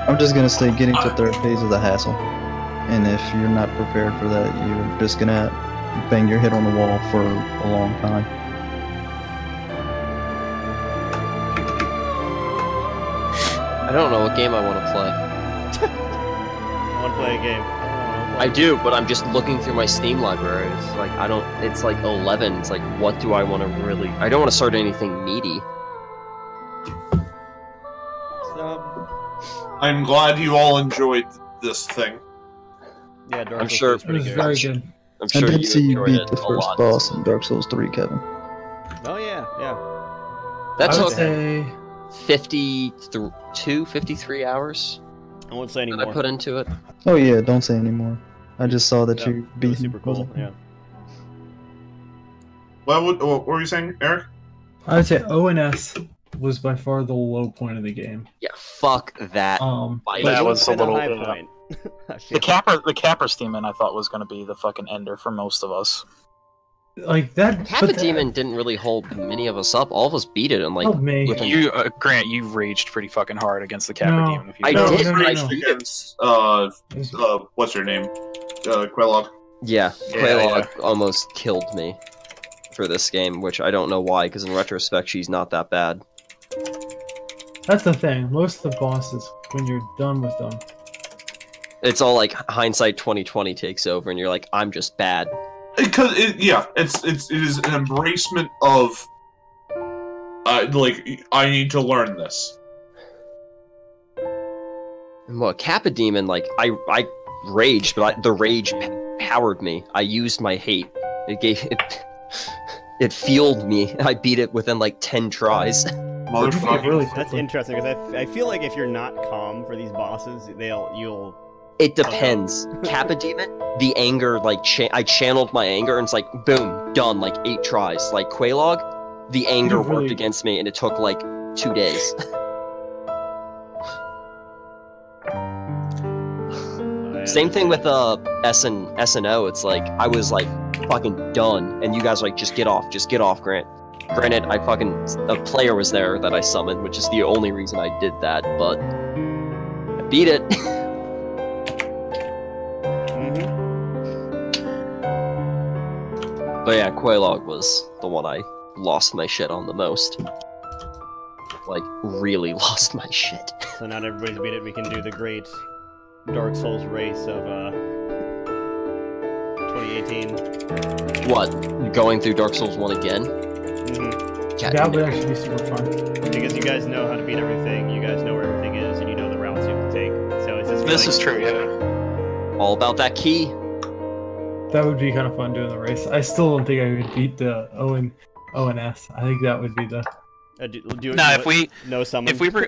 I'm just gonna say getting to 3rd phase is a hassle. And if you're not prepared for that, you're just gonna bang your head on the wall for a long time. I don't know what game I want to play. I want to play a game. I do, but I'm just looking through my Steam library. It's like I don't. It's like 11. It's like, what do I want to really? I don't want to start anything meaty. I'm glad you all enjoyed this thing. Yeah, Dark I'm Souls sure 3 is pretty It was good. very good. I'm I sure did you see you enjoyed beat it the a first lot. boss in Dark Souls 3, Kevin. Oh yeah, yeah. That I would took say 53 hours I won't say that anymore. I put into it. Oh yeah, don't say anymore. I just saw that Yeah, you it beat was him. super cool. Yeah. What were you saying, Eric? I would say ONS was by far the low point of the game. Yeah, fuck that. That It was a kinda little high bit, point. the Capper's Demon I thought was going to be the fucking ender for most of us. Like that. Kappa Demon didn't really hold many of us up. All of us beat it in like. Me. within- You, Grant, you raged pretty fucking hard against the Capper No. Demon. I No, did. no, but no, I no. beat it. Against what's her name? Quellog. Yeah, Yeah, Quaylog almost killed me for this game, which I don't know why, because in retrospect, she's not that bad. That's the thing. Most of the bosses, when you're done with them, It's all like hindsight 2020 takes over, and you're like, I'm just bad. Because it is an embracement of like I need to learn this. And what Kappa Demon, like I raged, but the rage powered me. I used my hate. It fueled me. I beat it within like 10 tries. Motherfucker. That's interesting because I feel like if you're not calm for these bosses, you'll. It depends. Kappa Demon, the anger, like I channeled my anger, and it's like boom, done, like 8 tries. Like Quelaag, the anger worked against me, and it took like 2 days. Same thing with S and O. It's like I was like fucking done, and you guys were like, just get off, Grant. Granted, a player was there that I summoned, which is the only reason I did that, but I beat it. But yeah, Quelaag was the one I lost my shit on the most. Like, really lost my shit. So now that everybody's beat it, we can do the great Dark Souls race of 2018. What? Going through Dark Souls 1 again? That would actually be super fun. Because you guys know how to beat everything, you guys know where everything is, and you know the routes you have to take. So it's just This is true, yeah. All about that key. That would be kind of fun doing the race. I still don't think I could beat the O and S. I think that would be the. No summon. If we were,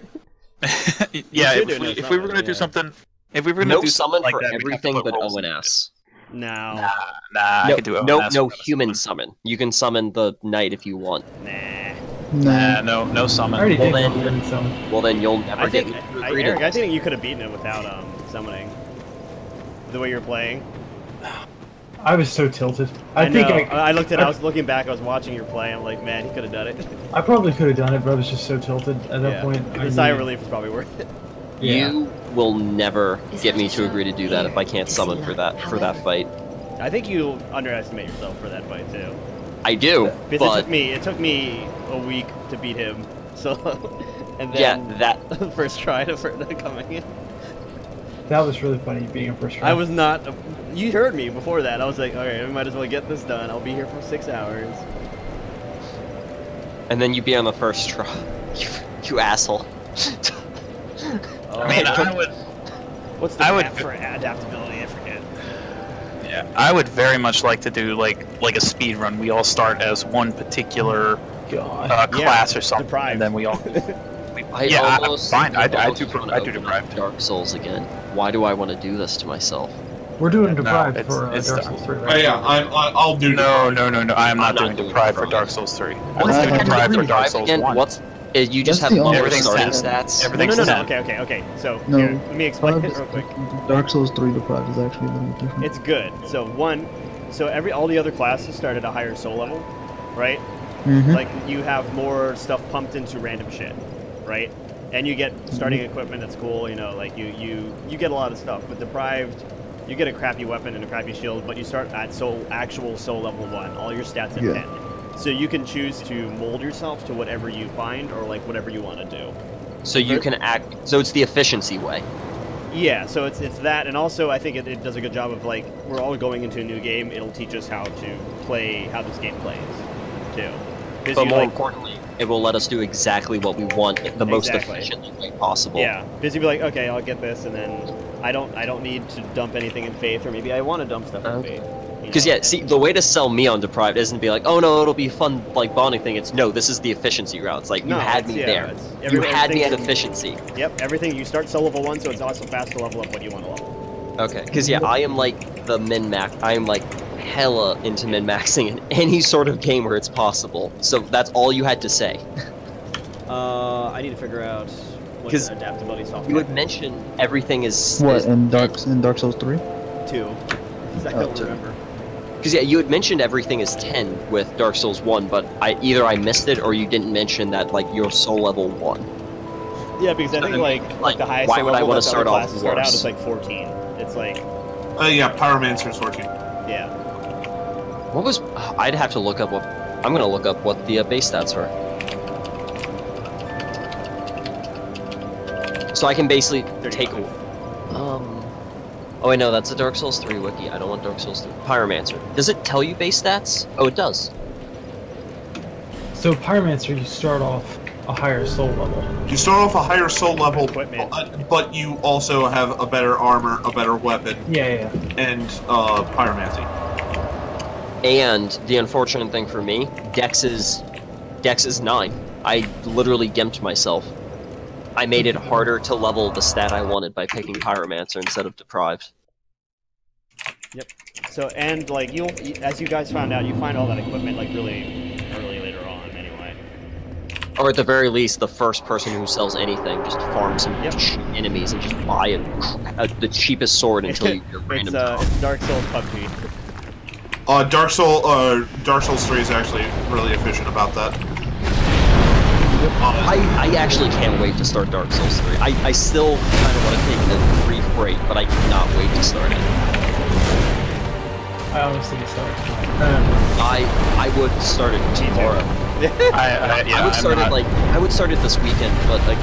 yeah, if we were gonna do something, if we were gonna no do summon like for that, everything but O and S. No. Nah, I could do O and S. No human summon. You can summon the knight if you want. Nah, no I summon. already did human summon. Well, then you'll never I think, get. Eric, I think you could have beaten it without summoning. The way you're playing. I was so tilted. I was looking back, I was watching your play, I'm like, man, he could have done it. I probably could have done it, but I was just so tilted at that point. The sigh of relief was probably worth it. Yeah. You will never get me to agree to do that if I can't summon for that fight. I think you underestimate yourself for that fight too. I do, Because but it took me a week to beat him, so and then yeah, that first try to coming in. That was really funny being a first try. I was not. You heard me before that. I was like, alright, I might as well get this done. I'll be here for 6 hours. And then you be on the first try. You asshole. I mean, I would. What's the map for adaptability? I forget. Yeah, I would very much like to do like a speed run. We all start as one particular class or something, deprived. and then we all. I do Deprived. Dark Souls again. Why do I want to do this to myself? We're doing Deprived for Dark Souls 3, right? Yeah, I'll do No, I am not doing Deprived for Dark Souls 3. What's the Deprived for Dark Souls 1? You just have lower starting stats? Everything's No. 10. Okay. So, No. here, let me explain it real quick. Dark Souls 3 Deprived is actually a little different. It's good. So, all the other classes start at a higher soul level, right? Mm-hmm. Like, you have more stuff pumped into random shit, right? And you get starting equipment that's cool, you know, like you get a lot of stuff. With Deprived, you get a crappy weapon and a crappy shield, but you start at actual soul level 1. All your stats at 10. So you can choose to mold yourself to whatever you find or like whatever you want to do. So you can act. So it's the efficiency way. Yeah, so it's that, and also I think it does a good job of like we're all going into a new game. It'll teach us how to play, how this game plays, too. But more importantly, it will let us do exactly what we want in the most efficient way possible. Yeah, because you'd be like, okay, I'll get this, and then I don't need to dump anything in Faith, or maybe I want to dump stuff in Faith. Because yeah, see, the way to sell me on Deprived isn't to be like, oh no, it'll be a fun like bonding thing. It's no, this is the efficiency route. It's like you had me there. You had me at efficiency. Yep, everything. You start soul level 1, so it's also fast to level up what you want to level. Okay, because yeah, I am like the min-max. I am like hella into min-maxing in any sort of game where it's possible. So that's all you had to say. I need to figure out what the adaptability software. You would mention everything is in Dark Souls 3? 2. I don't remember. Because yeah, you had mentioned everything is 10 with Dark Souls 1, but either I missed it or you didn't mention that like your soul level 1. Yeah, because I think like the highest why would I want to start off start out is like 14. It's like yeah, Pyromancer's 14. Yeah. What was I'd have to look up what I'm gonna look up what the base stats are. So I can basically take Oh wait, no, that's a Dark Souls 3 wiki. I don't want Dark Souls 3. Pyromancer. Does it tell you base stats? Oh, it does. So Pyromancer, you start off a higher soul level. You start off a higher soul level, Equipment. but you also have a better armor, a better weapon, Yeah. and pyromancy. And the unfortunate thing for me, Dex is 9. I literally gimped myself. I made it harder to level the stat I wanted by picking Pyromancer instead of Deprived. Yep. So, and, like, as you guys found out, you find all that equipment, like, really early later on, anyway. Or at the very least, the first person who sells anything, just farm some cheap enemies and just buy the cheapest sword until you get random drop. It's Dark Souls PUBG. Dark Souls 3 is actually really efficient about that. I actually can't wait to start Dark Souls 3. I still kind of want to take a brief break, but I cannot wait to start it. I honestly start. I would start it tomorrow. I would start it I would start it this weekend, but like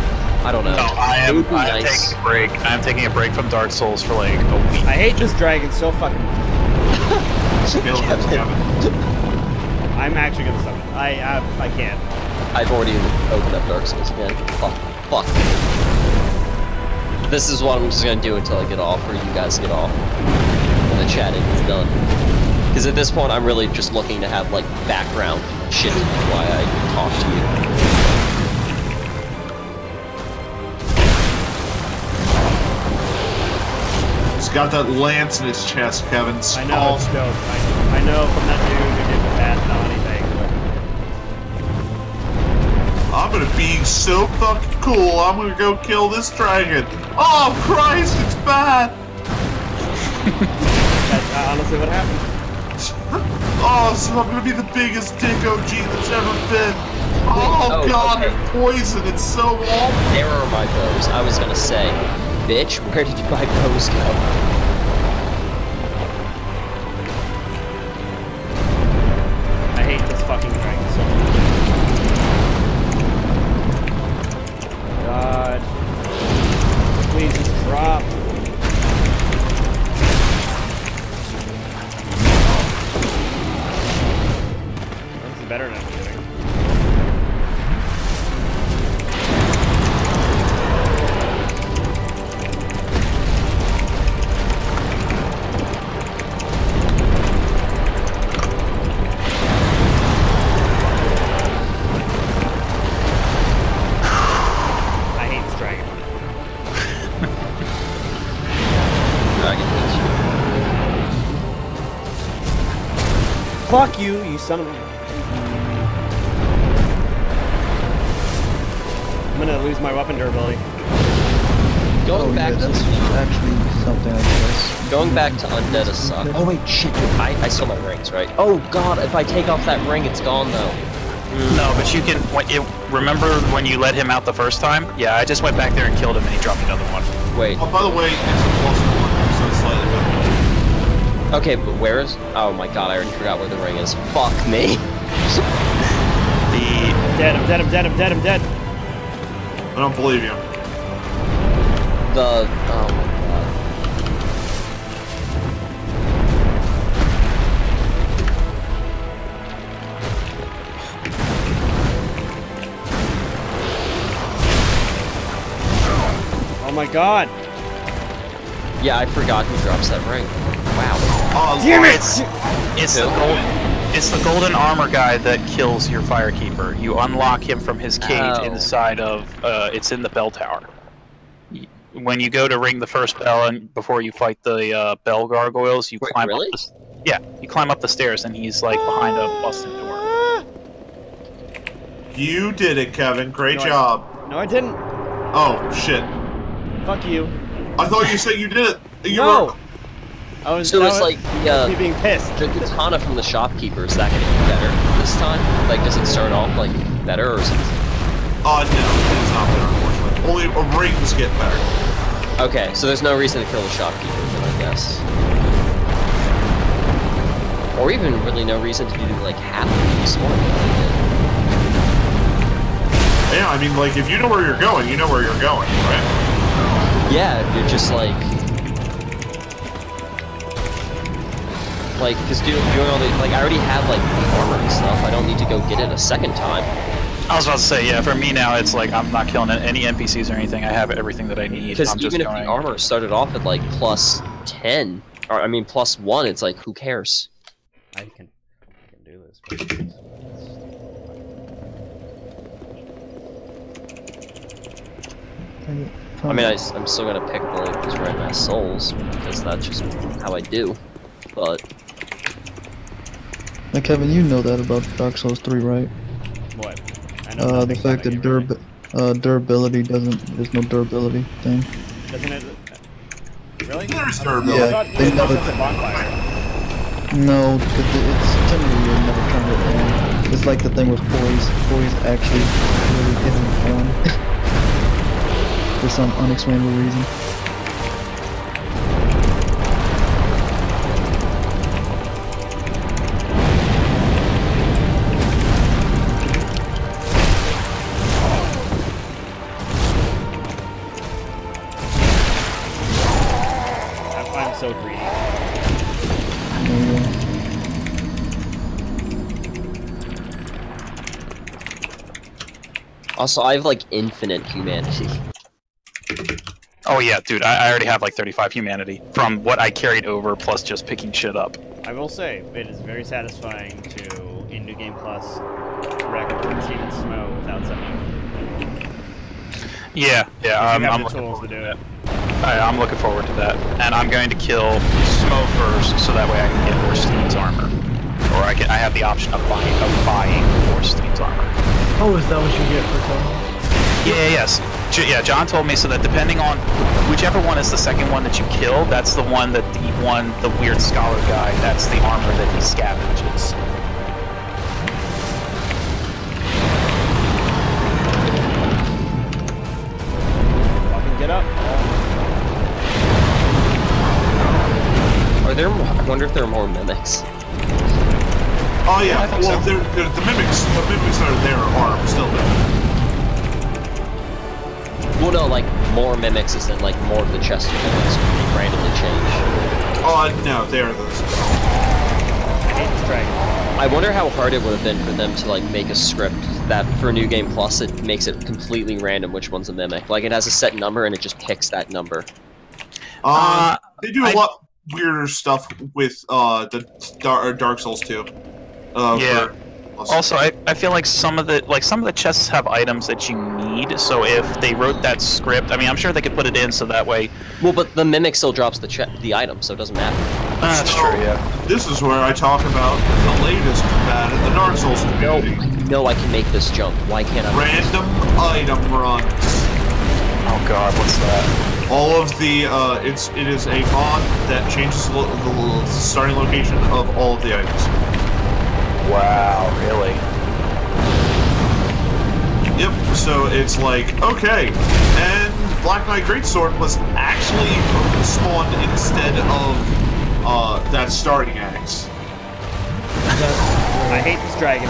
I don't know. No, it would be I'm nice. taking a break. I'm taking a break from Dark Souls for like a week. I hate this dragon so fucking. I'm actually gonna summon it. I can't. I've already opened up Dark Souls again. Fuck. This is what I'm just gonna do until I get off, or you guys get off, and the chatting is done. Because at this point, I'm really just looking to have like background shit while I talk to you. He's got that lance in his chest, Kevin. I know, it's dope. I know from that dude who did the bad naughty thing. I'm gonna be so fucking cool. I'm gonna go kill this dragon. Oh Christ, it's bad. That's honestly what happened. Oh, so I'm gonna be the biggest dick OG that's ever been. Oh God, okay. it's poison. It's so awful. There are my bows. I was gonna say, bitch, where did my bows go? I hate this fucking dragon so much. God. Please just drop. This is better than I'm doing. I hate this dragon. Dragon hates you. Fuck you, you son of a... I'm gonna lose my weapon durability. Going back to that's actually something I guess. Going back to Undead aside. Oh wait, shit! I still my rings, right? Oh God! If I take off that ring, it's gone though. No, but you can. Remember when you let him out the first time? Yeah, I just went back there and killed him, and he dropped another one. Wait. Oh, by the way, it's a +1, so it's slightly better. Okay, but where is? Oh my God! I already forgot where the ring is. Fuck me. I'm dead, I'm dead, I'm dead, I'm dead, I'm dead. I don't believe you. Oh my God. Oh my God. Yeah, I forgot who drops that ring. Wow. Oh, Damn it! It's the golden armor guy that kills your firekeeper. You unlock him from his cage Oh. inside of. It's in the bell tower. When you go to ring the first bell and before you fight the bell gargoyles, you Wait, climb really? up. You climb up the stairs and he's like behind a busted door. You did it, Kevin. Great No, job. No, I didn't. Oh shit! Fuck you. I thought you said you did it. You No! were- So it's like me being pissed. the katana from the shopkeeper. Is that gonna be better this time? Like, does it start off like better, or is it? No, it's not better, unfortunately. Only rings get better. Okay, so there's no reason to kill the shopkeeper, then I guess. Or even really no reason to do like half of the story. Yeah, I mean, like, if you know where you're going, you know where you're going, right? Yeah, you're just like, Like, because doing all the, like, I already have, like, the armor and stuff. I don't need to go get it a second time. I was about to say, yeah, for me now, it's like I'm not killing any NPCs or anything. I have everything that I need. Because I'm even if the armor started off at, like, plus 10, or, I mean, plus 1, it's like, who cares? I can do this. I mean, I'm still gonna pick those red mass souls, because that's just how I do. But... Now, Kevin, you know that about Dark Souls 3, right? What? I know The fact that durability there's no durability thing. Doesn't it? Really? There's durability. I thought they you never- the bonfire. No, it's generally you'll never turn it on. It's like the thing with poise. Poise actually really isn't on. For some unexplainable reason. I'm so greedy. Also, I have, like, infinite humanity. Oh yeah, dude, I already have like 35 humanity from what I carried over plus just picking shit up. I will say, it is very satisfying to, in New Game Plus, wreck Steven Smo without summoning. Yeah, You I'm have the looking tools forward to do to it. that. I'm looking forward to that, and I'm going to kill Smo first, so that way I can get more Steen's armor, or I have the option of buying more Steen's armor. Oh, is that what you get for killing? Yes. Yeah, John told me so that depending on whichever one is the second one that you kill, that's the one that the weird scholar guy, that's the armor that he scavenges. Fucking get up. Are there more, I wonder if there are more mimics. Oh yeah, I think well, so. the mimics that are there are still there. Well, no, like, more mimics is in, like, more of the Chester mimics randomly change. No, they're those. I hate this dragon. I wonder how hard it would have been for them to, like, make a script that, for New Game Plus, it makes it completely random which one's a mimic. Like, it has a set number, and it just picks that number. They do a lot weirder stuff with the Dark Souls 2. Yeah. Also, I feel like some of the chests have items that you need. So if they wrote that script, I mean, I'm sure they could put it in so that way. Well, but the mimic still drops the item, so it doesn't matter. That's true. Yeah. This is where I talk about the latest fad in the Dark Souls community. I know I can make this jump. Why can't I? Random item runs. Oh God, what's that? All of the it is a mod that changes the starting location of all of the items. Wow, really? Yep. So it's like, okay, and Black Knight Greatsword was actually spawned instead of that starting axe. I hate this dragon.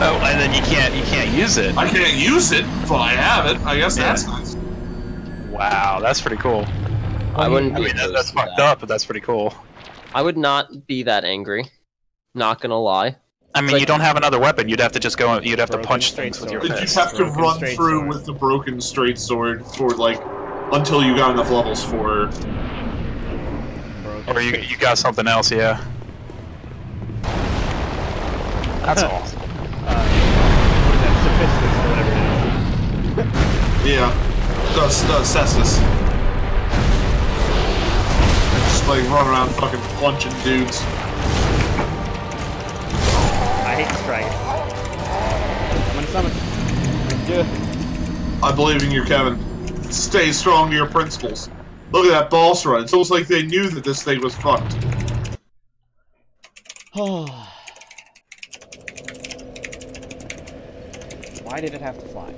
Oh, and then you can't use it. I can't use it, but I have it. I guess that's Yeah. nice. Wow, that's pretty cool. I wouldn't. I mean, that's fucked up, but that's pretty cool. I would not be that angry. Not gonna lie. I mean, Like- you don't have another weapon. You'd have to just go. You'd have to Broken punch straight things with your sword. You fist. have to Broken run straight through sword. with the broken straight sword for like until you got enough levels for. Or you got something else, yeah. That's awesome. That's sophisticated or whatever it is. Yeah, Cestus. Just like run around fucking punching dudes. I hate this dragon. I'm gonna summon. Yeah. I believe in you, Kevin. Stay strong to your principles. Look at that boss run. It's almost like they knew that this thing was fucked. Why did it have to fly?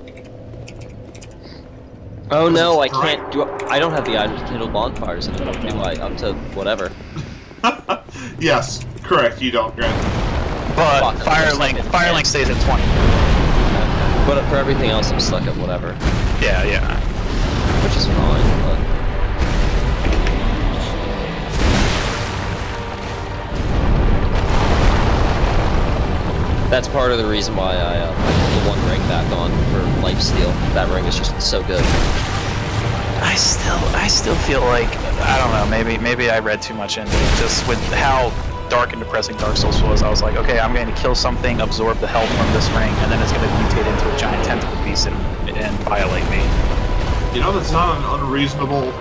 Oh no, I can't do. I don't have the item to kindle bonfires anymore, do I? Up to whatever. Yes, correct. You don't, Grant. But Fuck, Firelink stays at 20. But for everything else, I'm stuck at whatever, Yeah. which is fine. But That's part of the reason why I put the one ring back on for lifesteal. That ring is just so good. I still feel like, I don't know, maybe I read too much into it. Just with how dark and depressing Dark Souls was, I was like, okay, I'm going to kill something, absorb the health from this ring, and then it's going to mutate into a giant tentacle beast and violate me. You know, that's not an unreasonable...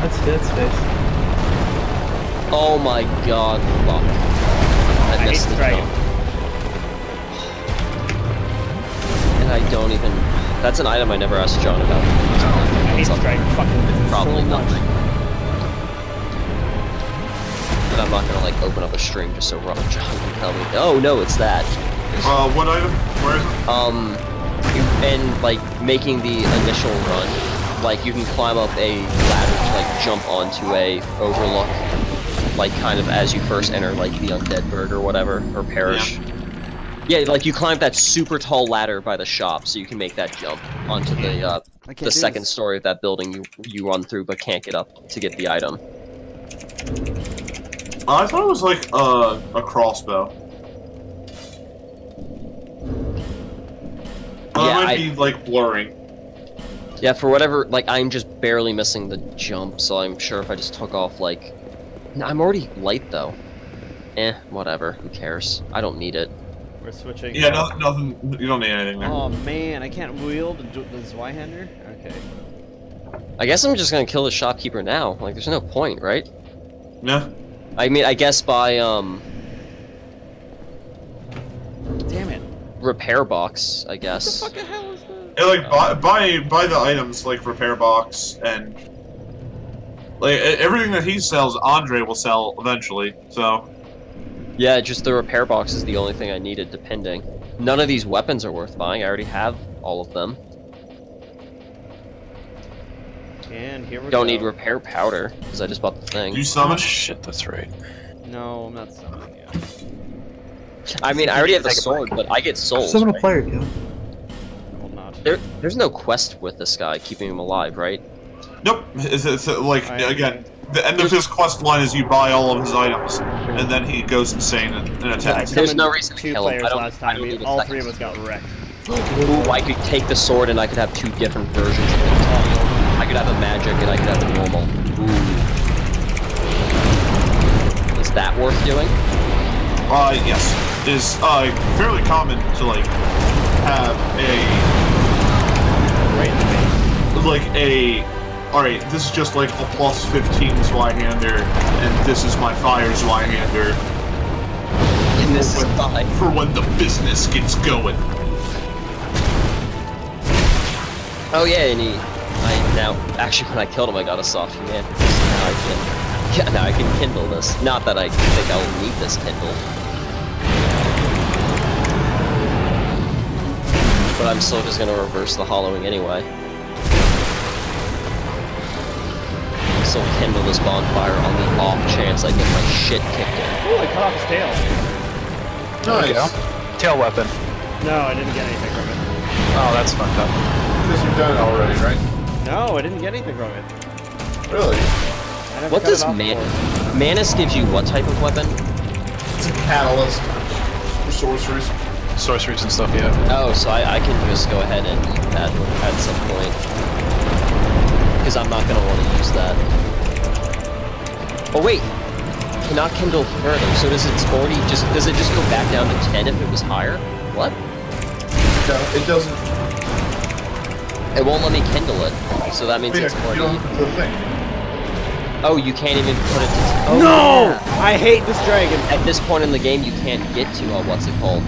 That's Dead Space. Oh my god, fuck. I missed the dragon. jump. And I don't even... That's an item I never asked John about. I hate this dragon. Fucking Probably so nothing. And I'm not gonna like open up a stream just so John can tell me, oh no, it's that. What item? Where is it? And like making the initial run, like you can climb up a ladder to like jump onto a overlook, like kind of as you first enter like the undead bird or whatever, or perish. Yeah, like you climb that super tall ladder by the shop, so you can make that jump onto the second story of that building you run through, but can't get up to get the item. I thought it was like a crossbow. Yeah, it might be like blurring. Yeah, for whatever, like I'm just barely missing the jump, so I'm sure if I just took off like, no, I'm already light though. Whatever, who cares? I don't need it. We're switching. Yeah, nothing. You don't need anything there. Oh man, I can't wield the Zweihander? Okay. I guess I'm just gonna kill the shopkeeper now. Like, there's no point, right? Yeah. I mean, I guess by Damn it. repair box, I guess. What the hell is that? Yeah, like buy the items like repair box and like everything that he sells, Andre will sell eventually. So. Yeah, just the repair box is the only thing I needed, depending. None of these weapons are worth buying. I already have all of them. And here we go. Don't need repair powder because I just bought the thing. You summon? Oh, shit, that's right. No, I'm not summoning yet. I mean, I already have the sword, but I get souls. Summon a Right? player, Gil. I will not. There's no quest with this guy keeping him alive, right? Nope. It's like again, the end of his quest line is you buy all of his items, and then he goes insane and attacks. There's no reason to two kill him. players I don't- last I time. don't need a All second three of us got wrecked. Ooh, I could take the sword and I could have two different versions of it. I could have a magic and I could have a normal. Ooh. Is that worth doing? Yes. It is fairly common to like have alright, this is just like a plus 15 Zweihander, and this is my fire Zweihander. And this is fine. For when the business gets going. Oh yeah, and now actually when I killed him I got a soft command. Now I can kindle this. Not that I think I will need this kindle. But I'm still just gonna reverse the hollowing anyway. Still kindle this bonfire on the off chance I get my shit kicked in. Ooh, I cut off his tail. Nice. Tail weapon. No, I didn't get anything from it. Oh, that's fucked up. Because you've done it already, right? No, I didn't get anything from it. Really? I never What cut does it off before. Manus gives you what type of weapon? It's a catalyst for sorceries. Sorceries and stuff, yeah. Oh, so I can just go ahead and eat that at some point. Because I'm not going to want to use that. Oh wait, cannot kindle further. So does it just go back down to 10 if it was higher? What? No, it doesn't. It won't let me kindle it. So that means it's You already... don't the thing. Oh, you can't even put it to... Oh, No! yeah. I hate this dragon. At this point in the game, you can't get to, what's it called?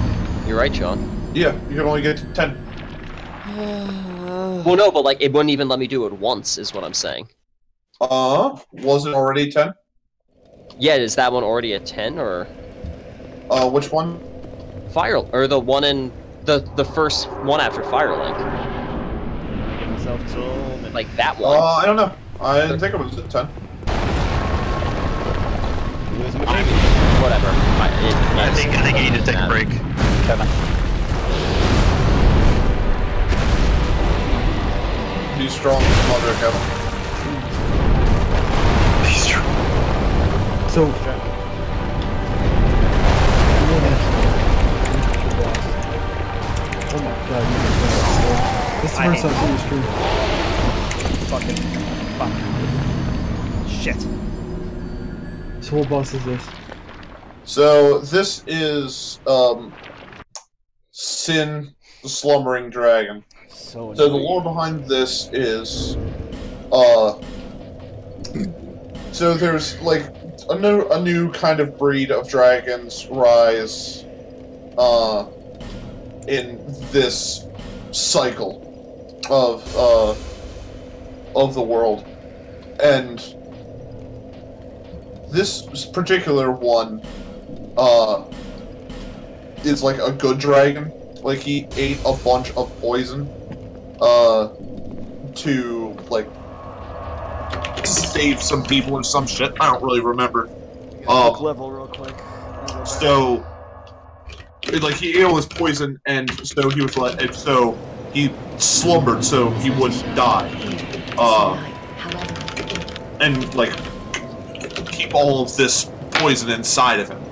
You're right, John. Yeah, you can only get to 10. Well, no, but like, it wouldn't even let me do it once, is what I'm saying. Was it already 10? Yeah, is that one already at 10, or... Which one? Fire... Or the one in... The first one after Firelink. Give myself a tool. Like, that one. I don't know. I didn't think it was at 10. Losing my I baby. mean, whatever. I think you need to take a break, Kevin. Be strong, mother of heaven. He's true. So, Oh my god, you just went so slow. This is the I first hate time I've seen your Fucking. Fuck. Shit. stream. So what boss is this? So this is Sin, the Slumbering Dragon. So So the annoying. lore behind this is, so there's like a new kind of breed of dragons rise, in this cycle of the world, and this particular one, is like a good dragon. Like he ate a bunch of poison, to like save some people or some shit. I don't really remember. Level real quick. So, like he ate all this poison, and so he was like, and so he slumbered, so he wouldn't die. And like keep all of this poison inside of him.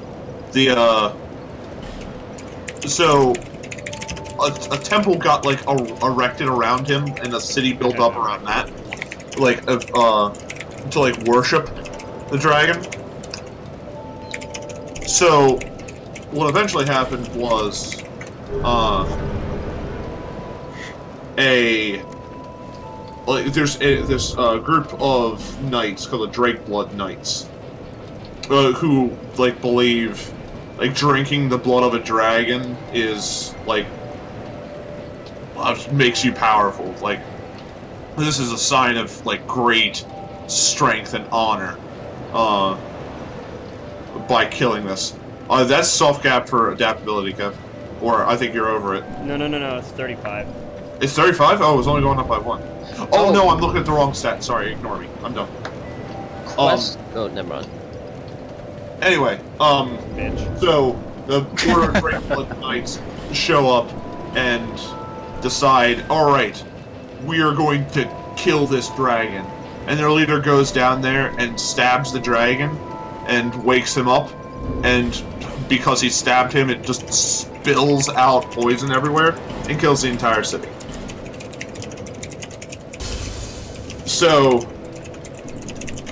So a temple got like erected around him, and a city built up around that, like to like worship the dragon. So what eventually happened was there's this group of knights called the Drakeblood Knights, who like believe like drinking the blood of a dragon is like makes you powerful. Like this is a sign of like great strength and honor by killing this. That's self-cap for adaptability, Kev. Or I think you're over it. No, it's 35. It's 35? Oh, it was only going up by 1. Oh no, I'm looking at the wrong stat. Sorry, ignore me. I'm done. Oh, never mind. Anyway, Bitch. so the Order of Drakeblood Knights show up and decide, alright, we are going to kill this dragon. And their leader goes down there and stabs the dragon and wakes him up, and because he stabbed him, it just spills out poison everywhere and kills the entire city. So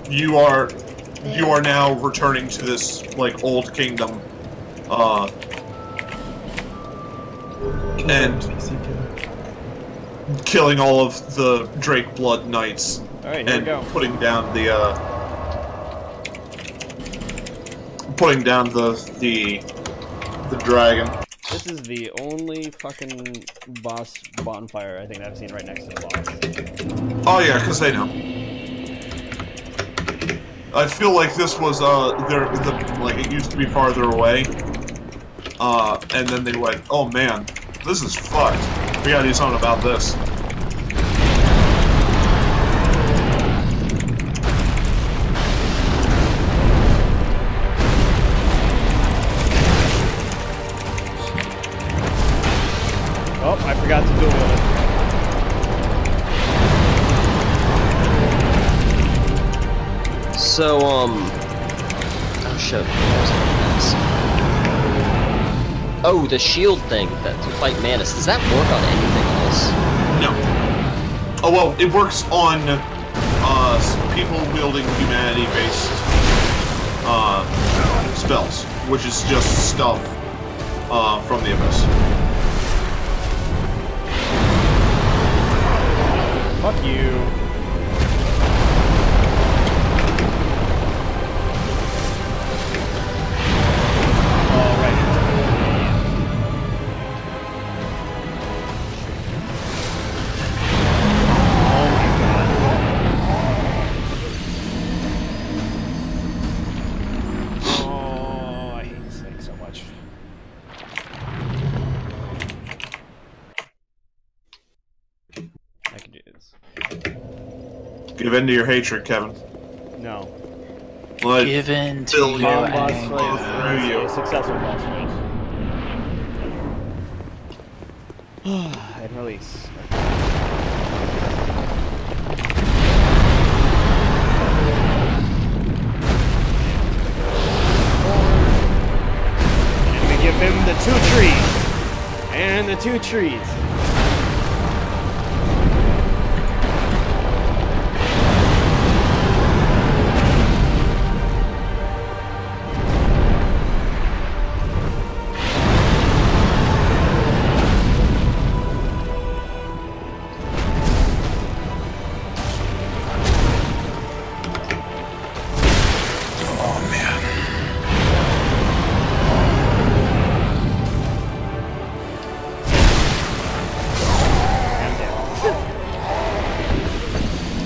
you are now returning to this like old kingdom, and killing all of the Drakeblood Knights. All right, here we go. Putting down the dragon. This is the only fucking boss bonfire I think I've seen right next to the boss. Oh yeah, because they know. I feel like this was like it used to be farther away, and then they went, oh man, this is fucked. We gotta do something about this. Oh, I forgot to duel with it. So, oh shit. Oh, the shield thing that to fight Manus. Does that work on anything else? No. Oh well, it works on people wielding humanity-based spells, which is just stuff from the Abyss. Fuck you. Give in to your hatred, Kevin. No. Let Give in to fill your Boss anger. fight is a successful boss fight. And release. And we give him the 2 trees and the 2 trees.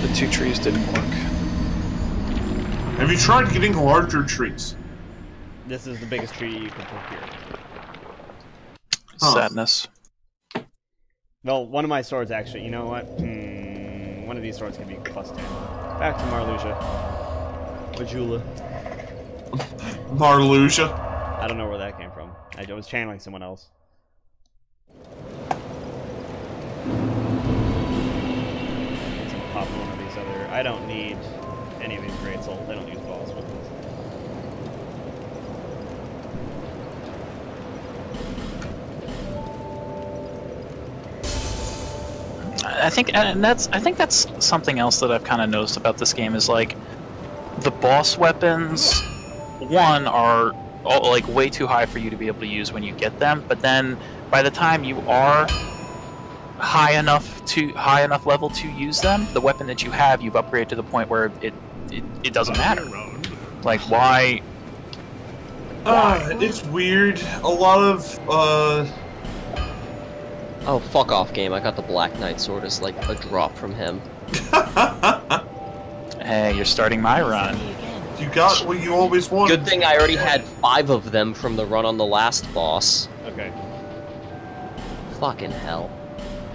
The 2 trees didn't work. Have you tried getting larger trees? This is the biggest tree you can procure. Huh. Sadness. Well, one of my swords actually, you know what? One of these swords can be +10. Back to Marluxia. Majula. Marluxia? I don't know where that came from. I was channeling someone else. Let's pop one of these other... I don't need any of these great souls. I don't use boss weapons. I think that's something else that I've kind of noticed about this game is like the boss weapons. One are like way too high for you to be able to use when you get them, but then by the time you are high enough level to use them, the weapon that you have, you've upgraded to the point where it doesn't matter. Like why? It's weird. A lot of Oh, fuck off, game. I got the Black Knight sword as like a drop from him. Hey, you're starting my run. You got what you always wanted. Good thing I already had 5 of them from the run on the last boss. Okay. Fucking hell.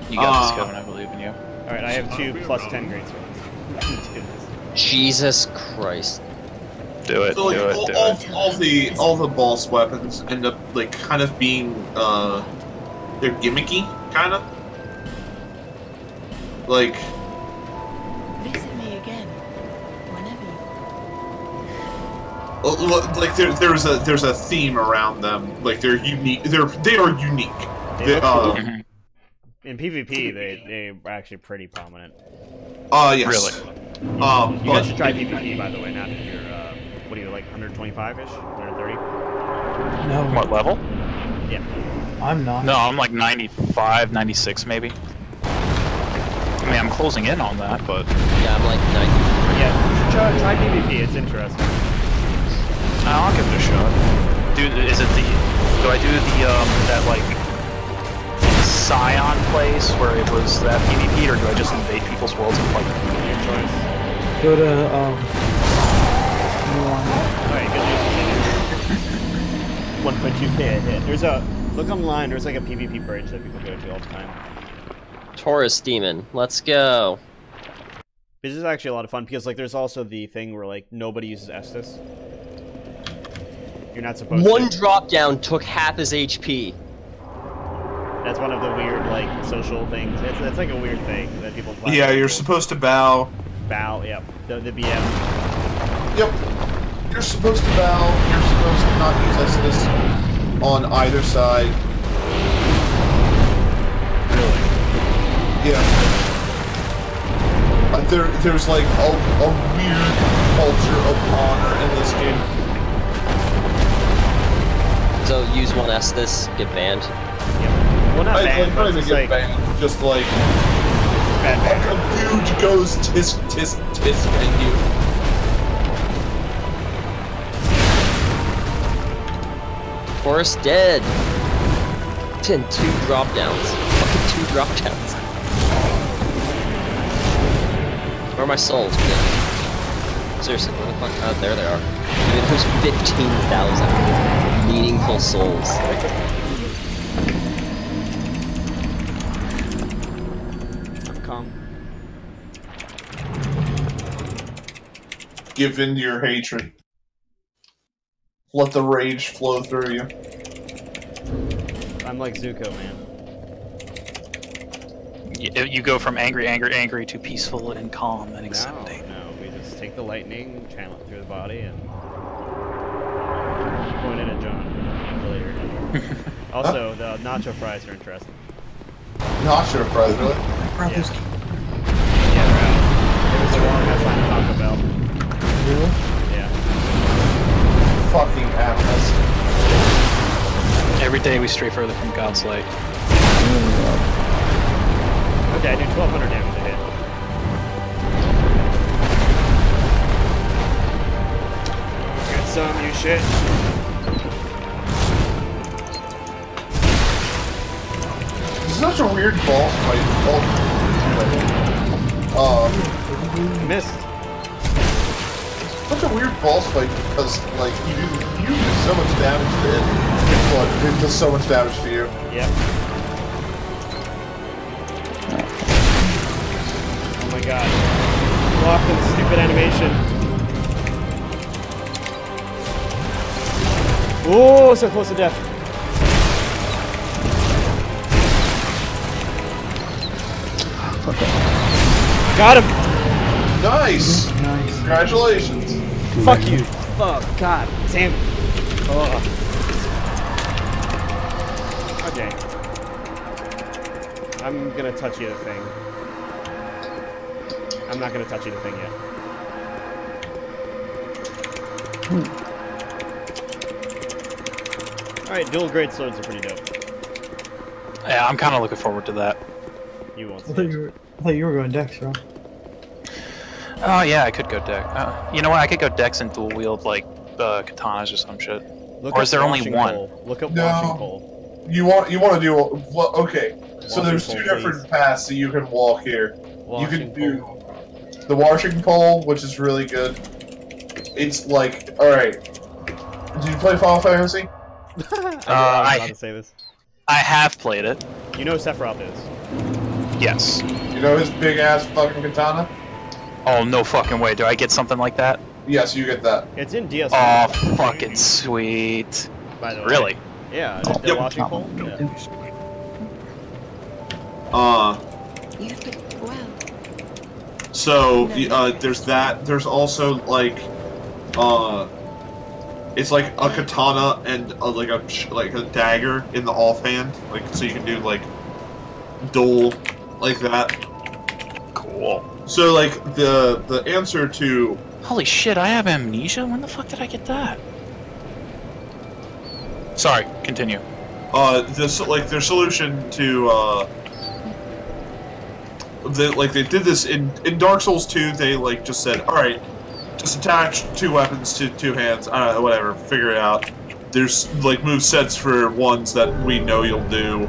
You got this, Kevin. I believe in you. Alright, I have 2 +10 great swords. Do this. Jesus Christ. Do it. So, like, do it. Do it. all the boss weapons end up like kind of being they're gimmicky, kind of. Like, Visit me again, whenever like there's a theme around them. Like they're unique. They are unique. They look cool. Mhm. In PvP, they are actually pretty prominent. Yes. Really? You But guys should try PvP, by the way, not if you're, what are you, like 125-ish? 130? No, What level? Yeah. I'm not. No, I'm like 95, 96 maybe. I mean, I'm closing in on that, but Yeah, I'm like 90. Yeah, try PvP, it's interesting. I'll give it a shot. Do I do the that like Scion place where it was that PvP, or do I just invade people's worlds and fight them? Your choice. Go to Alright, good news. 1.2k a hit. There's a... Look online, there's like a PvP bridge that people go to all the time. Taurus Demon, let's go. This is actually a lot of fun, because like there's also the thing where like nobody uses Estus. You're not supposed to. One drop down took half his HP. That's one of the weird like social things. It's like a weird thing that people play. yeah, you're supposed to bow. Bow, yep. The BM. Yep. You're supposed to bow. You're supposed to not use Estus on either side. Really? Yeah. There's like a weird culture of honor in this game. So use one Estus, get banned. Yep. Well, not bad, but Not it's even just get like... banned, just like Bad a dude goes tisk tisk tisk at you. Taurus dead. 2 drop downs. Fucking 2 drop downs. Where are my souls, man? Seriously, where the fuck? Oh, there they are. Dude, there's 15,000 meaningful souls. Come. Give in to your hatred. Let the rage flow through you. I'm like Zuko, man. You go from angry to peaceful and calm and accepting. No, we just take the lightning, channel it through the body, and point it at John later. Also, the nacho fries are interesting. Nacho fries, really? Grab those. Yeah, they're out. It was a long ass line at Taco Bell. Really? Yeah. Fucking ass. Every day we stray further from God's light. Okay, I do 1,200 damage a hit. Got some, you shit. This is such a weird boss fight. Missed. Such a weird boss fight because, like, you do so much damage to it. But it does so much damage to you. Yep. Oh my god. Locked in the stupid animation. Oh, so close to death. Got him! Nice! Nice. Congratulations. Fuck you. Oh, god. Damn. Oh. Okay. I'm gonna touch you the thing. I'm not gonna touch you the thing yet. Alright, dual grade swords are pretty dope. Yeah, I'm kind of looking forward to that. You won't I see thought it. you were going Dex, Rob. Oh yeah, I could go Dex. You know what? I could go Dex and dual wield like katanas or some shit. Look Or up is there only washing one? pole. Look up No. washing pole. You want to do well, okay. So Washing there's pole, two different please. paths that you can walk here. Washing You can do pole. the washing pole, which is really good. It's like, all right. Did you play Final Fantasy? I knew I was about I- to say this. I have played it. You know who Sephiroth is. Yes. You know his big ass fucking katana? Oh no fucking way! Do I get something like that? Yes, you get that. It's in DS. Oh fucking sweet! By the way. Really? Yeah, the Yep. washing pole. Yeah. You've been well. So there's that. There's also like, it's like a katana and like a dagger in the offhand, like so you can do like dual like that. Cool. So like the answer to Holy shit! I have amnesia. When the fuck did I get that? Sorry. Continue. this like their solution to they did this in Dark Souls 2. They like just said, all right, just attach two weapons to two hands. Whatever, figure it out. There's like move sets for ones that we know you'll do.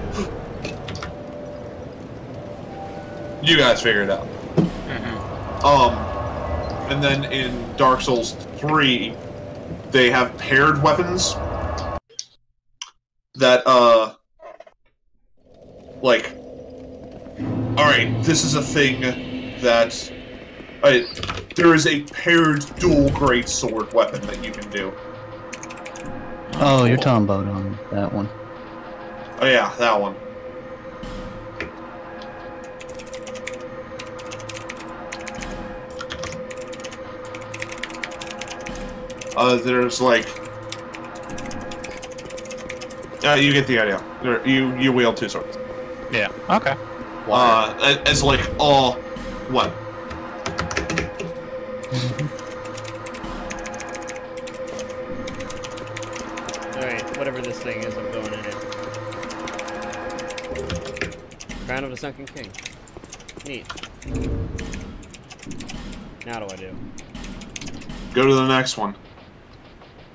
You guys figure it out. And then in Dark Souls 3, they have paired weapons that, like, alright, this is a thing that, there is a paired dual great sword weapon that you can do. Oh, you're talking about that one. Oh yeah, that one. There's like, you get the idea. You wield two swords. Yeah. Okay. As like all one. Alright, whatever this thing is, I'm going in it. Crown of the Sunken King. Neat. Now what do I do? Go to the next one.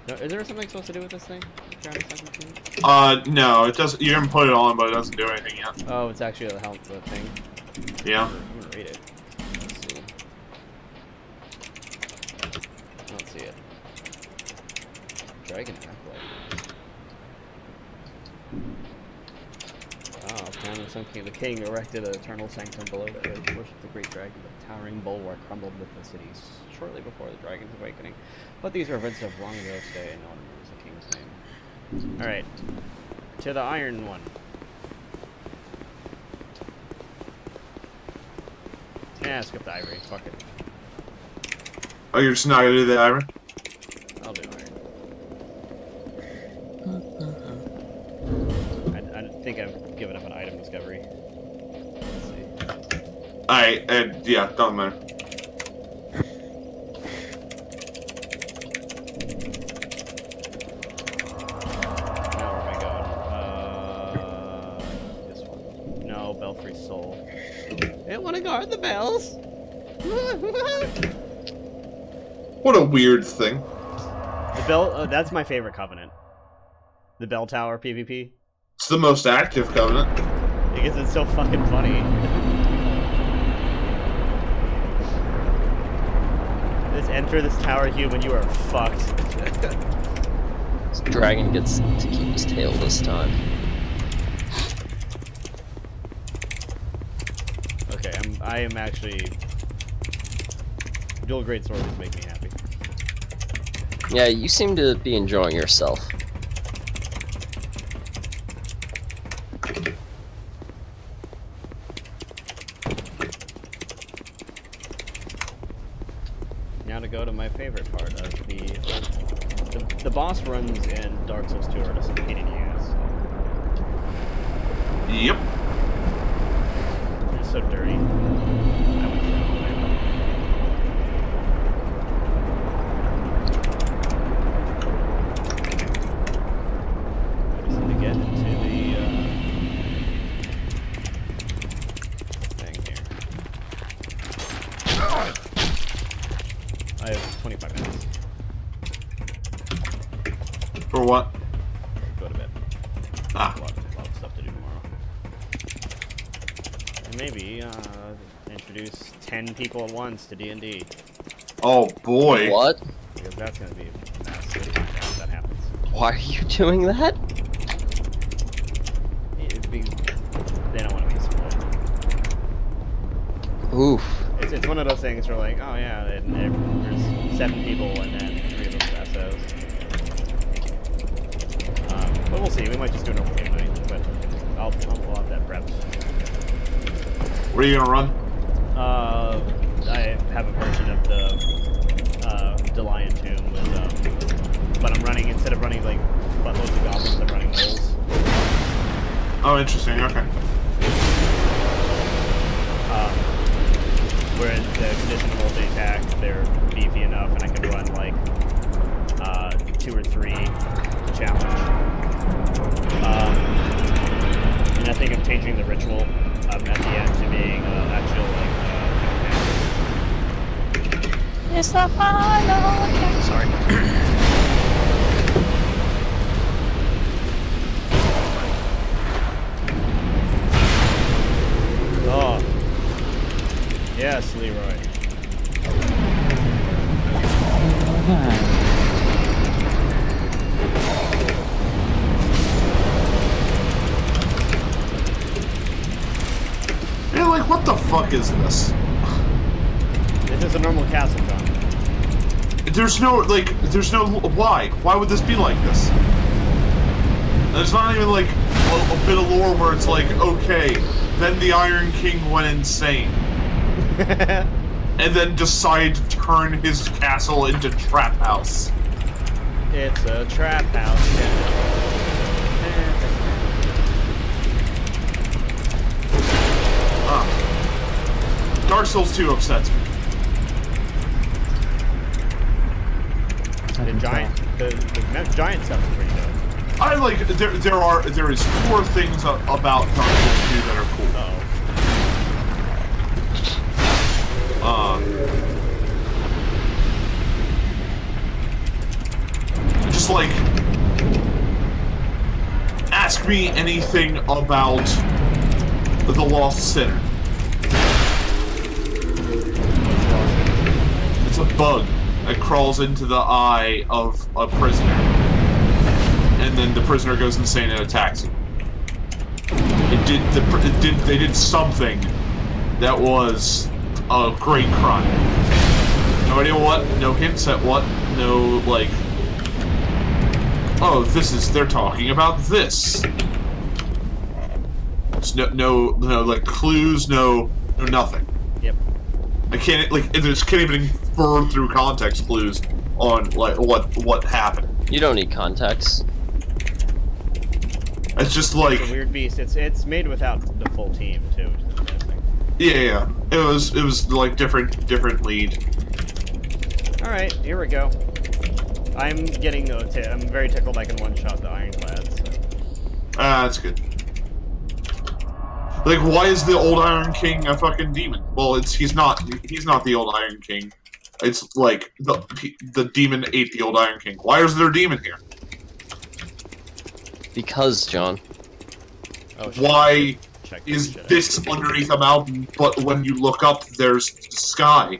No, is there something supposed to do with this thing? Crown of the Sunken King? No, it doesn't. You haven't put it on, but it doesn't do anything yet. Oh, it's actually the help, the thing. Yeah. I'm gonna read it. Let's see. I don't see it. Dragon Backlight. Wow, Crown of the Sun King. The king erected an eternal sanctum below the earth, worshipped the great dragon, but the towering bulwark crumbled with the cities shortly before the dragon's awakening. But these are events of long ago today, and no one remembers the king's name. Alright. To the iron one. Yeah, skip the ivory. Fuck it. Oh, you're just not gonna do the iron? I'll do iron. think I've given up an item discovery. Let's see. Yeah, doesn't matter. Now where am I going? This one. No, Belfry Soul. I want to guard the bells. What a weird thing. The bell. That's my favorite covenant. The bell tower PvP. It's the most active covenant. Because it's so fucking funny. Just enter this tower, human. You are fucked. This dragon gets to keep his tail this time. Okay, I am actually. Dual great swords make me happy. Yeah, you seem to be enjoying yourself. Now to go to my favorite part of the boss runs in Dark Souls 2 are just a pain in the ass. Yep. They're so dirty. I went the wrong way. I just need to get into the thing here. I have 25 minutes. For what? Go to bed. Ah. A lot of stuff to do tomorrow. And maybe introduce 10 people at once to D&D. Oh boy. What? Because that's going to be a mess if that happens. Why are you doing that? They don't want to be spoiled. Oof. It's one of those things where like, oh yeah, there's 7 people and then 3 of them are SOs. But we'll see. We might just do an open game night, but I'll have that prepped. What are you gonna run? I have a version of the Lion Tomb with, but I'm running, instead of running like buttloads of goblins, I'm running wolves. Oh, interesting. Okay. Where in the conditional multi-attack, they're beefy enough, and I can run like 2 or 3 to challenge. And I think I'm changing the ritual at the end to being actual like. It's the final attack. Sorry. Oh. Yes, Leroy. Yeah, like, what the fuck is this? This is a normal castle, John. There's no, why? Why would this be like this? There's not even, like, a bit of lore where it's like, okay, then the Iron King went insane. And then decided to turn his castle into Trap House. It's a trap house. Dark Souls 2 upsets me. The giant stuff is pretty dope. I like there is 4 things about Dark Souls 2 that are cool. Just like, ask me anything about the Lost Sinner. It's a bug that crawls into the eye of a prisoner, and then the prisoner goes insane and attacks him. They did something that was a great crime. No idea what, no hints at what, no, like, oh, they're talking about this. There's no, like, clues, no nothing. Yep. I can't, like, I just can't even infer through context clues on, like, what happened. You don't need context. It's just like It's a weird beast. It's made without the full team too, which is interesting. yeah. It was like different lead. All right, here we go. I'm getting I'm very tickled I can one-shot the ironclads. So. That's good. Like, why is the old Iron King a fucking demon? Well, he's not the old Iron King. It's like the demon ate the old Iron King. Why is there a demon here? Because, John. Oh, Why check is shit out. this underneath a mountain, but when you look up, there's sky?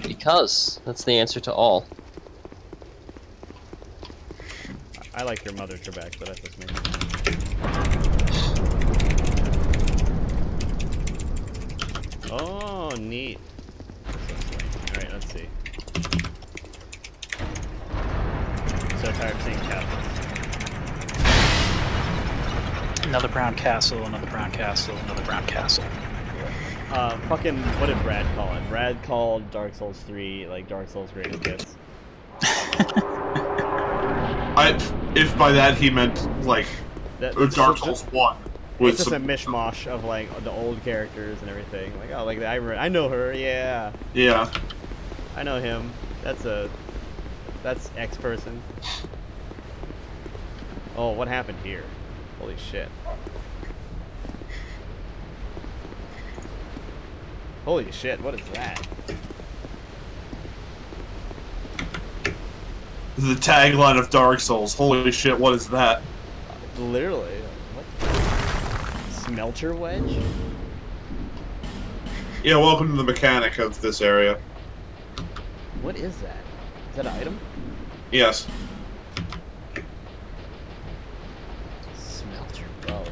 Because. That's the answer to all. I like your mother, Trebek, but that's just me. Oh, neat. Alright, let's see. I'm so tired of seeing castles. Another brown castle, another brown castle, another brown castle. Fucking, what did Brad call it? Brad called Dark Souls 3, like, Dark Souls greatest hits. If by that he meant, like, Dark Souls 1. It's just a mishmash of, like, the old characters and everything. Like, oh, like, I know her, yeah. Yeah. I know him. That's X person. Oh, what happened here? Holy shit. Holy shit, what is that? The tagline of Dark Souls. Holy shit, what is that? Literally. What? Smelter wedge? Yeah, welcome to the mechanic of this area. What is that? Is that an item? Yes. Smelter. Oh.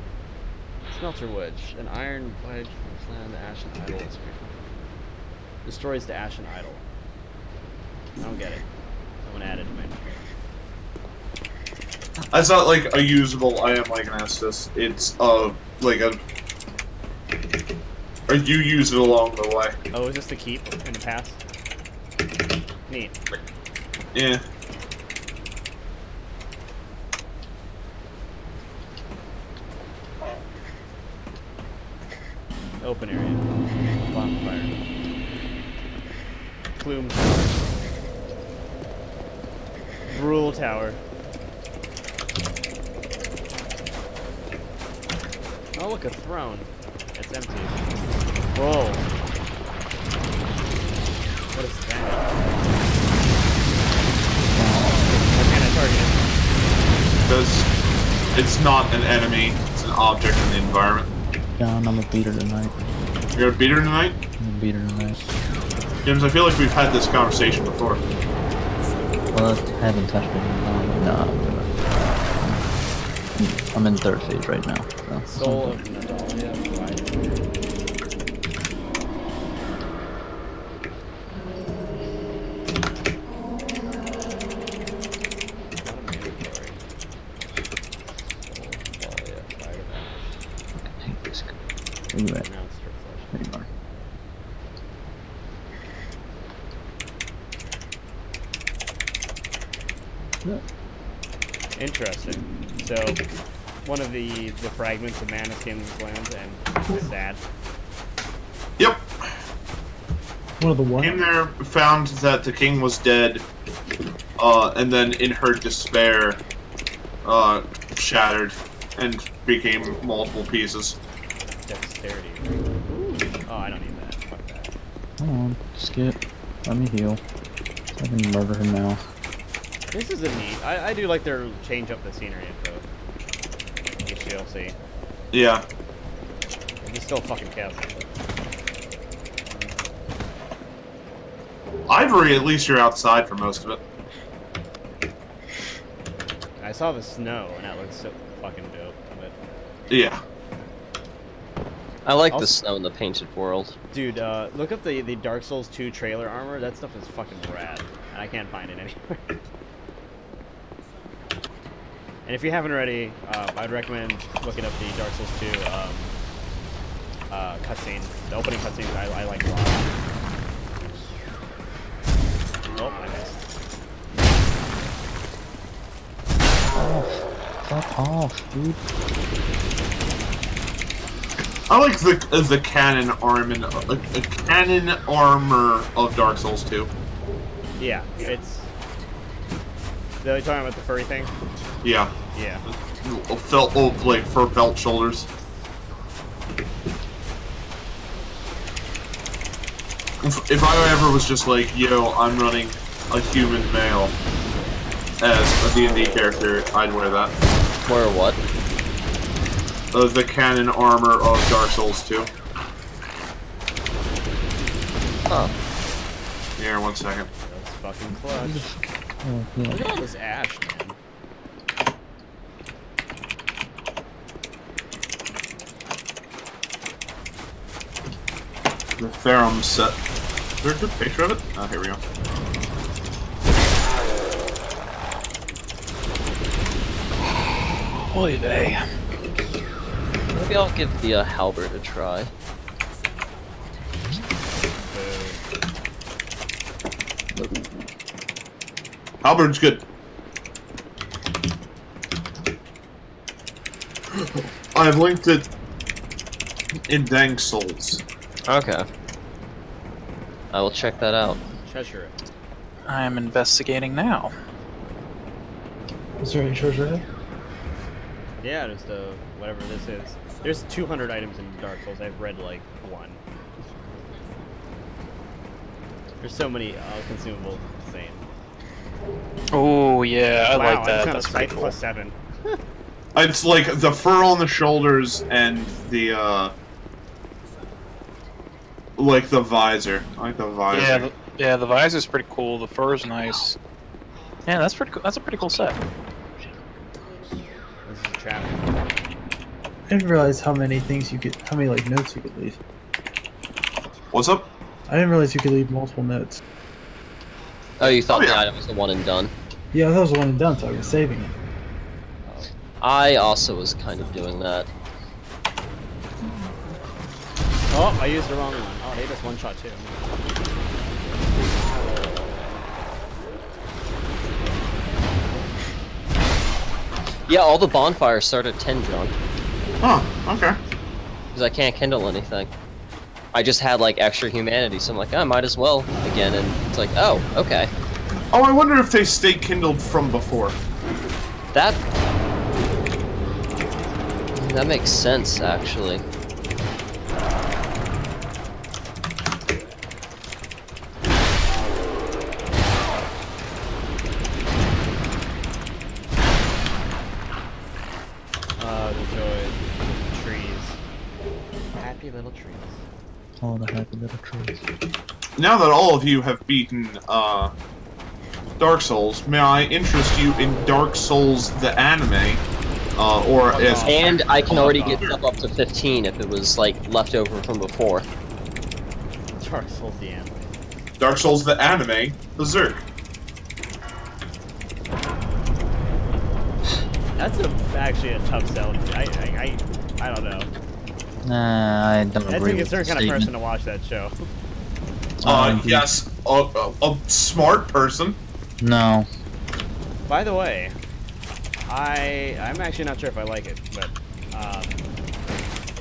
Smelter wedge. An iron wedge from Clan the Ashen Idol. Destroys the Ashen Idol. I don't get it. Someone added to my inventory. It's not like a usable item like an Estus. It's like a. Or you use it along the way. Oh, is this the keep in the past? Neat. Yeah. Open area. Bonfire. Plume. Brule Tower. Oh, look, a throne. It's empty. Whoa. What is that? What can I target Because it's not an enemy, it's an object in the environment. John, I'm a beater tonight. You're a beater tonight? I'm a beater tonight. James, I feel like we've had this conversation before. Well, I haven't touched it. No, I'm in third phase right now. So. Soul of Nadalia. Where you at? There you are. Interesting. So, one of the fragments of Mana Skins lands and it's sad. Yep. One of the what? Came there, found that the king was dead, and then in her despair, shattered and became multiple pieces. Dexterity. Ooh. Oh, I don't need that. Fuck that. Come on, skip. Let me heal. So I can murder him now. This is a neat. I do like their change up the scenery info. HCLC. Yeah. It's still fucking castle. Ivory, at least you're outside for most of it. I saw the snow and that looks so fucking dope. But Yeah. I like Also- the snow in the painted world. dude, look up the Dark Souls 2 trailer armor. That stuff is fucking rad. And I can't find it anywhere. And if you haven't already, I'd recommend looking up the Dark Souls 2 cutscene. The opening cutscene I like a lot. Oh, I missed. Fuck off, dude. I like the cannon cannon armor of Dark Souls 2. Yeah, it's. Are you talking about the furry thing? Yeah. Yeah. Felt like fur belt shoulders. If I ever was just like, yo, I'm running a human male as a D&D character, I'd wear that. Wear what? The canon armor of Dark Souls 2. Huh. Here, 1 second. That's fucking clutch. Oh, yeah. Look at all this ash, man. The Therum set. Is there a good picture of it? Oh, here we go. Holy day. Maybe I'll give the halberd a try. Halberd's good. I have linked it in Dang Souls. Okay. I will check that out. Treasure it. I am investigating now. Is there any treasure there? Yeah, just whatever this is. There's 200 items in Dark Souls. I've read like 1. There's so many consumables. Insane. Oh yeah, I Wow, like that. I That's just got a pretty sight cool. plus 7. It's like the fur on the shoulders and the like the visor. I like the visor. Yeah, yeah, the visor's pretty cool. The fur's nice. Yeah, that's pretty cool. That's a pretty cool set. This is a trap. I didn't realize how many things you could, how many like notes you could leave. What's up? I didn't realize you could leave multiple notes. Oh, you thought Oh, yeah. the item was the one and done? Yeah, that was one and done, so I was saving it. I also was kind of doing that. Oh, I used the wrong one. Oh, they just one shot too. Yeah, all the bonfires start at 10, John. Oh, okay. Because I can't kindle anything. I just had, like, extra humanity, so I'm like, I might as well again, and it's like, oh, okay. Oh, I wonder if they stay kindled from before. That makes sense, actually. The joy. Trees. Happy little trees. All the happy little trees. Now that all of you have beaten Dark Souls, may I interest you in Dark Souls the anime? Or as And I can already get stuff up to 15 if it was, like, left over from before. Dark Souls the anime. Dark Souls the anime, Berserk. That's actually a tough sell. I don't know. Nah, I don't That's agree a with the certain kind of statement. person to watch that show. Yes, a smart person. No. By the way, I'm actually not sure if I like it, but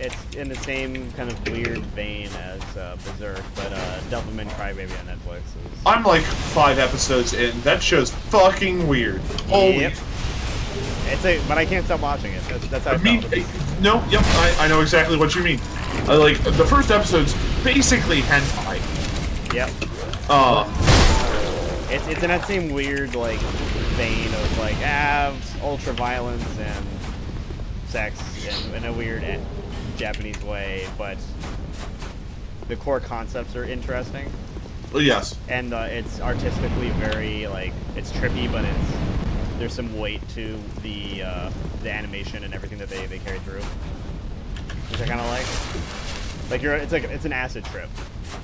it's in the same kind of weird vein as Berserk, but Devilman Crybaby on Netflix is. I'm like 5 episodes in. That show's fucking weird. Holy. Yep. But I can't stop watching it. That's how I I mean, felt. no, yep, I know exactly what you mean. Like, the first episode's basically hentai. Yep. It's in that same weird like vein of like ultra violence and sex in a weird Japanese way, but the core concepts are interesting. Yes. And it's artistically very like it's trippy, but there's some weight to the animation and everything that they carry through, which I kind of like. Like it's an acid trip,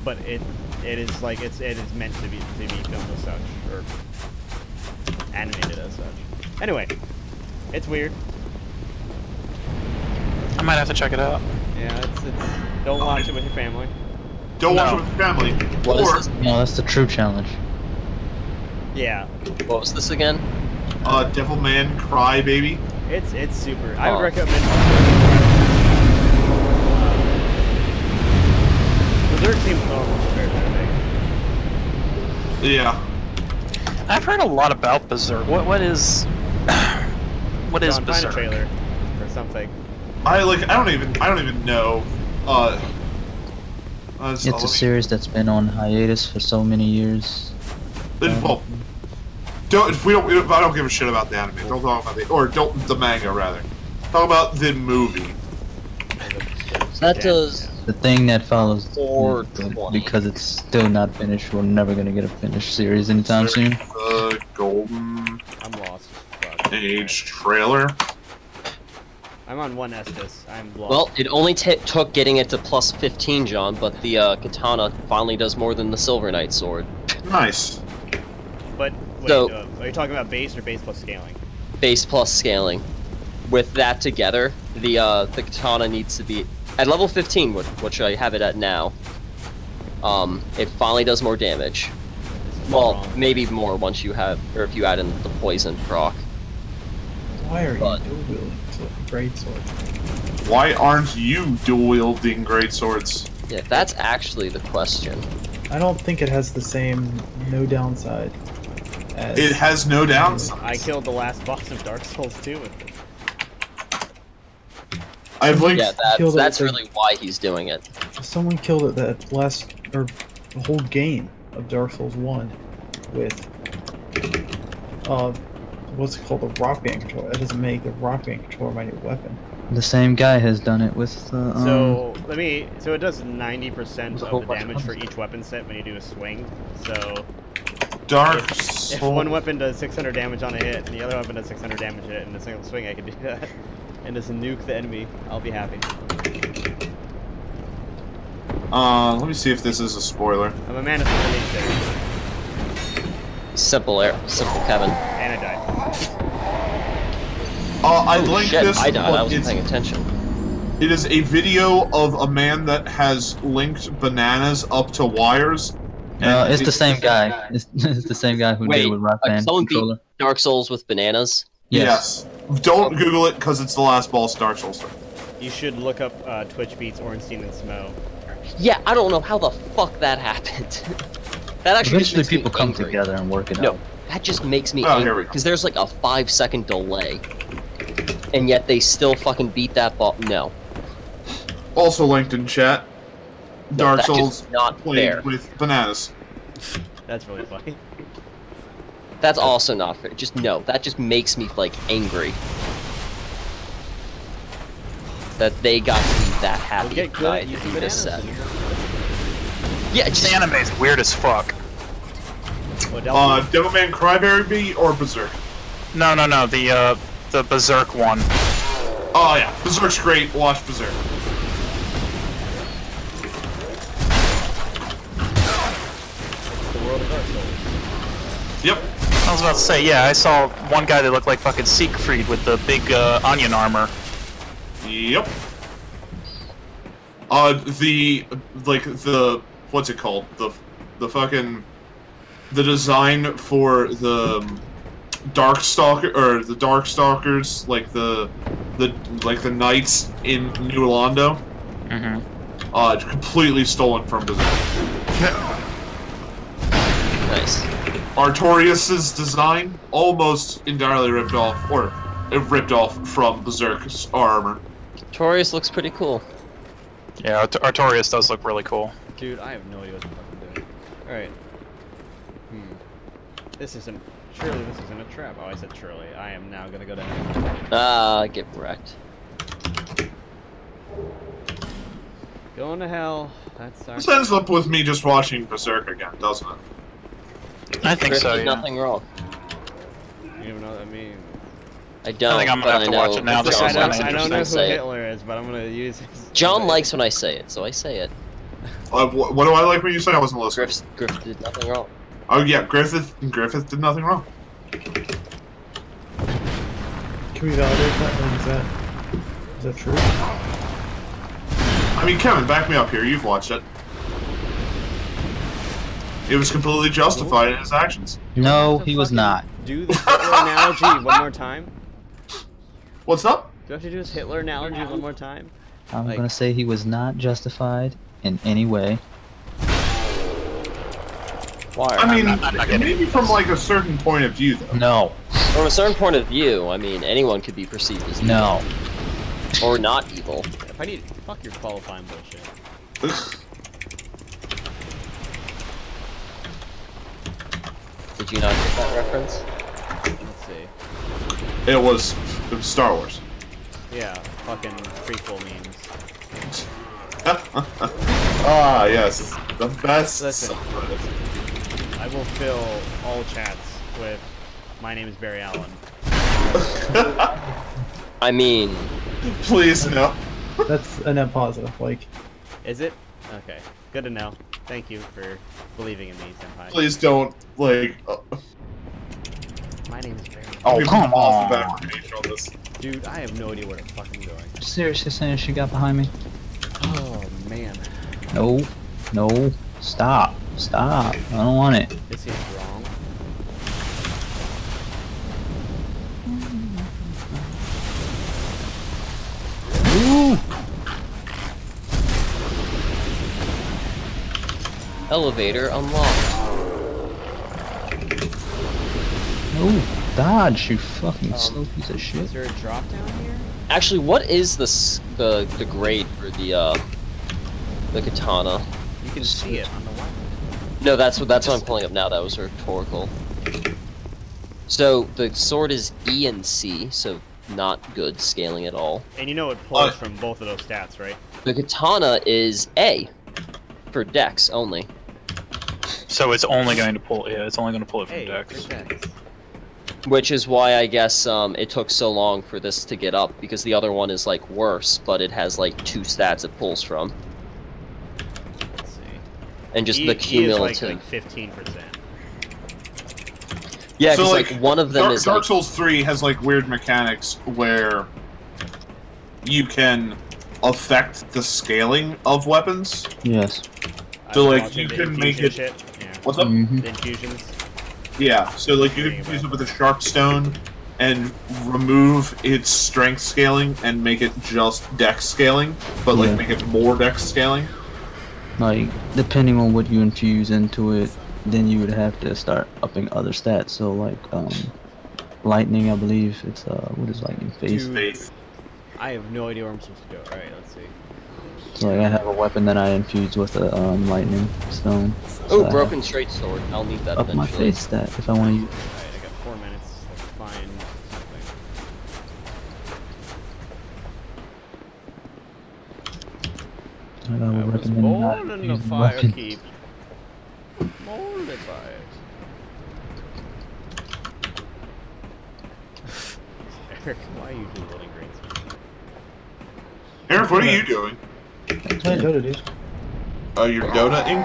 but it is like it is meant to be filmed as such or animated as such. Anyway, it's weird. I might have to check it out. Yeah, it's don't watch it with your family. Don't watch No. it with your family. What or, is this? No, that's the true challenge. Yeah, What was this again? Devilman Crybaby. It's super. I would recommend. Berserk seems normal compared to everything. Yeah. I've heard a lot about Berserk. What is John, Berserk? find a trailer or something. I don't even know. It's a series that's been on hiatus for so many years. Well, I don't give a shit about the anime. Don't talk about the manga rather. Talk about the movie. That does. The thing that follows, 420. because it's still not finished, we're never gonna get a finished series anytime soon. The Golden I'm lost. Fuck. Age trailer. I'm on one Estus. I'm lost. Well, it only took getting it to plus 15, John, but the katana finally does more than the Silver Knight sword. Nice. But wait, So- are you talking about base or base plus scaling? Base plus scaling. With that together, the katana needs to be at level 15, which I have it at now. It finally does more damage. Well, maybe more once you have, or if you add in the poison proc. Why are But- you dual wielding great sword? Why aren't you dual wielding great swords? Yeah, that's actually the question. I don't think it has the same no downside as It has no downside. I killed the last boss of Dark Souls 2 with it. I've linked. Yeah, Killed it that's with really why he's doing it. someone killed it that last or the whole game of Dark Souls 1 with what's it called, the rock band controller. That doesn't make the rock band controller my new weapon. The same guy has done it with So it does 90% a whole of the bunch of damage for others. each weapon set when you do a swing. So Dark if one weapon does 600 damage on a hit and the other weapon does 600 damage in a single swing, I can do that. And just nuke the enemy. I'll be happy. Let me see if this is a spoiler. I'm a man of the Simple Kevin. and I died. I Oh, linked shit, this. I died. I but wasn't paying attention. It is a video of a man that has linked bananas up to wires. and it's the same guy. It's the same guy who did Wait, it with rock band someone beat controller. Dark Souls with bananas? Yes. Don't Google it because it's the last boss Dark Souls. You should look up Twitch beats Ornstein and Smo. Yeah, I don't know how the fuck that happened. That actually just Eventually makes me people come angry. together and work it No, out. that just makes me Oh, here angry we go. because there's like a 5-second delay, and yet they still fucking beat that ball. No, Also linked in chat. Dark that's Souls just not played fair. with bananas. That's really funny. That's also not fair. Just no, that just makes me like angry that they got to be that happy. We'll get good by at using this bananas. set. Yeah, This just anime is weird as fuck. What else? Devilman Crybaby or Berserk? No, the Berserk one. Oh yeah, Berserk's great. Watch Berserk. The world of Dark Souls. Yep. I was about to say, yeah, I saw one guy that looked like fucking Siegfried with the big onion armor. Yep. The what's it called? The fucking the design for the Darkstalker or the Darkstalkers, like the knights in New Londo. Mm-hmm. Completely stolen from Berserk. nice. Artorias' design almost entirely ripped off from Berserk's armor. Torius looks pretty cool. Yeah, Artorias does look really cool. Dude, I have no idea what I'm fucking doing. Alright. Surely this isn't a trap. Oh, I said surely. I am now gonna go to hell. Get wrecked. Going to hell. That's our... This ends up with me just watching Berserk again, doesn't it? I think Chris so, did yeah. nothing wrong. You don't even know what that means. I don't. I think I'm gonna but have to I watch know it now. This John is likes kinda it I don't when know I who say it. Hitler is, but I'm gonna use his... John likes when I say it, so I say it. What do I like when you say? I wasn't listening. Griff did nothing wrong. Oh yeah, Griffith did nothing wrong. Can we validate that? Or is that true? I mean, Kevin, back me up here. You've watched it. It was completely justified in his actions. No, he was not. Do the Hitler analogy one more time. What's up? Do I have to do this Hitler analogy one more time? I'm Like- gonna say he was not justified in any way. Why? I mean, I'm not getting maybe from like a certain point of view, though. No. From a certain point of view, I mean, anyone could be perceived as evil. No. Or not evil. If I need, fuck your qualifying bullshit. Did you not get that reference? Let's see. It was Star Wars. Yeah, fucking prequel memes. Ah, yes, the best. Listen. I will fill all chats with "My name is Barry Allen." I mean, Please no. That's a net positive. Like, Is it? Okay, good to know. Thank you for believing in me, senpai. Please don't like. My name is Barry. Oh, give me come lots of on. affirmation on this. Dude, I have no idea where the fuck I'm going. Seriously saying she got behind me? Oh man, No. No. Stop. Stop. I don't want it. this seems wrong. Ooh. elevator unlocked. No. Dodge, you fucking slow piece of shit. Is there a drop down here? Actually, what is the grade for the katana? You can see it on the weapon. No, that's what I'm pulling up now. That was rhetorical. So the sword is E and C, so not good scaling at all. And you know it pulls from both of those stats, right? The katana is A for dex only. So it's only going to pull. Yeah, it's only going to pull it from Hey, Dex. Dex. Which is why I guess it took so long for this to get up, because the other one is like worse, but it has like 2 stats it pulls from. Let's see. And just E- the E is cumulative. like 15%. Yeah, So because like, one of them is Dark like, Souls 3 has like weird mechanics where you can affect the scaling of weapons. Yes. So, I've like, watched you the can make infusion it- Shit. Yeah. What's up? Mm-hmm. The infusions. Yeah, so like you can use it with a sharp stone and remove its strength scaling and make it just dex scaling, but like Yeah. make it more dex scaling. Like, depending on what you infuse into it, then you would have to start upping other stats. So, like, lightning, I believe it's, what is lightning? Phase? Dude. Faith. I have no idea where I'm supposed to go. Alright, let's see. So, like, I have a weapon that I infuse with a, lightning stone. So oh, I broken straight sword. I'll need that have up my eventually. face stat if I want to use. Alright, I got 4 minutes to find something. I I would was recommend not born in the using fire weapons. keep. Molded by it. Eric, why are you doing loading greens? Eric, what are you doing? playing Dota, dude. You're Dota-ing?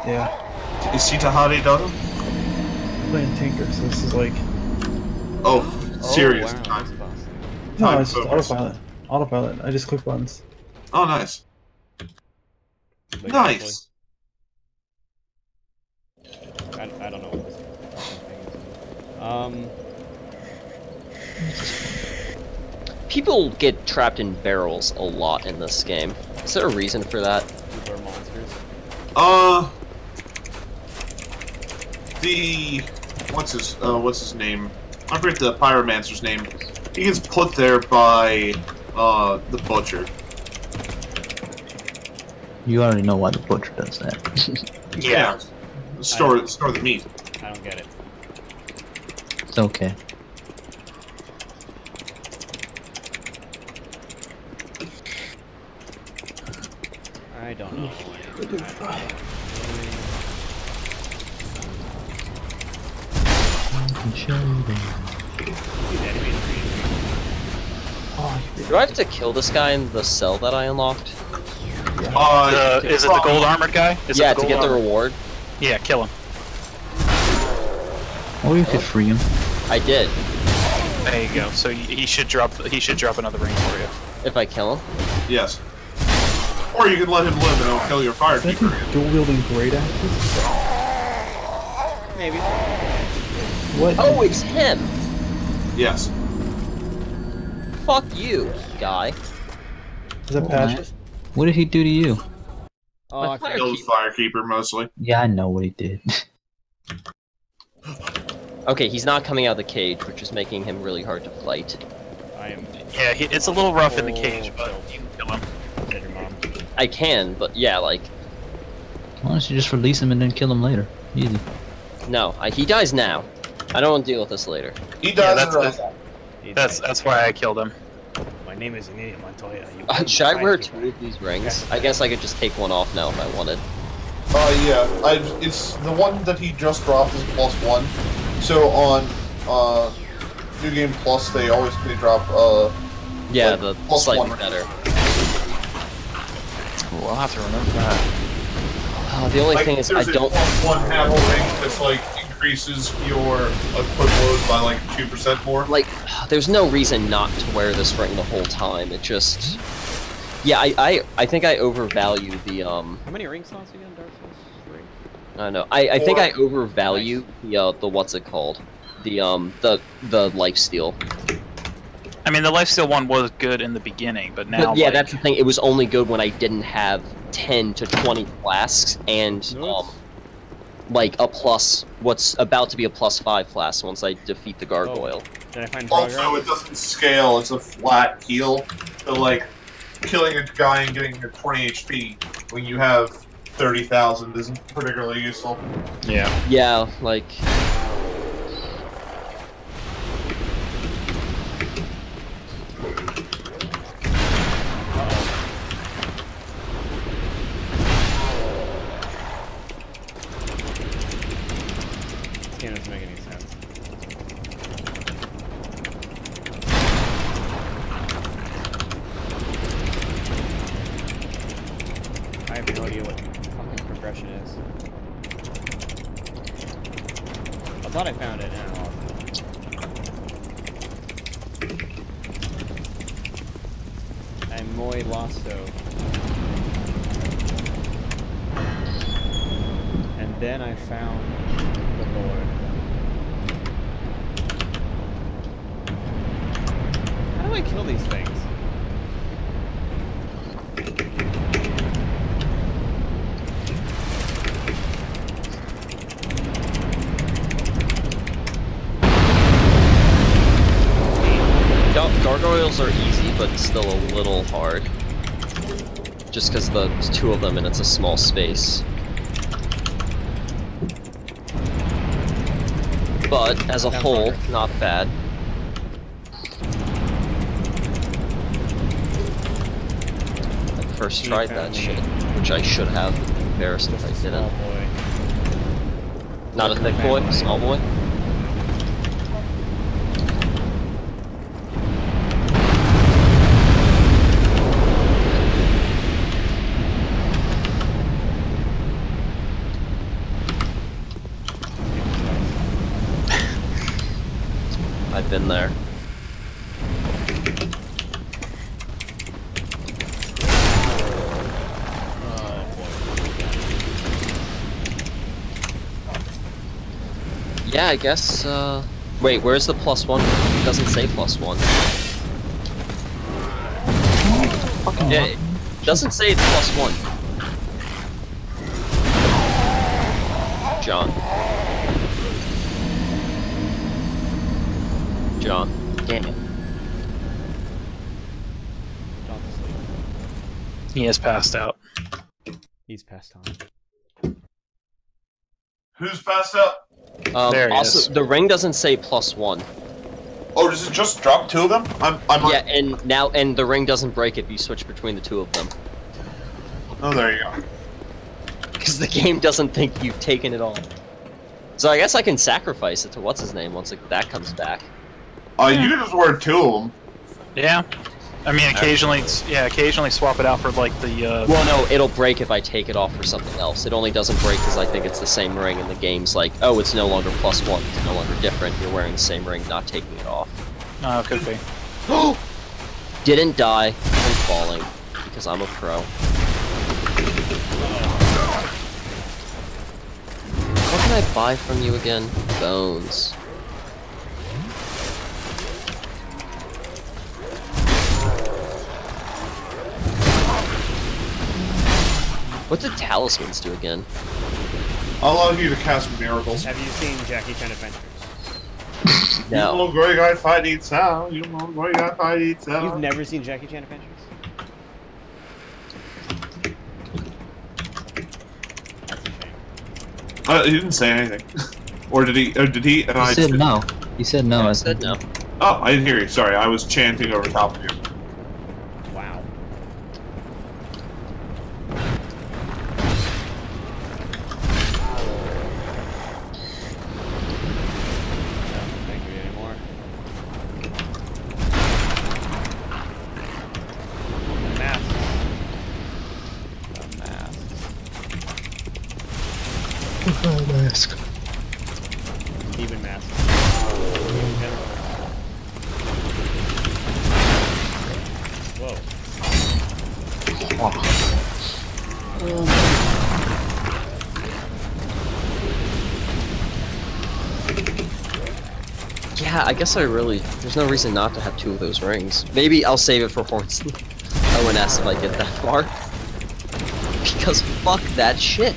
Yeah, Is Sitahari Dota? I'm playing Tinker, so this is like... Oh, serious. Oh, wow, Time. that's fast. No, Time it's just focus. autopilot. Autopilot. I just click buttons. Oh, nice. But Nice. actually, I don't know what this fucking thing is. People get trapped in barrels a lot in this game. Is there a reason for that? People are monsters. What's his name? I forget the pyromancer's name. He gets put there by the butcher. You already know why the butcher does that. Yeah. Store the meat. I don't get it. It's okay. I don't know. I can show you them. Do I have to kill this guy in the cell that I unlocked? Is it the gold armored guy? Is Yeah, it the to gold get the armored- reward. Yeah, kill him. Or you could free him. I did. There you go. So he should drop. He should drop another ring for you. If I kill him. Yes. Or you can let him live and it'll kill your Is that firekeeper. dual wielding great axes? Maybe. What? Oh, it's him! Yes. fuck you, guy. Is that patches? What did he do to you? Oh, My I fire Killed Firekeeper mostly. Yeah, I know what he did. Okay, he's not coming out of the cage, which is making him really hard to fight. I am. Yeah, it's a little rough in the cage, but Chill. you can kill him. Dead your mom. I can, but yeah, like, Why don't you just release him and then kill him later? Easy. no, he dies now. I don't want to deal with this later. He Yeah, does. that's why I killed him. My name is Ignatius Montoya. Should I wear 2 of these rings? I guess I could just take one off now if I wanted. Yeah. It's the one that he just dropped is +1. So on New Game Plus, they drop Yeah, like, the plus slightly 1. better. Cool, I'll have to remember that. The only Like, thing is, I there's don't. a +1 hammer ring that's like increases your equip load by like 2% more. Like, there's no reason not to wear this ring the whole time. It just. Yeah, I think I overvalue the How many ring slots again, Dark Souls 3? I don't know. I think I 4. overvalue the what's it called? The lifesteal. I mean, the lifesteal one was good in the beginning, but now. But yeah, like, that's the thing. It was only good when I didn't have 10 to 20 flasks and like a plus. What's about to be a +5 flask once I defeat the gargoyle. Did I find Also, progress? it doesn't scale. It's a flat heal. So like, killing a guy and getting your 20 HP when you have 30,000 isn't particularly useful. Yeah. Yeah, like. This game doesn't make any sense. I have no idea what fucking progression is. I thought I found it, and I lost it. I'm muy losto. And then I found the Lord. How do I kill these things? Gargoyles are easy, but still a little hard. Just because there's 2 of them and it's a small space. But, as a whole, not bad. I first tried that shit, which I should have. Embarrassed if I didn't. Not a thick boy, small boy. I've been there. Yeah, I guess, wait, where's the +1? It doesn't say +1. Yeah, it doesn't say it's +1. John. John. Damn it. John's asleep. He has passed out. He's passed on. Who's passed out? There he Also, is. the ring doesn't say +1. Oh, does it just drop 2 of them? I'm Yeah, and the ring doesn't break if you switch between the 2 of them. Oh, there you go. Because the game doesn't think you've taken it all. So I guess I can sacrifice it to what's-his-name once that comes back. You can just wear 2 of them. Yeah. I mean, occasionally swap it out for like the. Well, no, it'll break if I take it off for something else. It only doesn't break because I think it's the same ring, and the game's like, oh, it's no longer +1. It's no longer different. You're wearing the same ring, not taking it off. No, it could be. Didn't die from falling because I'm a pro. What can I buy from you again? Bones. What did talismans do again? Allow you to cast miracles. Have you seen Jackie Chan Adventures? No. You know, great guy fighting sound. You know, great guy fighting sound. You've never seen Jackie Chan Adventures? That's a shame. He didn't say anything. Or did he? Or did he? And He said no. He said no. I said no. Oh, I didn't hear you. Sorry, I was chanting over top of you. Wow. Don't thank you anymore. Masks. Mask. Demon mask. Demon general. Whoa. Yeah, I guess I really... There's no reason not to have 2 of those rings. Maybe I'll save it for Horns ONS if I get that far. Because fuck that shit.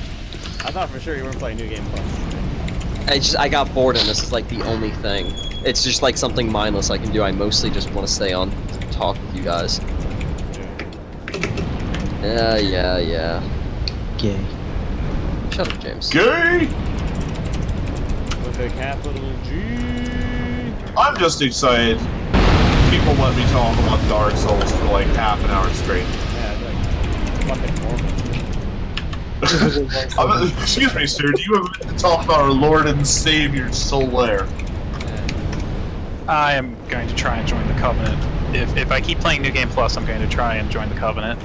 I thought for sure you weren't playing New Game Plus. I got bored and this is like the only thing. It's just like something mindless I can do. I mostly just want to stay on talk with you guys. Yeah. Gay. Shut up, James. Gay! With a capital G. I'm just excited. People let me talk about Dark Souls for like half an hour straight. Yeah, like fucking normal. Excuse me, sir. Do you have to talk about our Lord and Savior Solaire? I am going to try and join the Covenant. If I keep playing New Game Plus, I'm going to try and join the Covenant.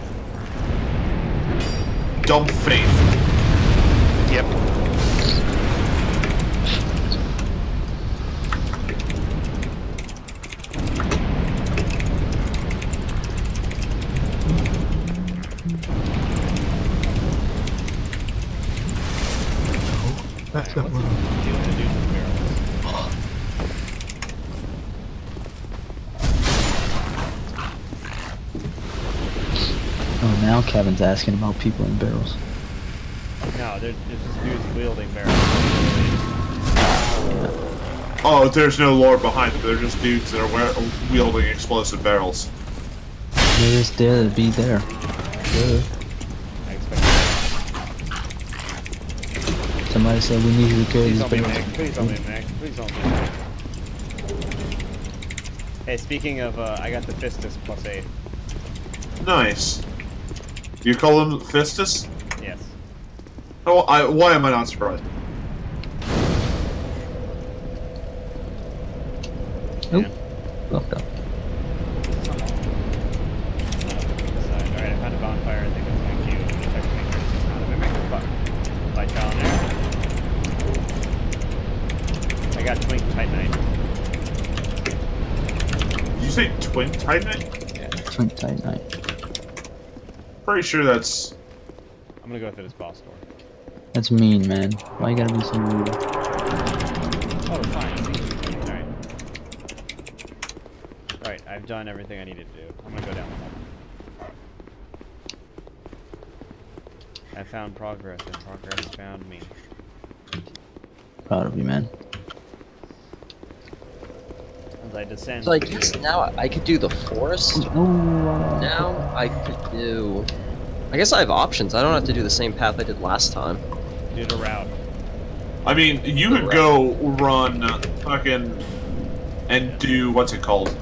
Dumb faith. Yep. That's not one. Deal with the dudes with barrels. Oh, now Kevin's asking about people in barrels. No, there's just dudes wielding barrels. Oh, there's no lore behind it. They're just dudes that are wielding explosive barrels. They're just there to be there. Duh. I expect that. Somebody said we need you to carry Please these don't be barrels. Nick. Please don't be Nick. Please don't be Nick. Hey, speaking of, I got the Fistus +8. Nice. You call him Fistus? Yes. Oh, why am I not surprised? Nope. Fucked up. Alright, I found a bonfire. I think it's my cue. Check to make sure it's not a mimic. Fuck. Light trial in there. I got Twink Titanite. Did you say Twin Titanite? Yeah. Twin Titanite. Pretty sure that's... I'm gonna go through this boss door. That's mean, man. Why you gotta be so rude? Oh, fine. Alright. Alright, I've done everything I needed to do. I'm gonna go down the hall. I found progress, and progress found me. Proud of you, man. As I descend. So I guess now I could do the forest. Oh, Now I could do... I guess I have options. I don't have to do the same path I did last time. Do the route. I mean, you could go run fucking... and do... what's it called?